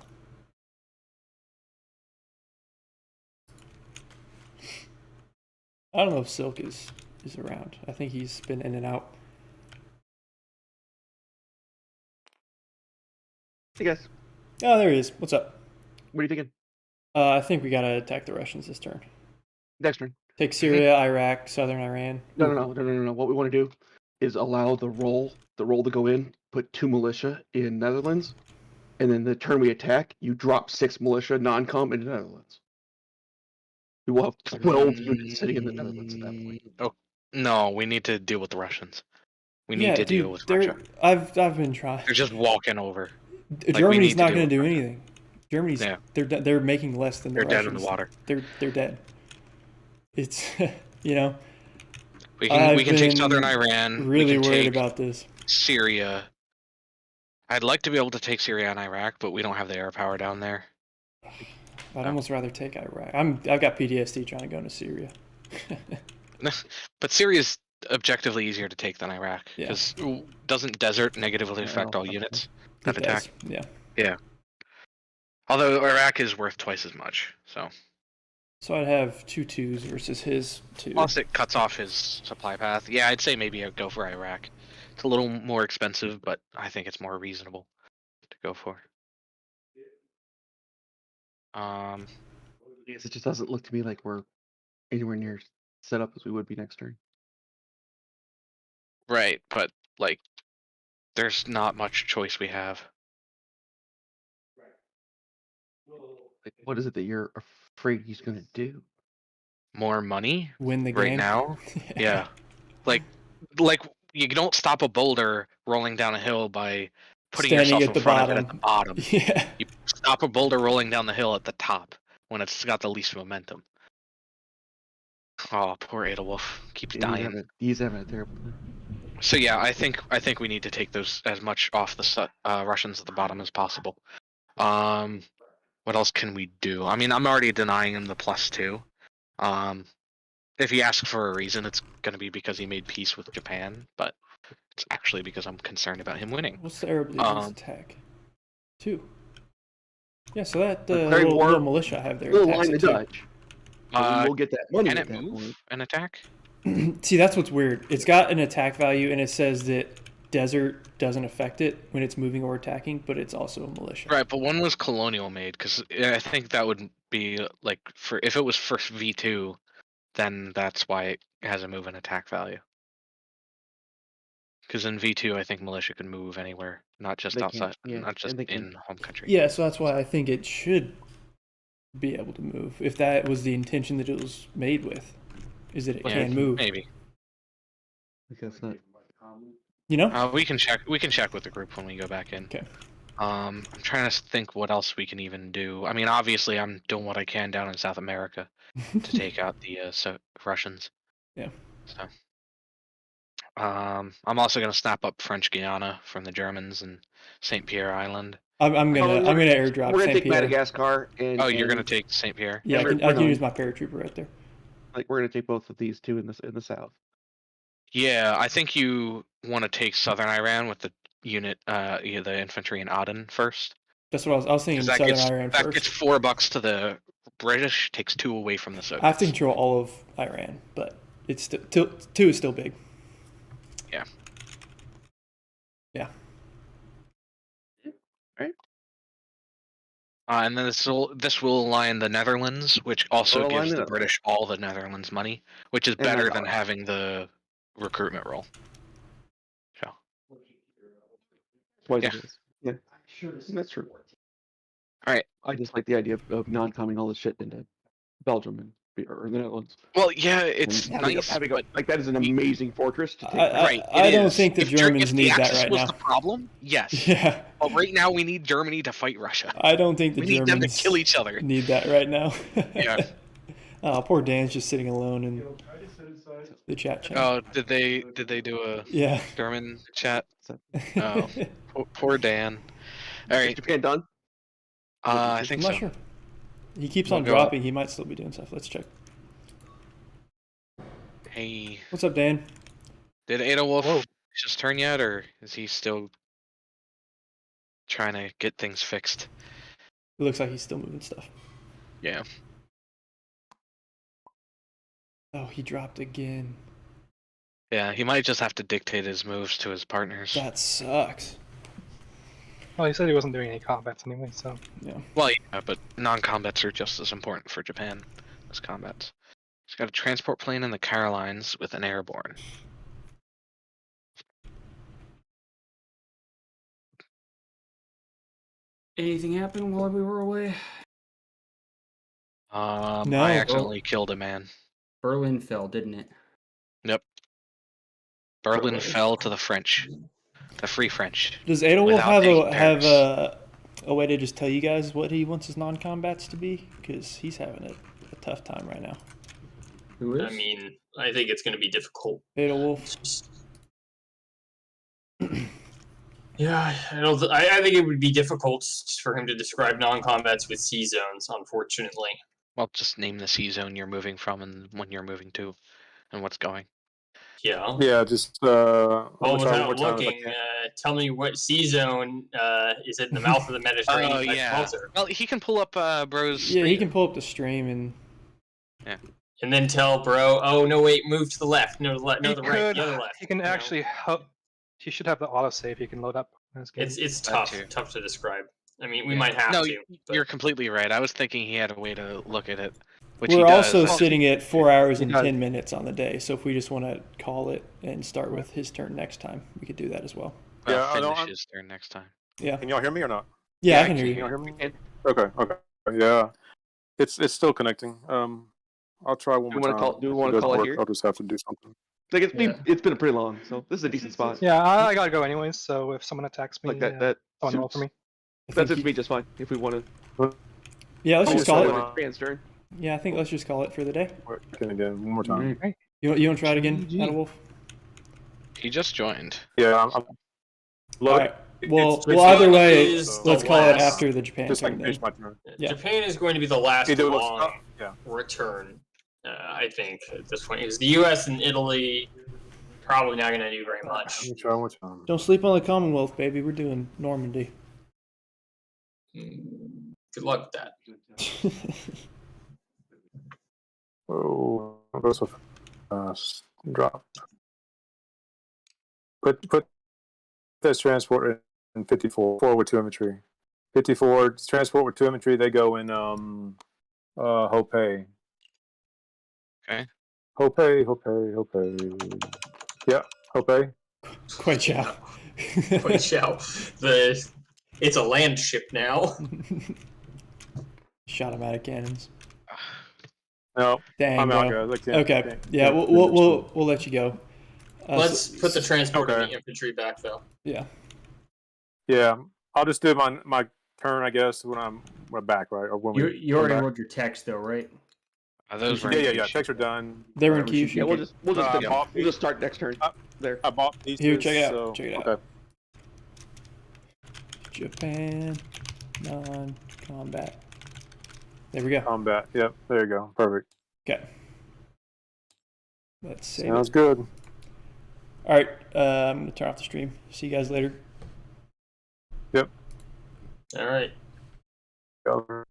I don't know if Silk is around. I think he's been in and out. Hey guys, Oh, there he is. What's up? what are you thinking? I think we gotta attack the Russians this turn. Next turn. Take Syria, Iraq, southern Iran. No. What we want to do is allow the roll to go in, put 2 militia in Netherlands, and then the turn we attack, you drop 6 militia non-com into Netherlands. We will have 12 units sitting in the Netherlands at that point. Oh no, we need to deal with the Russians. We need to deal with Russia. I've been trying. They're just walking over. Germany's not going to do anything. Germany's Yeah. They're making less than They're the dead Russians. in the water. They're dead. It's you know. We can take southern Iran. Really we can worried take about this. Syria. I'd like to be able to take Syria and Iraq, but we don't have the air power down there. I'd almost rather take Iraq. I've got PTSD trying to go into Syria. But Syria's objectively easier to take than Iraq, Yeah. because doesn't desert negatively affect all units that It attack? does, yeah. Although Iraq is worth twice as much, so. So I'd have 2 2s versus his 2. Plus it cuts off his supply path. Yeah, I'd say maybe I'd go for Iraq. It's a little more expensive, but I think it's more reasonable to go for. Yes, it just doesn't look to me like we're anywhere near set up as we would be next turn. Right, but like, there's not much choice we have. Like, what is it that you're afraid he's going to do? More money Win the right game now? Yeah. Like you don't stop a boulder rolling down a hill by putting Standing yourself at in the front of it bottom. at the bottom. Yeah. You stop a boulder rolling down the hill at the top when it's got the least momentum. Oh, poor Adalwolf keeps dying. He's having a terrible time. So yeah, I think we need to take those as much off the Russians at the bottom as possible. What else can we do? I mean, I'm already denying him the +2. If he asks for a reason, it's going to be because he made peace with Japan, but it's actually because I'm concerned about him winning. What's the Arab Legions attack? 2. Yeah, so that Very little militia I have there. We'll attacks line the it too. Dutch. We'll get that money. Can at it that move point. and attack? See, that's what's weird. It's got an attack value, and it says that desert doesn't affect it when it's moving or attacking, but it's also a militia. Right, but when was colonial made? Because I think that would be like if it was for V2, then that's why it has a move and attack value. Because in V2, I think militia can move anywhere, not just They outside, can, yeah, not just and they can. in home country. Yeah, so that's why I think it should be able to move. If that was the intention that it was made with, is that it can move. Maybe. I guess not. You know? We can check with the group when we go back in. Okay. I'm trying to think what else we can even do. I mean, obviously, I'm doing what I can down in South America to take out the Russians. Yeah. So, I'm also gonna snap up French Guiana from the Germans and Saint Pierre Island. I'm gonna airdrop. We're gonna St. take Pierre. Madagascar and. Oh, you're gonna take Saint Pierre? Yeah, Sure, I can use my paratrooper right there. Like we're gonna take both of these two in the south. Yeah, I think you want to take Southern Iran with the unit, the infantry in Aden first. That's what I was thinking. 'Cause Southern Iran that first. gets $4 to the British, takes 2 away from the Soviets. I have to control all of Iran, but it's still 2 is still big. Yeah. Yeah. Right. And then this will align the Netherlands, which also It'll align gives the the British all the Netherlands money, which is And better that's than all. having the recruitment roll. So Twice Yeah. it is. Yeah, that's true. All right. I just like the idea of non-comming all this shit into Belgium or the Netherlands. Well, yeah, it's And nice, but like that is an amazing fortress to take. right, I it don't is. think the If Germans the need that Axis right was now. the problem, yes. Yeah. But right now, we need Germany to fight Russia. I don't think the We need them to Germans kill each other. need that right now. Yeah. Oh, poor Dan's just sitting alone in the chat channel. Oh, did they do a Yeah. German chat? Oh, poor Dan. All Is right. Japan done? I I'm think not so. sure. He keeps We'll on go up. dropping. He might still be doing stuff. Let's check. Hey, What's up, Dan? did Adalwolf just turn yet, or is he still trying to get things fixed? It looks like he's still moving stuff. Yeah. Oh, he dropped again. Yeah, he might just have to dictate his moves to his partners. That sucks. Well, he said he wasn't doing any combats anyway, so. Yeah. Well, yeah, but non-combats are just as important for Japan as combats. He's got a transport plane in the Carolines with an airborne. Anything happened while we were away? No. I accidentally killed a man. Berlin fell, didn't it? Yep. Berlin fell to the French. The Free French. Does Adalwolf without taking have Paris. a way to just tell you guys what he wants his non-combats to be? Because he's having a tough time right now. Who is? I mean, I think it's going to be difficult. Adalwolf. Yeah, I think it would be difficult for him to describe non-combats with C zones, unfortunately. Well, just name the C zone you're moving from and when you're moving to, and what's going. Yeah, just Well, I'm gonna try one without more time if I looking, can. tell me what C zone is it in the mouth of the Mediterranean? Oh yeah. Closer. Well, he can pull up Bro's. Yeah, he screen. can pull up the stream and. And then tell bro, oh no, wait, move to the left, no, the left, no, He the right, could- the other left. He can you know? actually help. He should have the autosave he can load up in his game. It's That tough, too. tough to describe. I mean, we Yeah. might have No, to. But you're completely right. I was thinking he had a way to look at it. Which he We're does. also sitting at 4 hours He and does. 10 minutes on the day, so if we just want to call it and start with his turn next time, we could do that as well. Well, Yeah, I don't- finish his turn next time. Yeah. Can y'all hear me or not? Yeah, Yeah, I can hear Can you. y'all hear me? Okay. Yeah, it's still connecting. I'll try one Do we more wanna time. call- do we If wanna doesn't call it work, here? I'll just have to do something. Like Yeah. it's been pretty long, so this is a decent spot. Yeah, I gotta go anyways. So if someone attacks me, Like that someone roll suits, for me. I that think suits you- me just fine if we want to. Yeah, let's just call it. Japan's turn. Yeah, I think let's just call it for the day. Again, one more time. You want to try it again, GG. Adalwolf? He just joined. Yeah, I'm All loading. right. Well, It's- well, either way, is let's the call it last- after the Japan Just like turn. finish Then. my turn. Yeah. Japan is going to be the last Either was- long yeah. return, I think, at this point. Because the U.S. and Italy probably not going to do very much. Let me try one more time. Don't sleep on the Commonwealth, baby. We're doing Normandy. Good luck with that. Oh, go so fast. Drop. Put this transport in 54. 4 with 2 infantry. 54 transport with 2 infantry. They go in Hope. Okay. Hope. Yeah, Hope. Quite chow. Quite shall. It's a land ship now. Shot him out of cannons. No, Dang, I'm out, bro. guys. I can't. Okay. can't- Yeah, can't we'll let you go. Let's put the transport and okay. the infantry back, though. Yeah. Yeah, I'll just do my turn, I guess, when we're back, right? Or when You come already back. wrote your text though, right? Those were Yeah. Texts are done. They were in We should- Kyushu. Yeah, we'll just bought we'll just start next turn. There. I bought pieces. Here, check it out, So, check it out. Okay. Japan non-combat. There we go. Combat. Yep. There you go. Perfect. Okay. Let's save Sounds it. good. All right. I'm gonna turn off the stream. See you guys later. Yep. All right. Go.